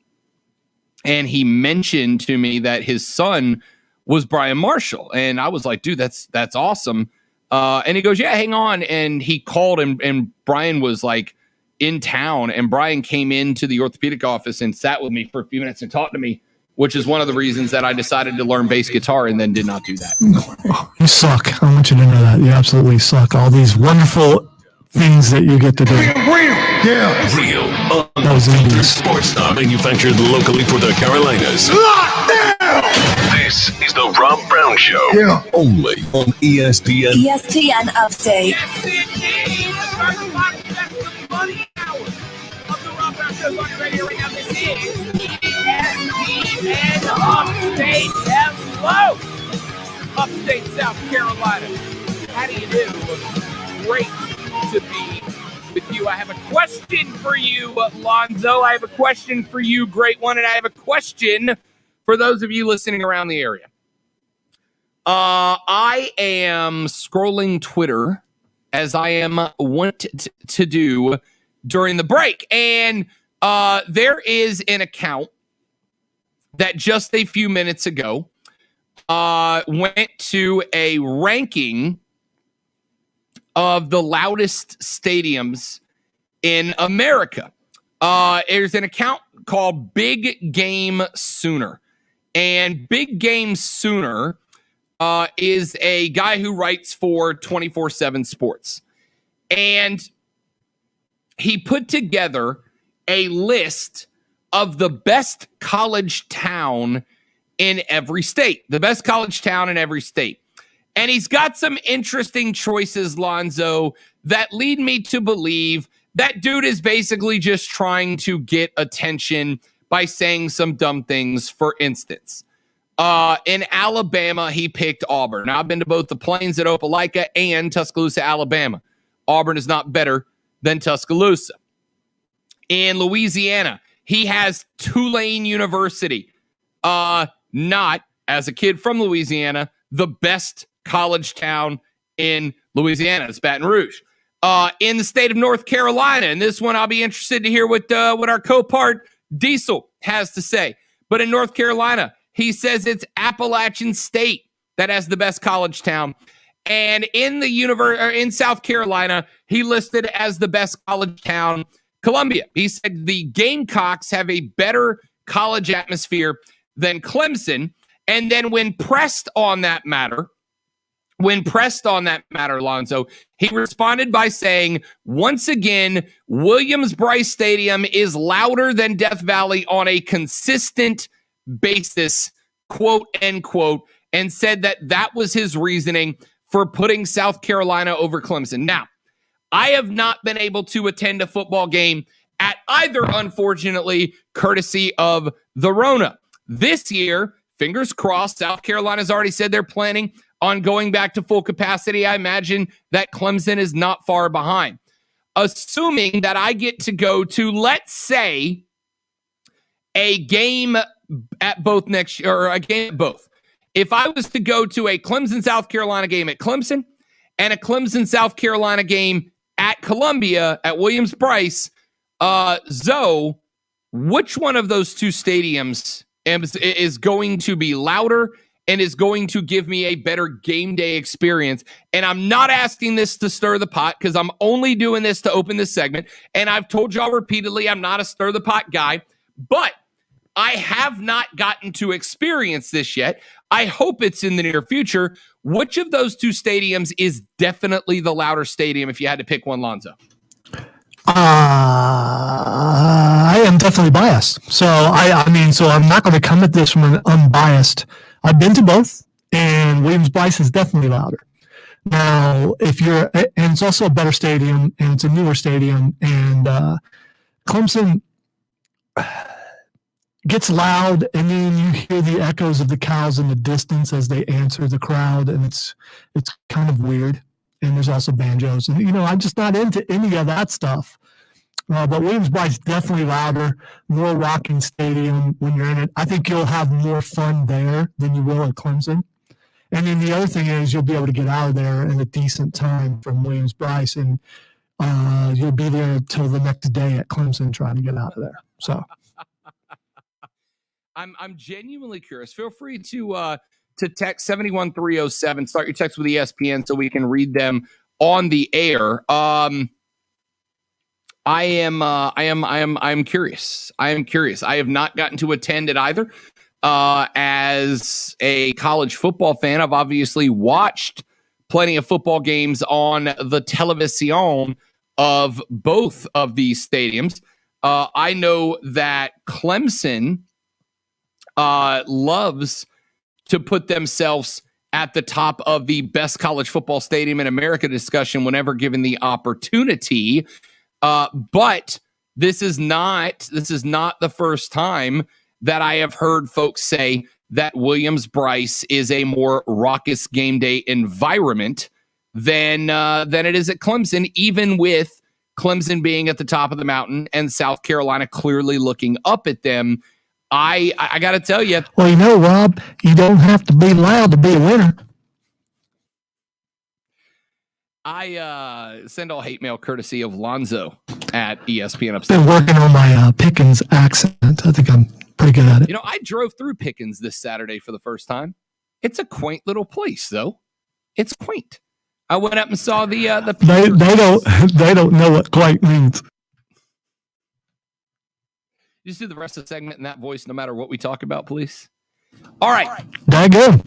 And he mentioned to me that his son was Brian Marshall. And I was like, dude, that's awesome. And he goes, yeah, hang on. And he called and Brian was like in town, and Brian came into the orthopedic office and sat with me for a few minutes and talked to me. which is one of the reasons that I decided to learn bass guitar and then did not do that. You suck. I want you to know that. You absolutely suck. All these wonderful things that you get to do. Real unfiltered sports talk manufactured locally for the Carolinas. This is the Rob Brown Show. Yeah. Only on ESPN. ESPN Upstate. ESPN Upstate. Hello, Upstate South Carolina. How do you do? Great to be with you. I have a question for you, Lonzo. I have a question for you, great one, and I have a question for those of you listening around the area. I am scrolling Twitter as I am wont to do during the break, and there is an account that just a few minutes ago went to a ranking of the loudest stadiums in America. There's an account called Big Game Sooner. And Big Game Sooner is a guy who writes for 24/7 Sports. And he put together a list of the best college town in every state. The best college town in every state. And he's got some interesting choices, Lonzo, that lead me to believe that dude is basically just trying to get attention by saying some dumb things. For instance, in Alabama, he picked Auburn. Now, I've been to both the Plains at Opelika and Tuscaloosa, Alabama. Auburn is not better than Tuscaloosa. In Louisiana, he has Tulane University. Not, as a kid from Louisiana, the best college town in Louisiana. It's Baton Rouge. In the state of North Carolina, and this one I'll be interested to hear what our co-part Diesel has to say. But in North Carolina, he says it's Appalachian State that has the best college town. And in in South Carolina, he listed as the best college town Columbia. He said the Gamecocks have a better college atmosphere than Clemson. And then when pressed on that matter, Lonzo, he responded by saying, once again, Williams-Brice Stadium is louder than Death Valley on a consistent basis, quote, end quote, and said that was his reasoning for putting South Carolina over Clemson. Now, I have not been able to attend a football game at either, unfortunately, courtesy of the Rona. This year, fingers crossed, South Carolina's already said they're planning on going back to full capacity. I imagine that Clemson is not far behind. Assuming that I get to go to, let's say, a game at both next year, or a game at both. If I was to go to a Clemson, South Carolina game at Clemson and a Clemson, South Carolina game at Columbia at Williams-Brice, Zoe, which one of those two stadiums is going to be louder and is going to give me a better game day experience? And I'm not asking this to stir the pot, because I'm only doing this to open this segment. And I've told y'all repeatedly, I'm not a stir the pot guy, but I have not gotten to experience this yet. I hope it's in the near future. Which of those two stadiums is definitely the louder stadium if you had to pick one, Lonzo? I am definitely biased. So so I'm not going to come at this from an unbiased. I've been to both, and Williams-Brice is definitely louder. Now, and it's also a better stadium, and it's a newer stadium, and Clemson gets loud, and then you hear the echoes of the cows in the distance as they answer the crowd, and it's kind of weird. And there's also banjos, and I'm just not into any of that stuff. But Williams-Brice definitely louder, more rocking stadium when you're in it. I think you'll have more fun there than you will at Clemson. And then the other thing is you'll be able to get out of there in a decent time from Williams-Brice, and you'll be there till the next day at Clemson trying to get out of there. So I'm genuinely curious. Feel free to text 71307. Start your text with ESPN so we can read them on the air. I'm curious. I am curious. I have not gotten to attend it either. As a college football fan, I've obviously watched plenty of football games on the television of both of these stadiums. I know that Clemson loves to put themselves at the top of the best college football stadium in America discussion whenever given the opportunity. But this is not the first time that I have heard folks say that Williams-Brice is a more raucous game day environment than it is at Clemson, even with Clemson being at the top of the mountain and South Carolina clearly looking up at them. I got to tell you. Well, you know, Rob, you don't have to be loud to be a winner. I send all hate mail courtesy of Lonzo at ESPN Upstate. Been working on my Pickens accent. I think I'm pretty good at it. You know, I drove through Pickens this Saturday for the first time. It's a quaint little place, though. It's quaint. I went up and saw the They don't know what quaint means. Just do the rest of the segment in that voice, no matter what we talk about, please. All right. Daggum.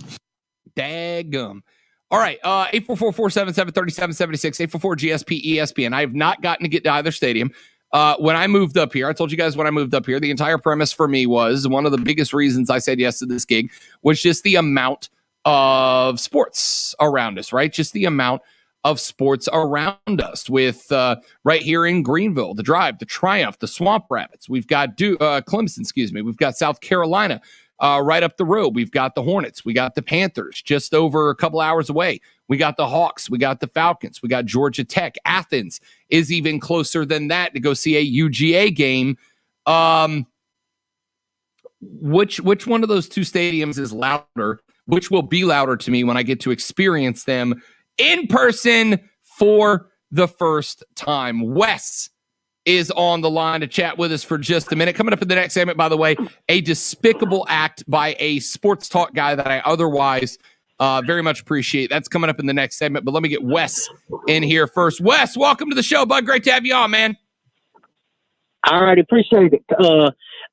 All right. 844-477-3776, 844-GSP-ESPN. I have not gotten to get to either stadium. When I moved up here, I told you guys when I moved up here, the entire premise for me was one of the biggest reasons I said yes to this gig was just the amount of sports around us, right? Just the amount of sports around us with right here in Greenville, the Drive, the Triumph, the Swamp Rabbits. We've got Clemson, We've got South Carolina right up the road. We've got the Hornets. We got the Panthers just over a couple hours away. We got the Hawks. We got the Falcons. We got Georgia Tech. Athens is even closer than that to go see a UGA game. Which one of those two stadiums is louder? Which will be louder to me when I get to experience them in person for the first time? Wes is on the line to chat with us for just a minute. Coming up in the next segment, by the way, a despicable act by a sports talk guy that I otherwise very much appreciate. That's coming up in the next segment, but let me get Wes in here first. Wes, welcome to the show, bud. Great to have you on, man. All right, appreciate it.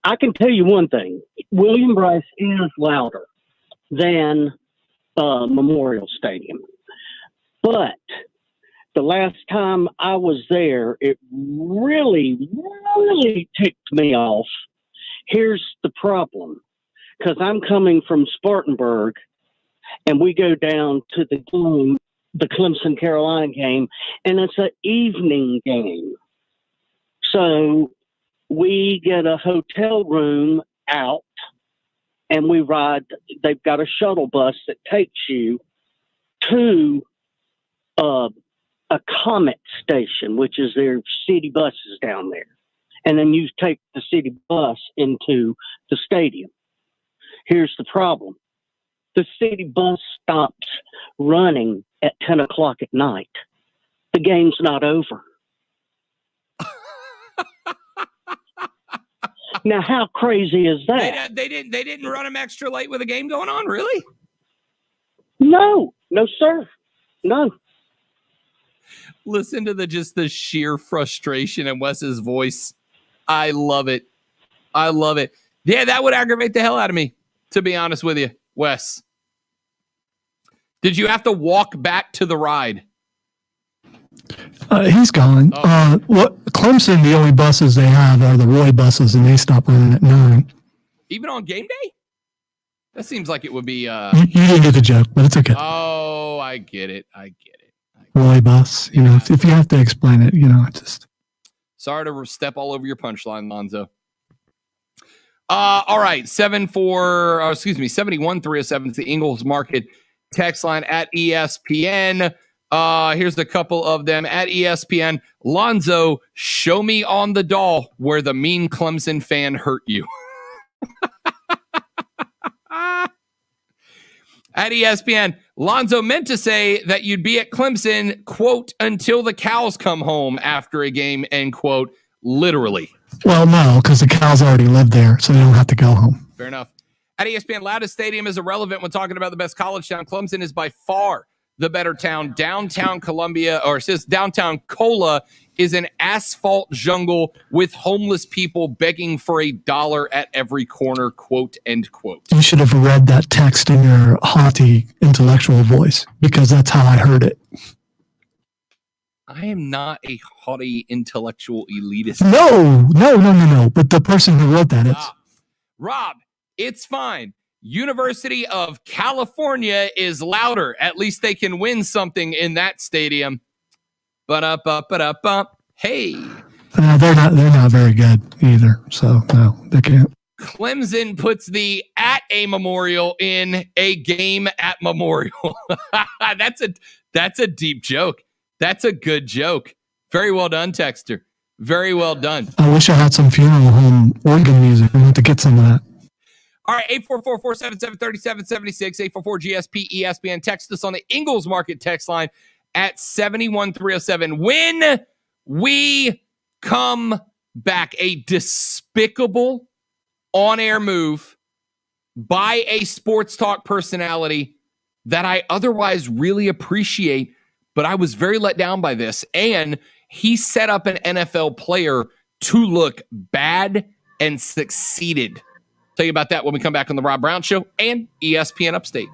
I can tell you one thing. Williams-Brice is louder than Memorial Stadium. But the last time I was there, it really, really ticked me off. Here's the problem. Because I'm coming from Spartanburg, and we go down to the Clemson-Carolina game, and it's an evening game. So we get a hotel room out, and we ride. They've got a shuttle bus that takes you to a Comet station, which is their city buses down there. And then you take the city bus into the stadium. Here's the problem. The city bus stops running at 10 o'clock at night. The game's not over. Now, how crazy is that? They didn't run them extra late with a game going on, really? No, sir. No. Listen to the sheer frustration in Wes's voice. I love it. Yeah, that would aggravate the hell out of me, to be honest with you, Wes. Did you have to walk back to the ride? He's gone. Clemson, the only buses they have are the Roy buses, and they stop running at 9. Even on game day? That seems like it would be... You didn't get the joke, but it's okay. Oh, I get it. Roy bus. If you have to explain it, just... Sorry to step all over your punchline, Lonzo. All right, 71307 is the Ingles Market text line at ESPN. Here's a couple of them at ESPN. Lonzo, show me on the doll where the mean Clemson fan hurt you. At ESPN, Lonzo meant to say that you'd be at Clemson, quote, until the cows come home after a game, end quote, literally. Well, no, because the cows already live there, so they don't have to go home. Fair enough. At ESPN, loudest stadium is irrelevant when talking about the best college town. Clemson is by far the better town. Downtown Columbia, or it says downtown Cola, is an asphalt jungle with homeless people begging for $1 at every corner, quote, end quote. You should have read that text in your haughty intellectual voice, because that's how I heard it. I am not a haughty intellectual elitist. No. But the person who wrote that is. Rob, it's fine. University of California is louder. At least they can win something in that stadium. Hey. They're not very good either. So no, they can't. Clemson puts the at a Memorial in a game at Memorial. That's a deep joke. That's a good joke. Very well done, Texter. Very well done. I wish I had some funeral home organ music. I want to get some of that. All right, 844-477-3776, 844-GSP-ESPN. Text us on the Ingalls Market text line at 71307. When we come back, a despicable on-air move by a sports talk personality that I otherwise really appreciate, but I was very let down by this. And he set up an NFL player to look bad and succeeded. Tell you about that when we come back on the Rob Brown Show and ESPN Upstate.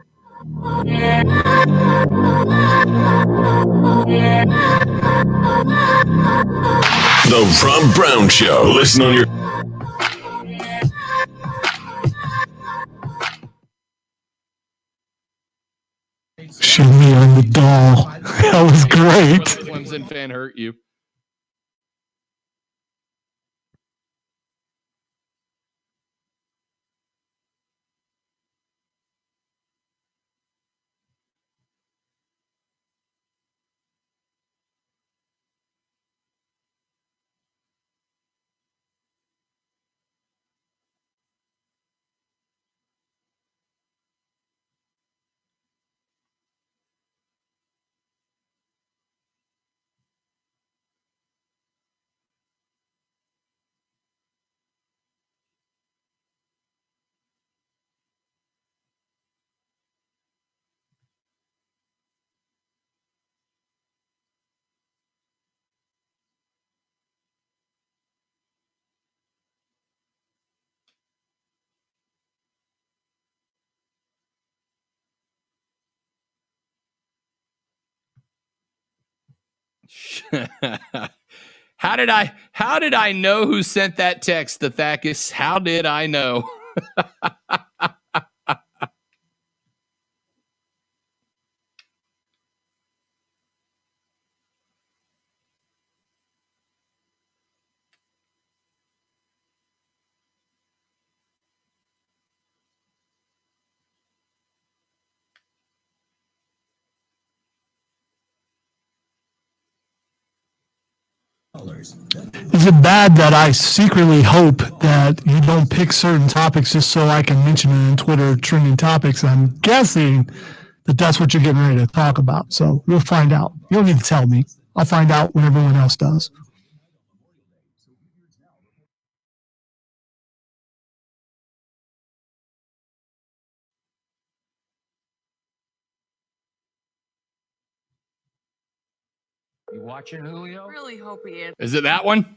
The Rob Brown Show. Listen on your... Show me on the doll. That was great. Clemson fan hurt you. How did I know who sent that text to Thakis? How did I know? Is it bad that I secretly hope that you don't pick certain topics just so I can mention it in Twitter trending topics? I'm guessing that that's what you're getting ready to talk about. So we'll find out. You don't need to tell me. I'll find out when everyone else does. You watching, Julio? Really hope he is. Is it that one?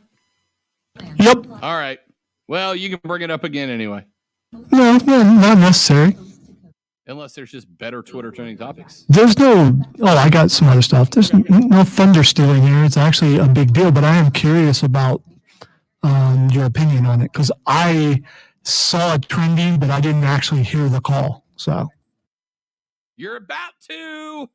Yep. All right. Well, you can bring it up again anyway. No, not necessary. Unless there's just better Twitter trending topics. There's I got some other stuff. There's no thunder stealing here. It's actually a big deal, but I am curious about your opinion on it, because I saw it trending, but I didn't actually hear the call. So you're about to.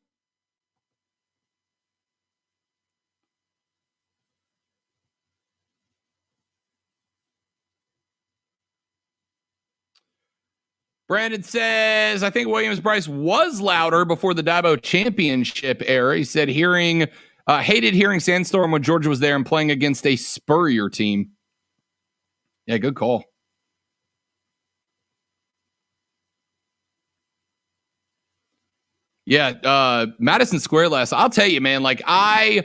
Brandon says, I think Williams-Brice was louder before the Dabo championship era. He said hated hearing Sandstorm when Georgia was there and playing against a Spurrier team. Yeah, good call. Yeah, Madison Square Glass. I'll tell you, man, like I'm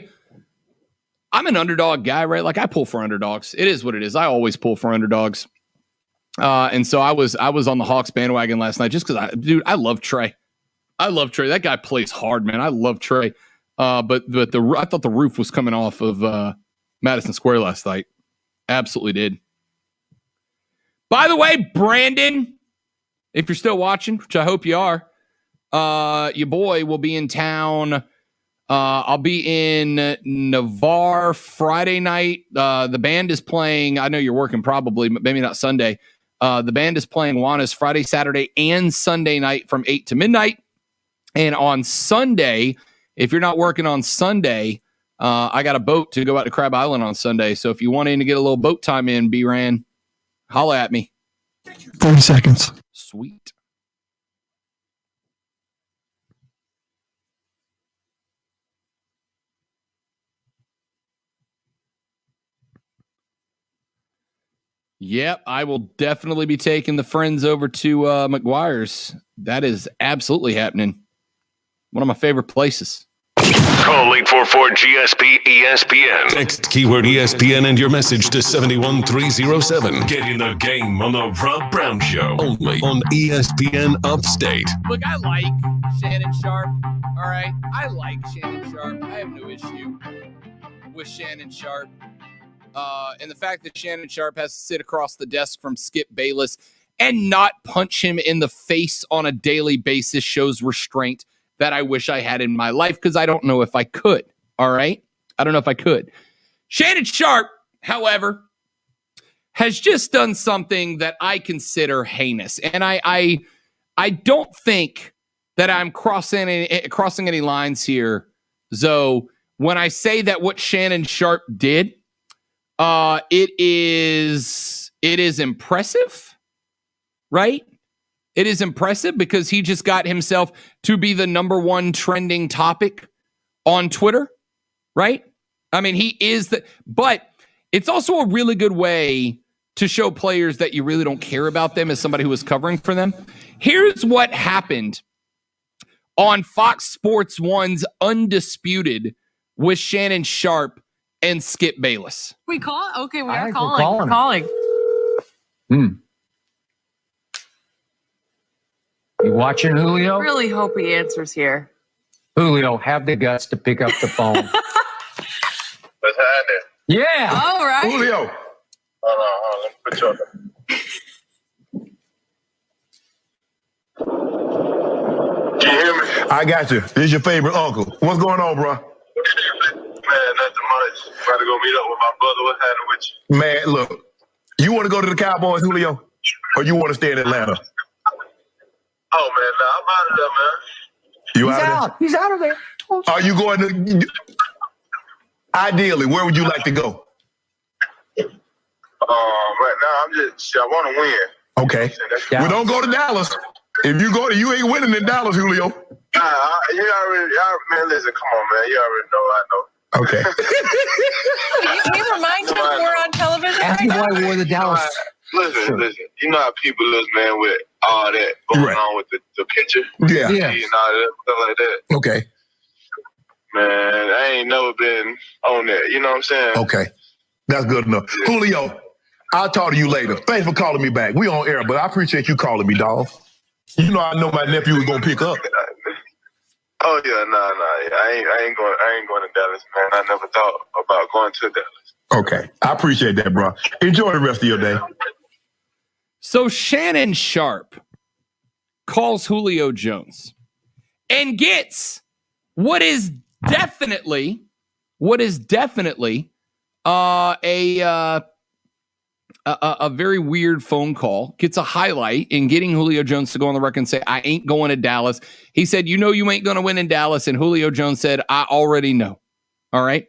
an underdog guy, right? Like I pull for underdogs. It is what it is. I always pull for underdogs. And so I was on the Hawks bandwagon last night just because I love Trey. I love Trey. That guy plays hard, man. I love Trey. But I thought the roof was coming off of Madison Square last night. Absolutely did. By the way, Brandon, if you're still watching, which I hope you are, your boy will be in town. I'll be in Navarre Friday night. The band is playing. I know you're working probably, but maybe not Sunday. The band is playing Juana's Friday, Saturday, and Sunday night from 8 to midnight. And on Sunday, if you're not working on Sunday, I got a boat to go out to Crab Island on Sunday. So if you want to get a little boat time in, B-Ran, holla at me. 30 seconds. Sweet. Yep, I will definitely be taking the friends over to McGuire's. That is absolutely happening. One of my favorite places. Call 844-GSP ESPN. Text keyword ESPN and your message to 71307. Get in the game on the Rob Brown Show. Only on ESPN Upstate. Look, I like Shannon Sharp. All right, I like Shannon Sharp. I have no issue with Shannon Sharp. And the fact that Shannon Sharp has to sit across the desk from Skip Bayless and not punch him in the face on a daily basis shows restraint that I wish I had in my life, because I don't know if I could. All right? I don't know if I could. Shannon Sharp, however, has just done something that I consider heinous. And I don't think that I'm crossing any lines here, Zoe, when I say that what Shannon Sharp did, it is impressive, right? It is impressive because he just got himself to be the #1 trending topic on Twitter, right? I mean, he is but it's also a really good way to show players that you really don't care about them as somebody who is covering for them. Here's what happened on Fox Sports 1's Undisputed with Shannon Sharp and Skip Bayless. We call? Okay, we I are think calling. we're Calling. You watching, Julio? Really hope he answers here. Julio, have the guts to pick up the phone. What's happening? Yeah. All right. Julio. Hold on. Let me put you on. Can you hear me? I got you. This is your favorite uncle. What's going on, bro? Man, nothing much. About to go meet up with my brother. What's happening with you? Man, look. You want to go to the Cowboys, Julio? Or you want to stay in Atlanta? Oh, man, nah, I'm out of there, man. You out of there? He's out of there. Are you going to... Ideally, where would you like to go? Right now, I want to win. Okay. Well, don't go to Dallas. If you go to, you ain't winning in Dallas, Julio. You already, man, listen, come on, man. You already know, I know. Okay. Can you remind him we're on television Ask right me now? why we wore the Dallas. Listen. You know how people is, man, with all that going on with the picture. Yeah. And all that, stuff like that. Okay. Man, I ain't never been on that. You know what I'm saying? Okay. That's good enough. Yeah. Julio, I'll talk to you later. Thanks for calling me back. We on air, but I appreciate you calling me, dog. You know I know my nephew was gonna pick up. Oh yeah, nah. I ain't going to Dallas, man. I never thought about going to Dallas. Okay. I appreciate that, bro. Enjoy the rest of your day. So Shannon Sharp calls Julio Jones and gets what is definitely a very weird phone call. Gets a highlight in getting Julio Jones to go on the record and say, I ain't going to Dallas. He said, you ain't going to win in Dallas. And Julio Jones said, I already know. All right.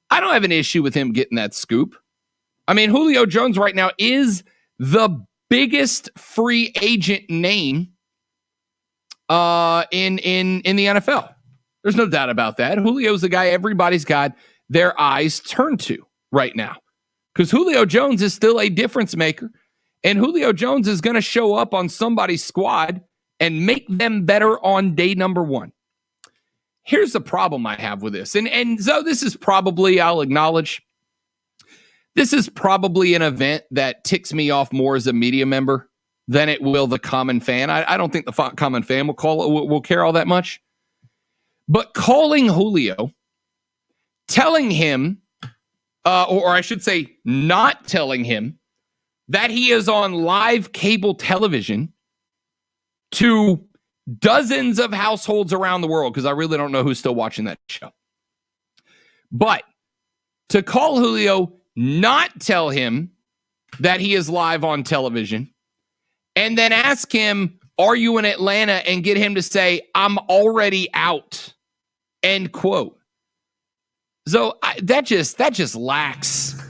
I don't have an issue with him getting that scoop. I mean, Julio Jones right now is the biggest free agent name in the NFL. There's no doubt about that. Julio's the guy everybody's got their eyes turned to right now, because Julio Jones is still a difference maker, and Julio Jones is going to show up on somebody's squad and make them better on day #1. Here's the problem I have with this, and so this is probably, I'll acknowledge, this is probably an event that ticks me off more as a media member than it will the common fan. I don't think the common fan will care all that much. But calling Julio, telling him, or I should say not telling him, that he is on live cable television to dozens of households around the world, because I really don't know who's still watching that show. But to call Julio, not tell him that he is live on television, and then ask him, are you in Atlanta, and get him to say, I'm already out, end quote. So that just lacks,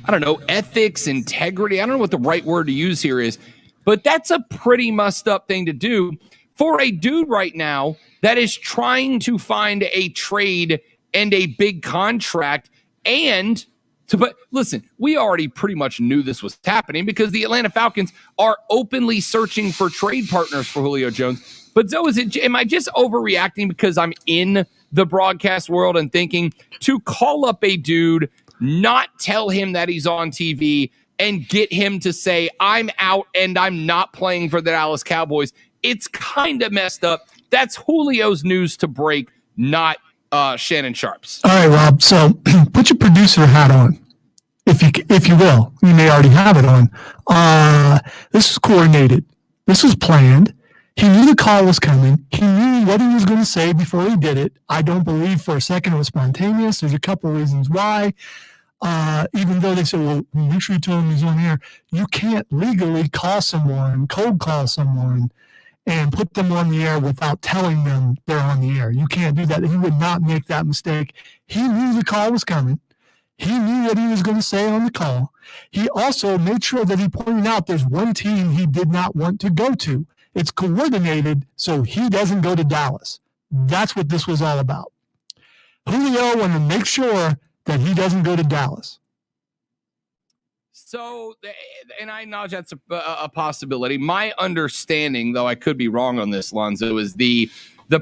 I don't know, ethics, integrity. I don't know what the right word to use here is, but that's a pretty messed up thing to do for a dude right now that is trying to find a trade and a big contract. And but listen, we already pretty much knew this was happening because the Atlanta Falcons are openly searching for trade partners for Julio Jones. But Zoe, am I just overreacting because I'm in the broadcast world and thinking to call up a dude, not tell him that he's on TV, and get him to say, I'm out and I'm not playing for the Dallas Cowboys? It's kind of messed up. That's Julio's news to break, not Shannon Sharp's. All right, Rob. So put your producer hat on, if you will. You may already have it on. This was coordinated. This was planned. He knew the call was coming. He knew what he was going to say before he did it. I don't believe for a second it was spontaneous. There's a couple of reasons why. Even though they said, well, make sure you tell him he's on air. You can't legally call someone, cold call someone, and put them on the air without telling them they're on the air. You can't do that. He would not make that mistake. He knew the call was coming. He knew what he was going to say on the call. He also made sure that he pointed out there's one team he did not want to go to. It's coordinated so he doesn't go to Dallas. That's what this was all about. Julio wanted to make sure that he doesn't go to Dallas. So, and I acknowledge that's a possibility. My understanding, though I could be wrong on this, Lonzo, is the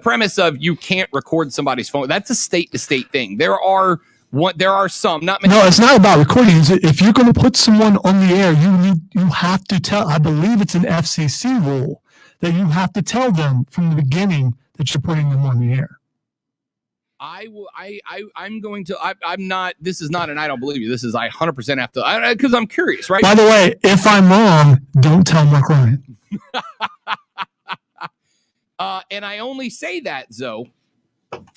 premise of you can't record somebody's phone. That's a state-to-state thing. There are some, not many. No, it's not about recording. If you're going to put someone on the air, you have to tell. I believe it's an FCC rule that you have to tell them from the beginning that you're putting them on the air. I'm going to. I'm not. This is not, and I don't believe you. This is I 100% have to, because I'm curious, right? By the way, if I'm wrong, don't tell Mark Ryan. And I only say that, Zoe,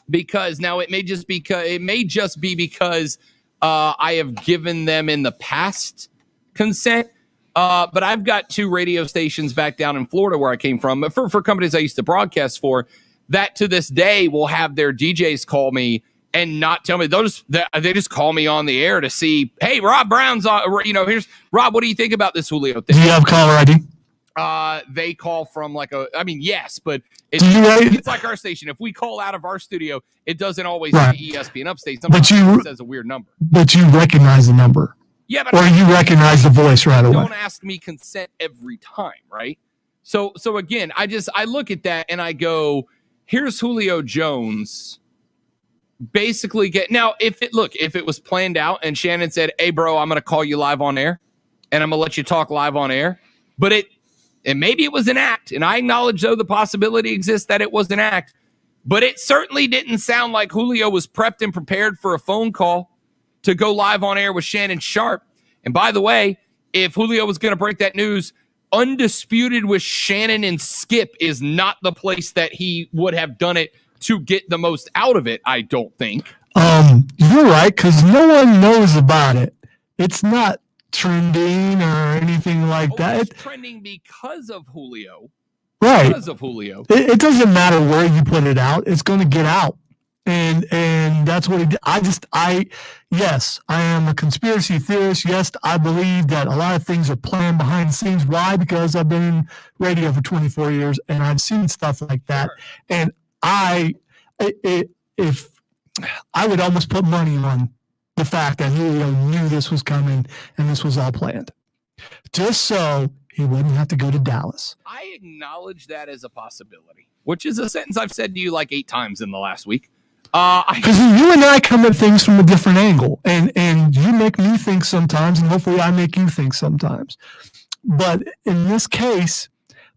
because now it may just be because I have given them in the past consent. But I've got 2 radio stations back down in Florida where I came from for companies I used to broadcast for, that to this day will have their DJs call me and not tell me. They just call me on the air to see, hey, Rob Brown's on, here's Rob, what do you think about this Julio thing? Do you have caller ID? They call from yes, but it's like our station. If we call out of our studio, it doesn't always say ESPN Upstate. Sometimes it says a weird number. But you recognize the number. Yeah, but or you recognize the voice right away. Don't ask me consent every time, right? So again, I look at that and I go, here's Julio Jones. Basically, if it was planned out and Shannon said, "Hey, bro, I'm going to call you live on air, and I'm going to let you talk live on air," and maybe it was an act, and I acknowledge though the possibility exists that it was an act, but it certainly didn't sound like Julio was prepped and prepared for a phone call to go live on air with Shannon Sharp. And by the way, if Julio was going to break that news, Undisputed with Shannon and Skip is not the place that he would have done it to get the most out of it, I don't think. You're right, because no one knows about it. It's not trending or anything like that. It's trending because of Julio. Right. Because of Julio. It doesn't matter where you put it out. It's going to get out. And that's what he did. Yes, I am a conspiracy theorist. Yes, I believe that a lot of things are planned behind the scenes. Why? Because I've been in radio for 24 years and I've seen stuff like that. Sure. And if I would almost put money on the fact that Julio knew this was coming and this was all planned, just so he wouldn't have to go to Dallas. I acknowledge that as a possibility, which is a sentence I've said to you like 8 times in the last week. Because you and I come at things from a different angle, and you make me think sometimes, and hopefully I make you think sometimes. But in this case,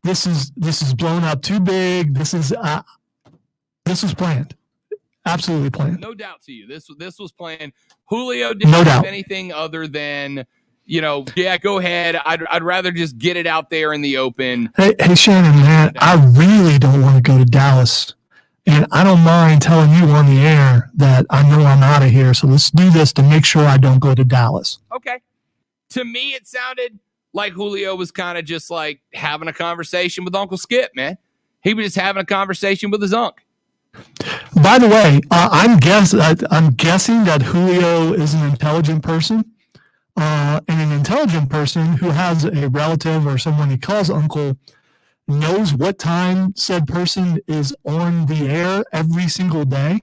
this is blown up too big. This is planned. Absolutely planned. No doubt to you. This was planned. Julio didn't have anything other than, yeah, go ahead. I'd rather just get it out there in the open. Hey, Shannon, man, I really don't want to go to Dallas. And I don't mind telling you on the air that I know I'm out of here. So let's do this to make sure I don't go to Dallas. Okay. To me, it sounded like Julio was kind of just like having a conversation with Uncle Skip, man. He was just having a conversation with his uncle. By the way, I'm guessing that Julio is an intelligent person. And an intelligent person who has a relative or someone he calls uncle knows what time said person is on the air every single day.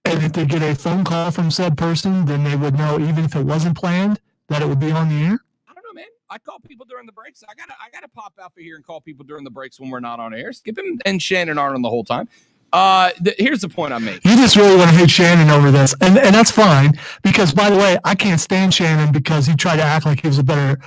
And if they get a phone call from said person, then they would know, even if it wasn't planned, that it would be on the air. I don't know, man. I call people during the breaks. I gotta pop out for here and call people during the breaks when we're not on air. Skip him and Shannon aren't on the whole time. Here's the point I'm making. You just really want to hate Shannon over this, and that's fine, because, by the way, I can't stand Shannon because he tried to act like he was a better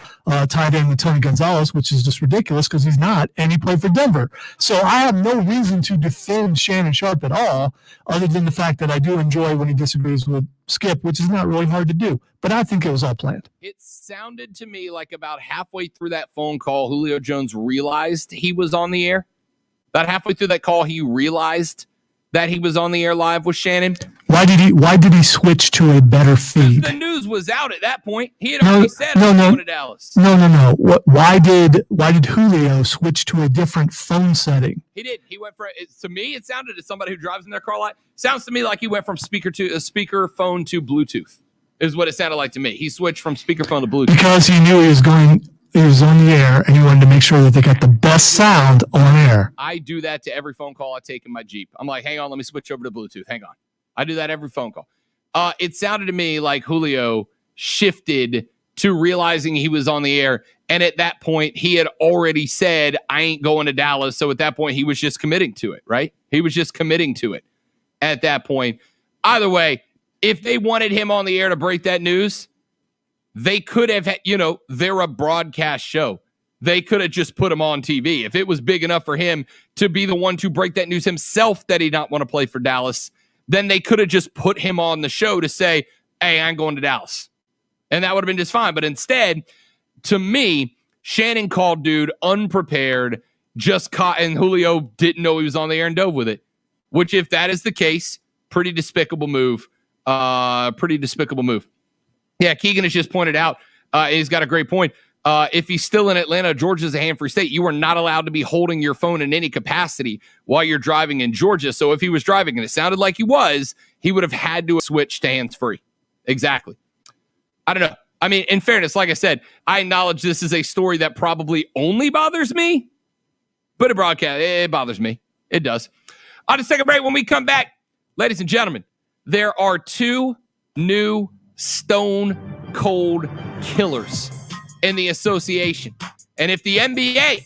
tight end than Tony Gonzalez, which is just ridiculous because he's not, and he played for Denver. So I have no reason to defend Shannon Sharp at all, other than the fact that I do enjoy when he disagrees with Skip, which is not really hard to do. But I think it was all planned. It sounded to me like about halfway through that phone call, Julio Jones realized he was on the air. About halfway through that call, he realized that he was on the air live with Shannon. Why did he switch to a better feed? The news was out at that point. He had already said going to Dallas. No. Why did Julio switch to a different phone setting? He did. He went for it. To me, it sounded, as somebody who drives in their car a lot, sounds to me like he went from speaker phone to Bluetooth. Is what it sounded like to me. He switched from speakerphone to Bluetooth because he knew he was on the air, and he wanted to make sure that they got the best sound on air. I do that to every phone call I take in my Jeep. I'm like, hang on, let me switch over to Bluetooth. Hang on. I do that every phone call. It sounded to me like Julio shifted to realizing he was on the air, and at that point, he had already said, I ain't going to Dallas. So at that point, he was just committing to it, right? He was just committing to it at that point. Either way, if they wanted him on the air to break that news, they could have, they're a broadcast show. They could have just put him on TV. If it was big enough for him to be the one to break that news himself that he not want to play for Dallas, then they could have just put him on the show to say, hey, I'm going to Dallas. And that would have been just fine. But instead, to me, Shannon called dude unprepared, just caught, and Julio didn't know he was on the air and dove with it. Which, if that is the case, pretty despicable move. Yeah, Keegan has just pointed out, he's got a great point. If he's still in Atlanta, Georgia's a hand-free state. You are not allowed to be holding your phone in any capacity while you're driving in Georgia. So if he was driving, and it sounded like he would have had to switch to hands-free. Exactly. I don't know. I mean, in fairness, like I said, I acknowledge this is a story that probably only bothers me, but it bothers me. It does. I'll just take a break. When we come back, ladies and gentlemen, there are two new stone cold killers in the association. And if the NBA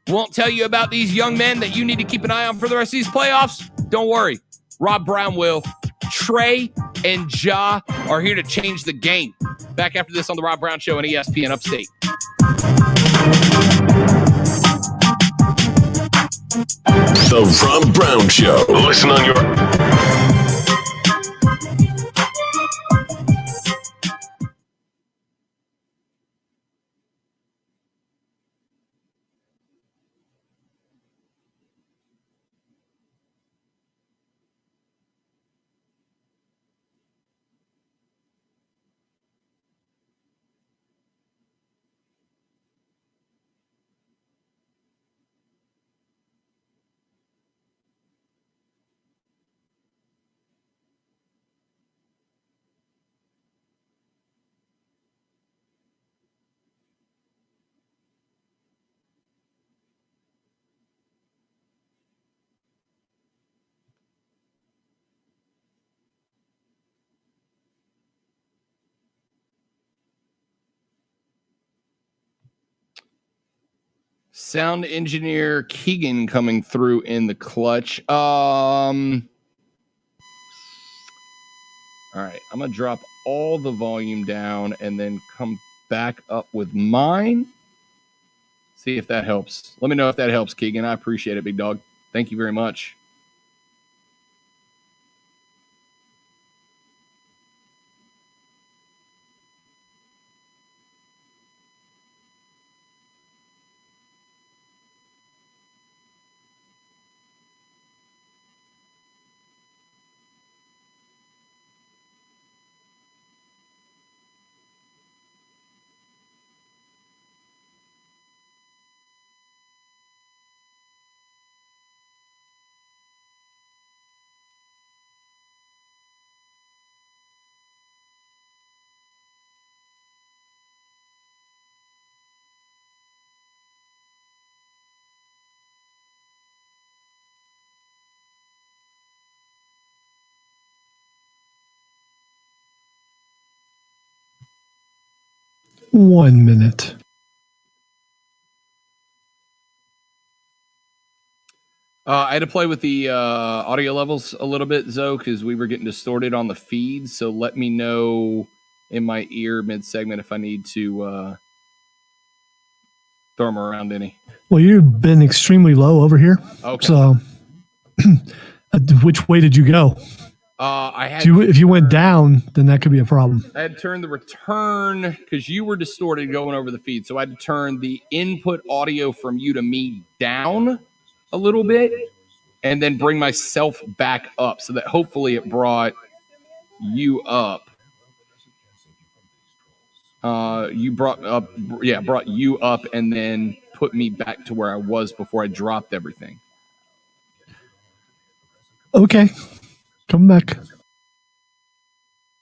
won't tell you about these young men that you need to keep an eye on for the rest of these playoffs, don't worry. Rob Brown will. Trey and Ja are here to change the game. Back after this on the Rob Brown Show on ESPN Upstate. The Rob Brown Show. Listen on your... Sound engineer Keegan coming through in the clutch. All right, I'm going to drop all the volume down and then come back up with mine. See if that helps. Let me know if that helps, Keegan. I appreciate it, big dog. Thank you very much. One minute. I had to play with the audio levels a little bit, Zoe, because we were getting distorted on the feed. So let me know in my ear mid-segment if I need to throw them around any. Well, you've been extremely low over here. Okay. So which way did you go? I had If you went down, then that could be a problem. I had to turn the return because you were distorted going over the feed. So I had to turn the input audio from you to me down a little bit and then bring myself back up so that hopefully it brought you up. Brought you up and then put me back to where I was before I dropped everything. Okay. Come back.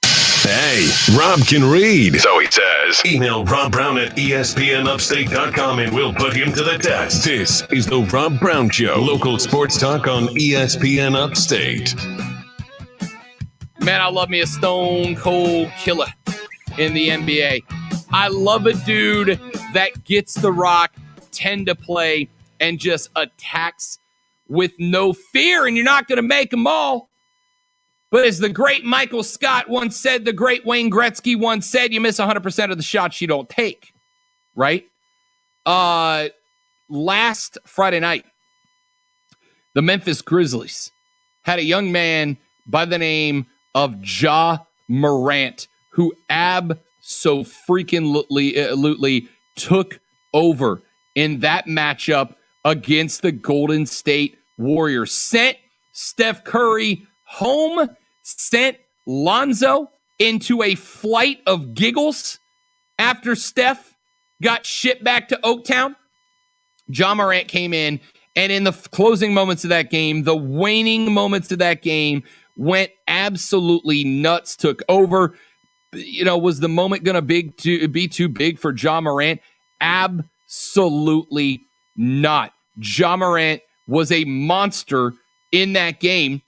Hey, Rob can read. So he says. Email Rob Brown at ESPNUpstate.com and we'll put him to the test. This is the Rob Brown Show. Local sports talk on ESPN Upstate. Man, I love me a stone cold killer in the NBA. I love a dude that gets the rock, tend to play, and just attacks with no fear, and you're not going to make them all. But as the great Michael Scott once said, the great Wayne Gretzky once said, you miss 100% of the shots you don't take, right? Last Friday night, the Memphis Grizzlies had a young man by the name of Ja Morant who absolutely took over in that matchup against the Golden State Warriors. Sent Steph Curry home, sent Lonzo into a flight of giggles after Steph got shipped back to Oaktown. Ja Morant came in, and in the closing moments of that game, the waning moments of that game, went absolutely nuts, took over. Was the moment going to be too big for Ja Morant? Absolutely not. Ja Morant was a monster in that game,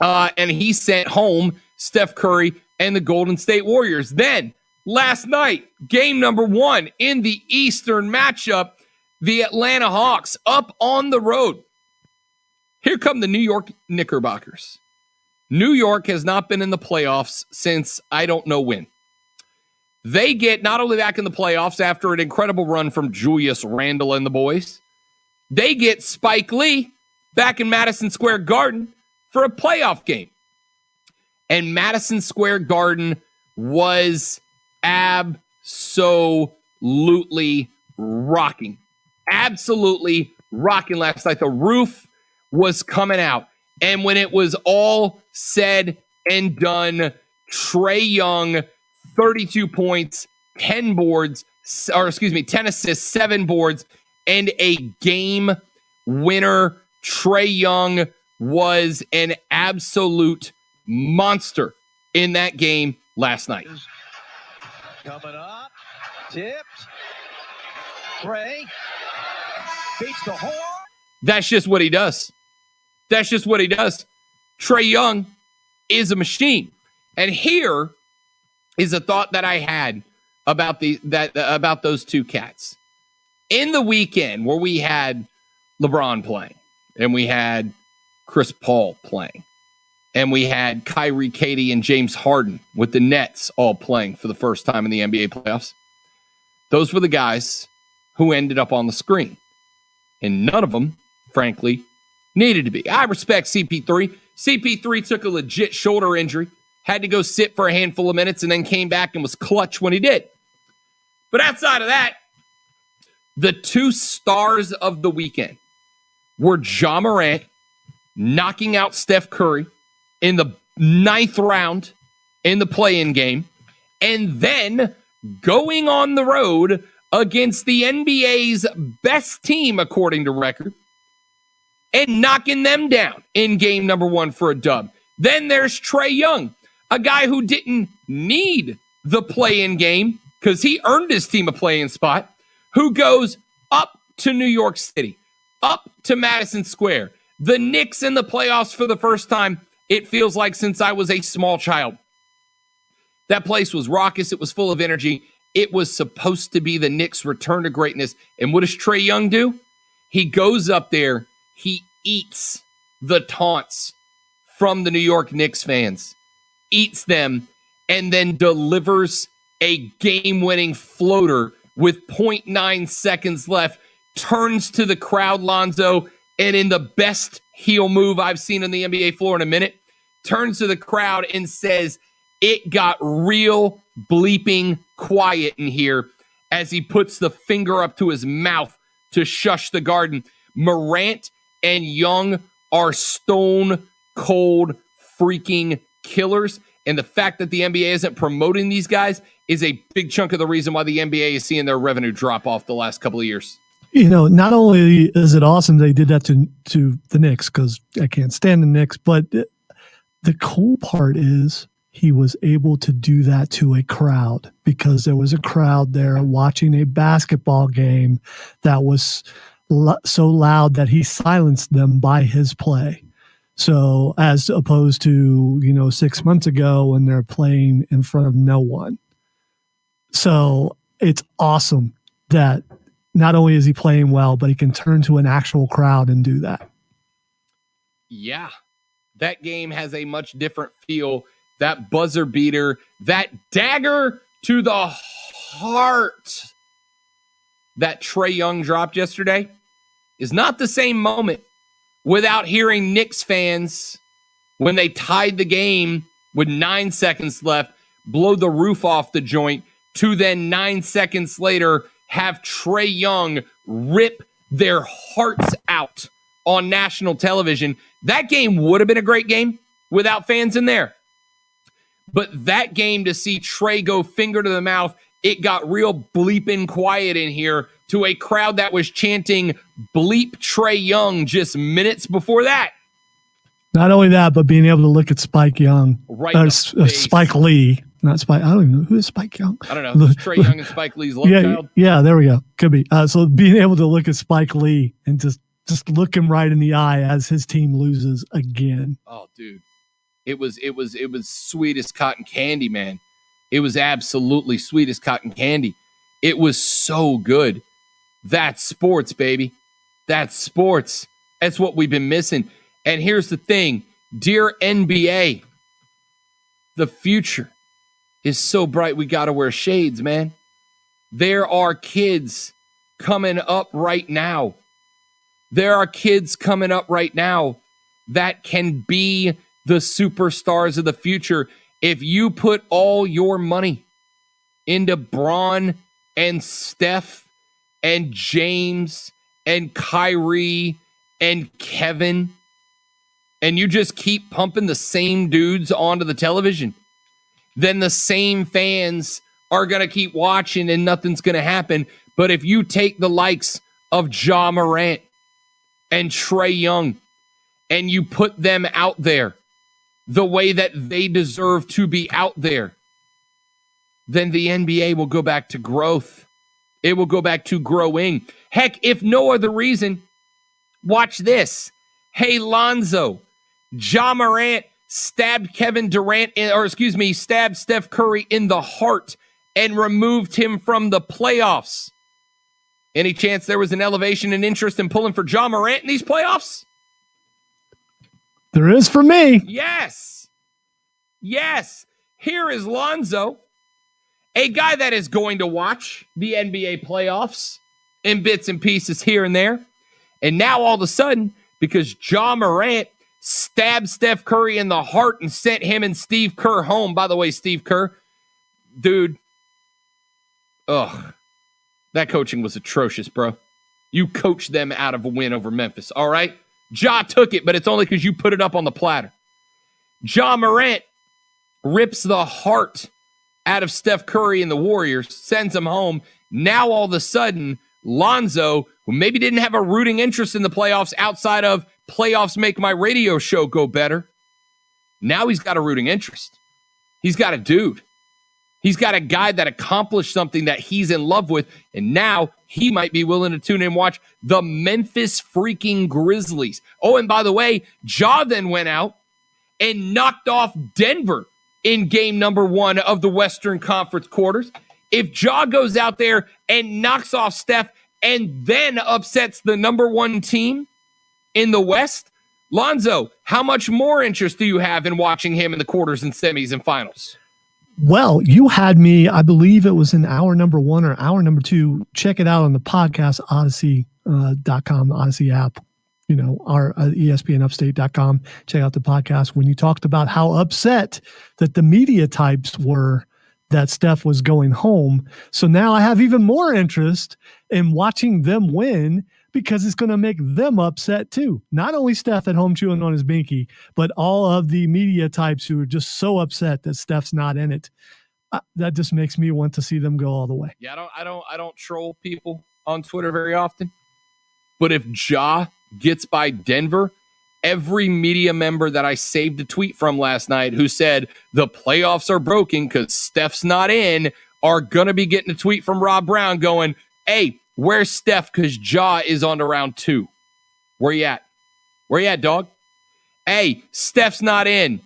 and he sent home Steph Curry and the Golden State Warriors. Then, last night, game number 1 in the Eastern matchup, the Atlanta Hawks up on the road. Here come the New York Knickerbockers. New York has not been in the playoffs since I don't know when. They get not only back in the playoffs after an incredible run from Julius Randle and the boys, they get Spike Lee back in Madison Square Garden for a playoff game. And Madison Square Garden was absolutely rocking. Absolutely rocking last night. The roof was coming out. And when it was all said and done, Trae Young, 32 points, 10 assists, 7 boards, and a game winner. Trae Young was an absolute monster in that game last night. Coming up, tipped. Trae beats the horn. That's just what he does. Trae Young is a machine. And here is a thought that I had about about those two cats. In the weekend where we had LeBron playing, and we had Chris Paul playing, and we had Kyrie, Katie, and James Harden with the Nets all playing for the first time in the NBA playoffs. Those were the guys who ended up on the screen. And none of them, frankly, needed to be. I respect CP3. CP3 took a legit shoulder injury, had to go sit for a handful of minutes, and then came back and was clutch when he did. But outside of that, the two stars of the weekend were Ja Morant knocking out Steph Curry in the 9th round in the play-in game, and then going on the road against the NBA's best team, according to record, and knocking them down in game number 1 for a dub. Then there's Trae Young, a guy who didn't need the play-in game because he earned his team a play-in spot, who goes up to New York City, up to Madison Square. The Knicks in the playoffs for the first time, it feels like, since I was a small child. That place was raucous. It was full of energy. It was supposed to be the Knicks' return to greatness. And what does Trae Young do? He goes up there. He eats the taunts from the New York Knicks fans, eats them, and then delivers a game-winning floater with 0.9 seconds left, turns to the crowd, Lonzo, and in the best heel move I've seen on the NBA floor in a minute, turns to the crowd and says, "It got real bleeping quiet in here," as he puts the finger up to his mouth to shush the garden. Morant and Young are stone cold freaking killers. And the fact that the NBA isn't promoting these guys is a big chunk of the reason why the NBA is seeing their revenue drop off the last couple of years. Not only is it awesome they did that to the Knicks, because I can't stand the Knicks, but the cool part is he was able to do that to a crowd, because there was a crowd there watching a basketball game that was so loud that he silenced them by his play. So as opposed to, 6 months ago when they're playing in front of no one. So it's awesome that not only is he playing well, but he can turn to an actual crowd and do that. Yeah, that game has a much different feel. That buzzer beater, that dagger to the heart that Trae Young dropped yesterday is not the same moment without hearing Knicks fans, when they tied the game with 9 seconds left, blow the roof off the joint, to then 9 seconds later have Trae Young rip their hearts out on national television. That game would have been a great game without fans in there. But that game, to see Trae go finger to the mouth, it got real bleeping quiet in here to a crowd that was chanting "bleep Trae Young" just minutes before that. Not only that, but being able to look at Spike Young, Spike Lee, not Spike. I don't even know who is Spike Young. I don't know. Trae Young and Spike Lee's love child. Yeah, there we go. Could be. So being able to look at Spike Lee and just look him right in the eye as his team loses again. Oh, dude, it was sweet as cotton candy, man. It was absolutely sweet as cotton candy. It was so good. That's sports, baby. That's sports. That's what we've been missing. And here's the thing, dear NBA, the future is so bright we got to wear shades, man. There are kids coming up right now. There are kids coming up right now that can be the superstars of the future if you put all your money into Bron and Steph and James and Kyrie and Kevin, and you just keep pumping the same dudes onto the television, then the same fans are going to keep watching and nothing's going to happen. But if you take the likes of Ja Morant and Trae Young and you put them out there the way that they deserve to be out there, then the NBA will go back to growth. It will go back to growing. Heck, if no other reason, watch this. Hey, Lonzo, Ja Morant stabbed stabbed Steph Curry in the heart and removed him from the playoffs. Any chance there was an elevation in interest in pulling for Ja Morant in these playoffs? There is for me. Yes. Here is Lonzo, a guy that is going to watch the NBA playoffs in bits and pieces here and there. And now all of a sudden, because Ja Morant stabbed Steph Curry in the heart and sent him and Steve Kerr home. By the way, Steve Kerr, dude, that coaching was atrocious, bro. You coached them out of a win over Memphis, all right? Ja took it, but it's only because you put it up on the platter. Ja Morant rips the heart out of Steph Curry and the Warriors, sends him home. Now all of a sudden, Lonzo, who maybe didn't have a rooting interest in the playoffs outside of playoffs make my radio show go better, now he's got a rooting interest. He's got a dude. He's got a guy that accomplished something that he's in love with, and now he might be willing to tune in and watch the Memphis freaking Grizzlies. Oh, and by the way, Ja then went out and knocked off Denver in game number 1 of the Western Conference quarters. If Ja goes out there and knocks off Steph and then upsets the number 1 team in the West, Lonzo, how much more interest do you have in watching him in the quarters and semis and finals? Well, you had me, I believe it was in hour number 1 or hour number 2. Check it out on the podcast, Odyssey.com, the Odyssey app, our ESPNUpstate.com. Check out the podcast when you talked about how upset that the media types were that Steph was going home. So now I have even more interest in watching them win because it's going to make them upset too. Not only Steph at home chewing on his binky, but all of the media types who are just so upset that Steph's not in it. That just makes me want to see them go all the way. Yeah, I don't troll people on Twitter very often. But if Ja gets by Denver, every media member that I saved a tweet from last night who said the playoffs are broken because Steph's not in are going to be getting a tweet from Rob Brown going, hey, where's Steph? Because Ja is on to round 2. Where you at? Where you at, dog? Hey, Steph's not in.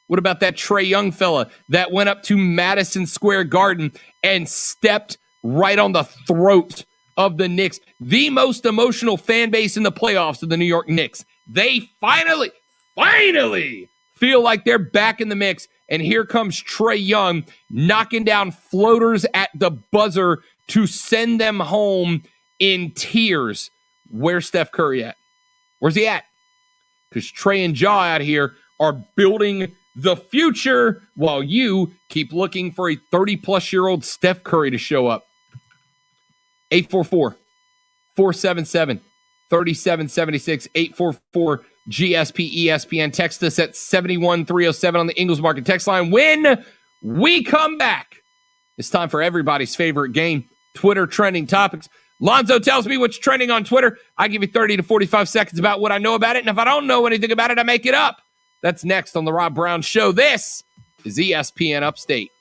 What about that Trae Young fella that went up to Madison Square Garden and stepped right on the throat of the Knicks? The most emotional fan base in the playoffs of the New York Knicks. They finally feel like they're back in the mix. And here comes Trae Young knocking down floaters at the buzzer to send them home in tears. Where's Steph Curry at? Where's he at? Because Trae and Ja out here are building the future while you keep looking for a 30-plus-year-old Steph Curry to show up. 844-477-3776, 844-GSP-ESPN. Text us at 71307 on the Ingles Market text line. When we come back, it's time for everybody's favorite game, Twitter trending topics. Lonzo tells me what's trending on Twitter. I give you 30 to 45 seconds about what I know about it, and if I don't know anything about it, I make it up. That's next on The Rob Brown Show. This is ESPN Upstate.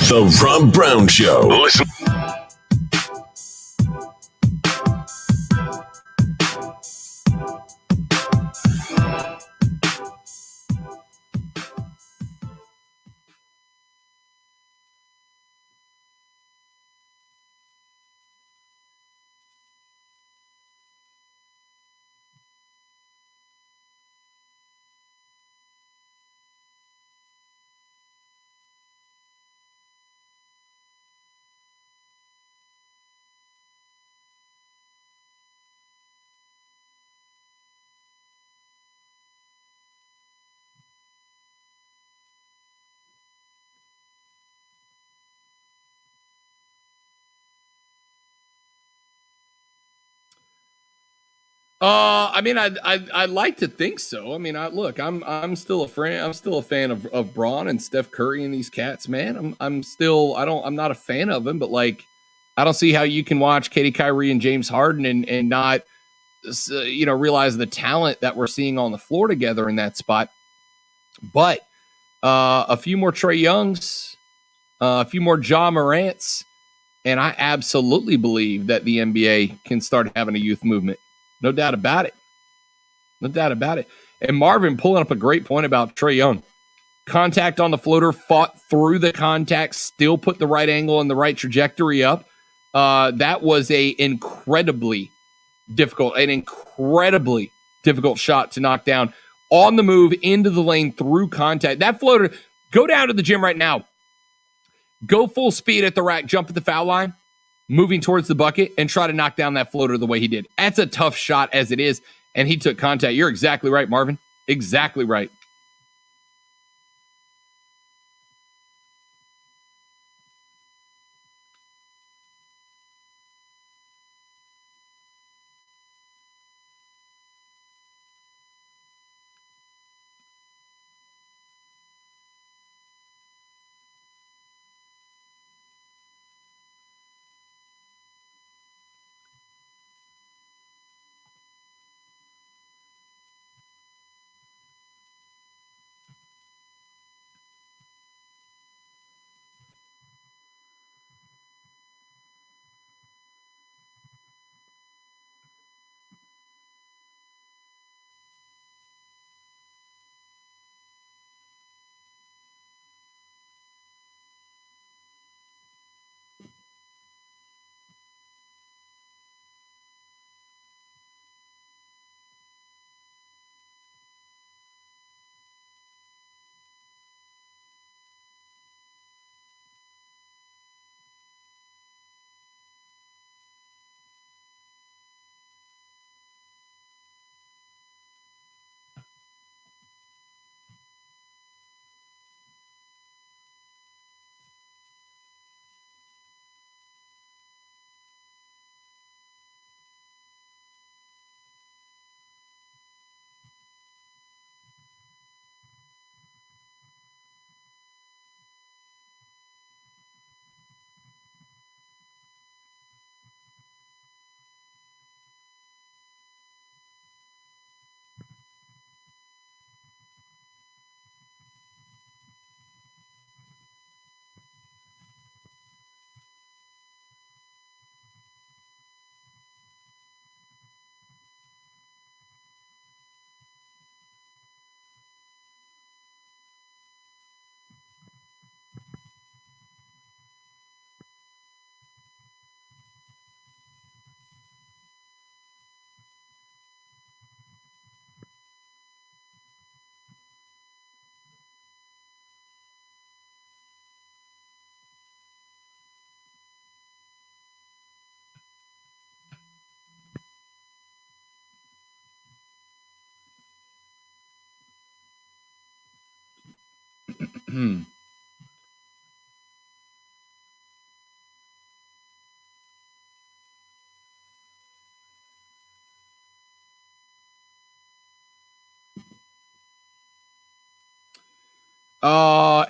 The Rob Brown Show. Listen. I'd like to think so. I mean, I'm still a fan. I'm still a fan of Braun and Steph Curry and these cats, man. I'm not a fan of them, but like, I don't see how you can watch Katie, Kyrie, and James Harden and not, realize the talent that we're seeing on the floor together in that spot. But a few more Trae Youngs, a few more Ja Morants, and I absolutely believe that the NBA can start having a youth movement. No doubt about it. No doubt about it. And Marvin pulling up a great point about Trae Young. Contact on the floater, fought through the contact, still put the right angle and the right trajectory up. That was an incredibly difficult shot to knock down. on the move into the lane through contact. That floater, go down to the gym right now. Go full speed at the rack, jump at the foul line, moving towards the bucket, and try to knock down that floater the way he did. That's a tough shot as it is, and he took contact. You're exactly right, Marvin. Exactly right.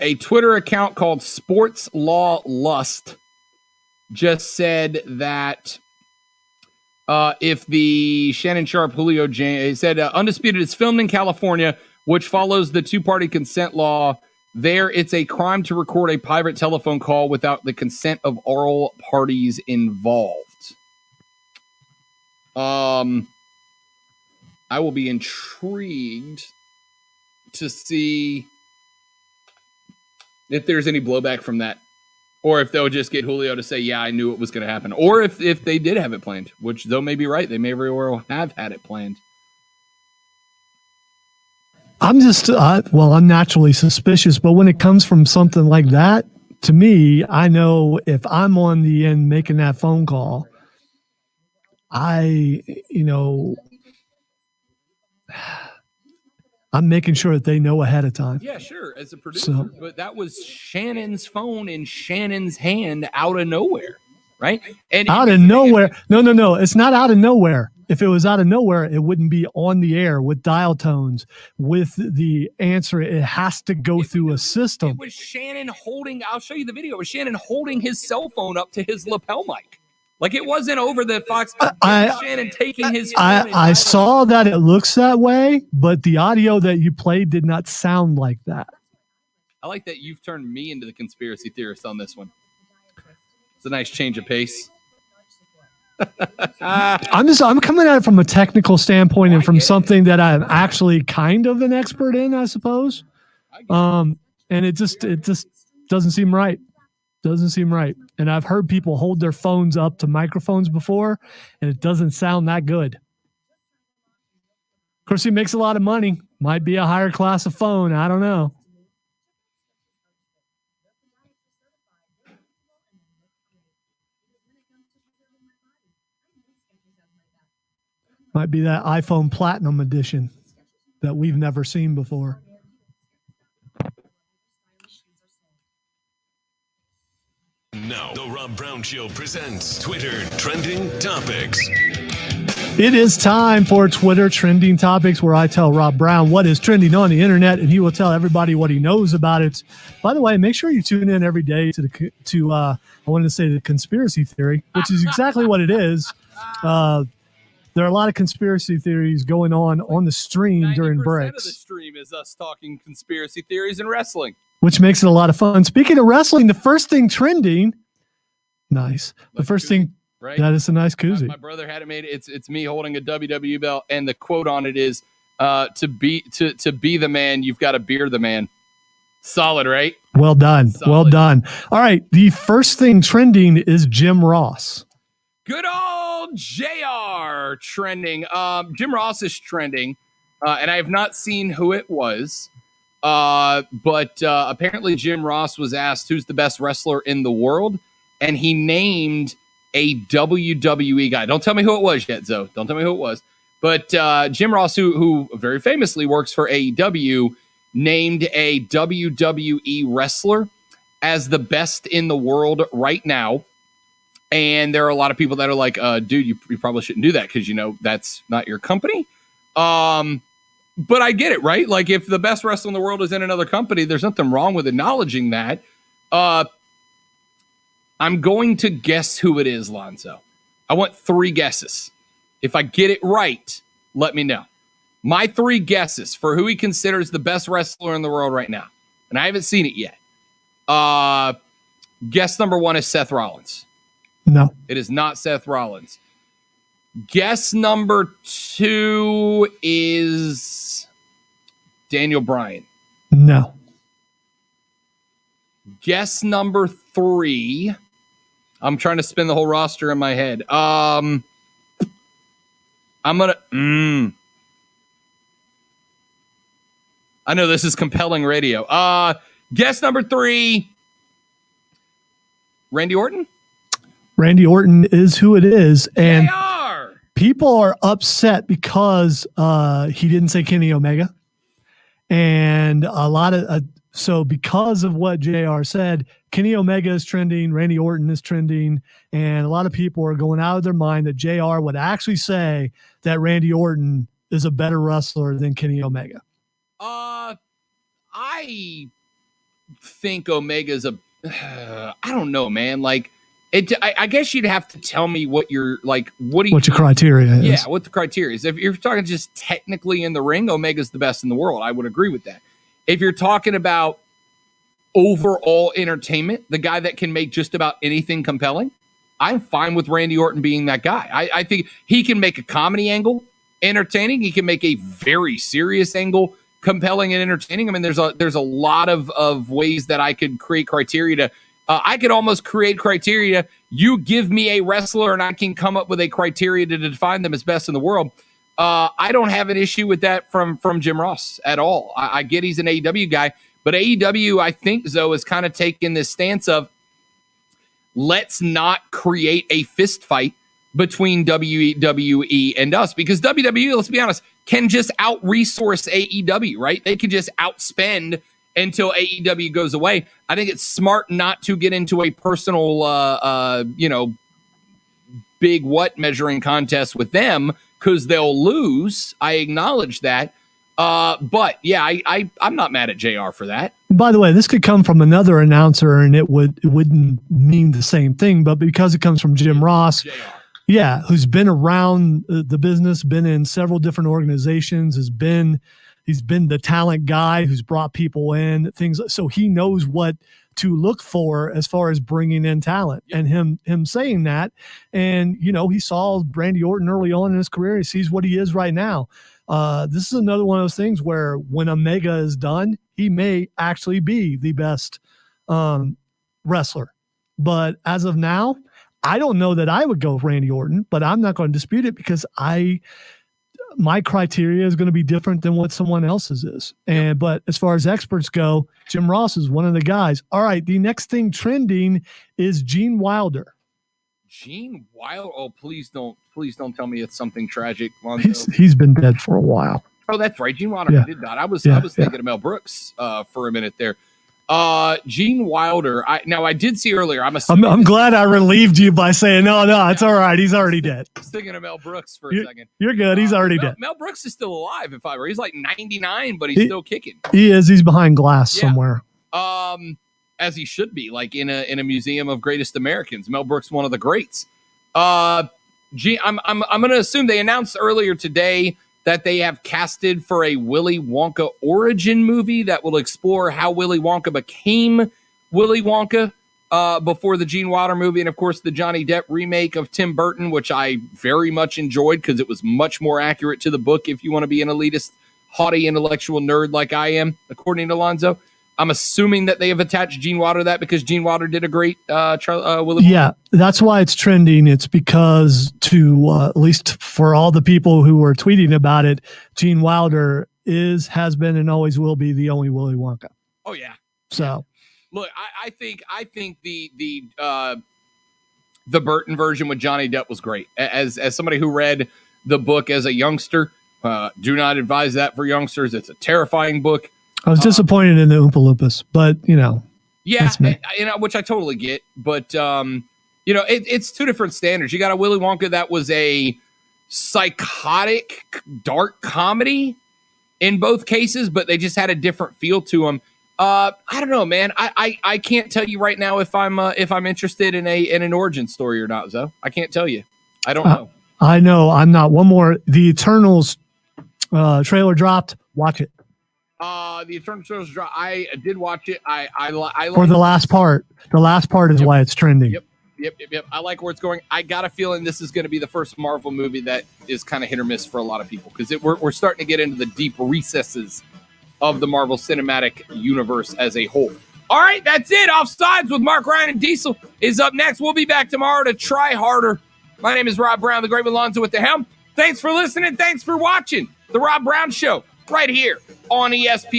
A Twitter account called Sports Law Lust just said that if the Shannon Sharp, Julio James, said Undisputed is filmed in California, which follows the two-party consent law. There, it's a crime to record a private telephone call without the consent of all parties involved. I will be intrigued to see if there's any blowback from that, or if they'll just get Julio to say, yeah, I knew it was going to happen, or if they did have it planned, which though may be right. They may very well have had it planned. I'm naturally suspicious, but when it comes from something like that, to me, I know if I'm on the end making that phone call, I'm making sure that they know ahead of time. Yeah, sure, as a producer, but that was Shannon's phone in Shannon's hand out of nowhere, right? And out of nowhere. No, it's not out of nowhere. If it was out of nowhere, it wouldn't be on the air with dial tones, with the answer. It has to go through a system. It was Shannon holding, I'll show you the video, it was Shannon holding his cell phone up to his lapel mic. Like it wasn't over the Fox. Shannon taking his phone. I saw that it looks that way, but the audio that you played did not sound like that. I like that you've turned me into the conspiracy theorist on this one. It's a nice change of pace. I'm coming at it from a technical standpoint and from something that I'm actually kind of an expert in, I suppose. And it just doesn't seem right. Doesn't seem right. And I've heard people hold their phones up to microphones before, and it doesn't sound that good. course, he makes a lot of money. Might be a higher class of phone. I don't know. Might be that iPhone Platinum edition that we've never seen before. Now, the Rob Brown Show presents Twitter Trending Topics. It is time for Twitter Trending Topics, where I tell Rob Brown what is trending on the internet, and he will tell everybody what he knows about it. By the way, make sure you tune in every day to I wanted to say the conspiracy theory, which is exactly what it is. There are a lot of conspiracy theories going on the stream during breaks. 90% of the stream is us talking conspiracy theories and wrestling, which makes it a lot of fun. Speaking of wrestling, the first thing trending, nice. The first thing, right? That is a nice koozie. My brother had it made. It's me holding a WWE belt, and the quote on it is, "To be the man, you've got to beer the man." Solid, right? Well done. Solid. Well done. All right. The first thing trending is Jim Ross. Good old JR trending. Jim Ross is trending, and I have not seen who it was. But apparently Jim Ross was asked who's the best wrestler in the world, and he named a WWE guy. Don't tell me who it was yet, Zoe. Don't tell me who it was. But Jim Ross, who very famously works for AEW, named a WWE wrestler as the best in the world right now. And there are a lot of people that are like, dude, you probably shouldn't do that because, that's not your company. But I get it, right? Like, if the best wrestler in the world is in another company, there's nothing wrong with acknowledging that. I'm going to guess who it is, Lonzo. I want 3 guesses. If I get it right, let me know. My 3 guesses for who he considers the best wrestler in the world right now. And I haven't seen it yet. Guess number 1 is Seth Rollins. No. It is not Seth Rollins. Guess number 2 is Daniel Bryan. No. Guess number 3. I'm trying to spin the whole roster in my head. I'm going to... I know this is compelling radio. Guess number 3. Randy Orton? Randy Orton is who it is. And people are upset because he didn't say Kenny Omega. And a lot of so because of what JR said, Kenny Omega is trending, Randy Orton is trending, and a lot of people are going out of their mind that JR would actually say that Randy Orton is a better wrestler than Kenny Omega. I think Omega's I don't know, man. Like, I guess you'd have to tell me what your criteria is. Yeah, what the criteria is. If you're talking just technically in the ring, Omega's the best in the world. I would agree with that. If you're talking about overall entertainment, the guy that can make just about anything compelling, I'm fine with Randy Orton being that guy. I think he can make a comedy angle entertaining. He can make a very serious angle compelling and entertaining. I mean, there's a lot of ways that I could create criteria to. I could almost create criteria. You give me a wrestler and I can come up with a criteria to define them as best in the world. I don't have an issue with that from Jim Ross at all. I get he's an AEW guy, but AEW, I think, Zoe, is kind of taking this stance of let's not create a fist fight between WWE and us, because WWE, let's be honest, can just out-resource AEW, right? They can just outspend until AEW goes away. I think it's smart not to get into a personal, big what measuring contest with them because they'll lose. I acknowledge that. But yeah, I'm not mad at JR for that. By the way, this could come from another announcer and it wouldn't mean the same thing, but because it comes from Jim Ross, JR. Yeah, who's been around the business, been in several different organizations, he's been the talent guy who's brought people in, things. So he knows what to look for as far as bringing in talent. And him saying that, and he saw Randy Orton early on in his career. He sees what he is right now. This is another one of those things where when Omega is done, he may actually be the best wrestler. But as of now, I don't know that I would go with Randy Orton, but I'm not going to dispute it because I my criteria is going to be different than what someone else's is. But as far as experts go, Jim Ross is one of the guys. All right, the next thing trending is Gene Wilder. Gene Wilder? Oh, please don't tell me it's something tragic, Lonzo. He's been dead for a while. Oh, that's right. Gene Wilder did not. I was thinking of Mel Brooks for a minute there. Gene Wilder. I did see earlier. I'm glad I relieved you by saying no. It's all right. He's already dead. I was thinking of Mel Brooks for a second. You're good. He's already dead. Mel Brooks is still alive. He's like 99, but he's still kicking. He is. He's behind glass somewhere. As he should be, like in a museum of greatest Americans. Mel Brooks, one of the greats. I'm going to assume they announced earlier today that they have casted for a Willy Wonka origin movie that will explore how Willy Wonka became Willy Wonka before the Gene Wilder movie, and of course the Johnny Depp remake of Tim Burton, which I very much enjoyed because it was much more accurate to the book if you want to be an elitist, haughty, intellectual nerd like I am, according to Lonzo. I'm assuming that they have attached Gene Wilder to that because Gene Wilder did a great Willy Wonka. Yeah, that's why it's trending. It's because at least for all the people who were tweeting about it, Gene Wilder has been, and always will be the only Willy Wonka. Oh yeah. So, look, I think the Burton version with Johnny Depp was great. As somebody who read the book as a youngster, do not advise that for youngsters. It's a terrifying book. I was disappointed in the Oompa Loompas, but yeah, which I totally get. But it's two different standards. You got a Willy Wonka that was a psychotic, dark comedy in both cases, but they just had a different feel to them. I don't know, man. I can't tell you right now if I'm interested in an origin story or not, Zoe. I can't tell you. I don't know. I know I'm not. One more. The Eternals trailer dropped. Watch it. The Eternal Trailers drop. I did watch it. I for the last part. The last part is why it's trending. Yep. I like where it's going. I got a feeling this is going to be the first Marvel movie that is kind of hit or miss for a lot of people because we're starting to get into the deep recesses of the Marvel Cinematic Universe as a whole. All right, that's it. Offsides with Mark, Ryan, and Diesel is up next. We'll be back tomorrow to try harder. My name is Rob Brown, the great Alonzo at the helm. Thanks for listening. Thanks for watching The Rob Brown Show right here on ESPN.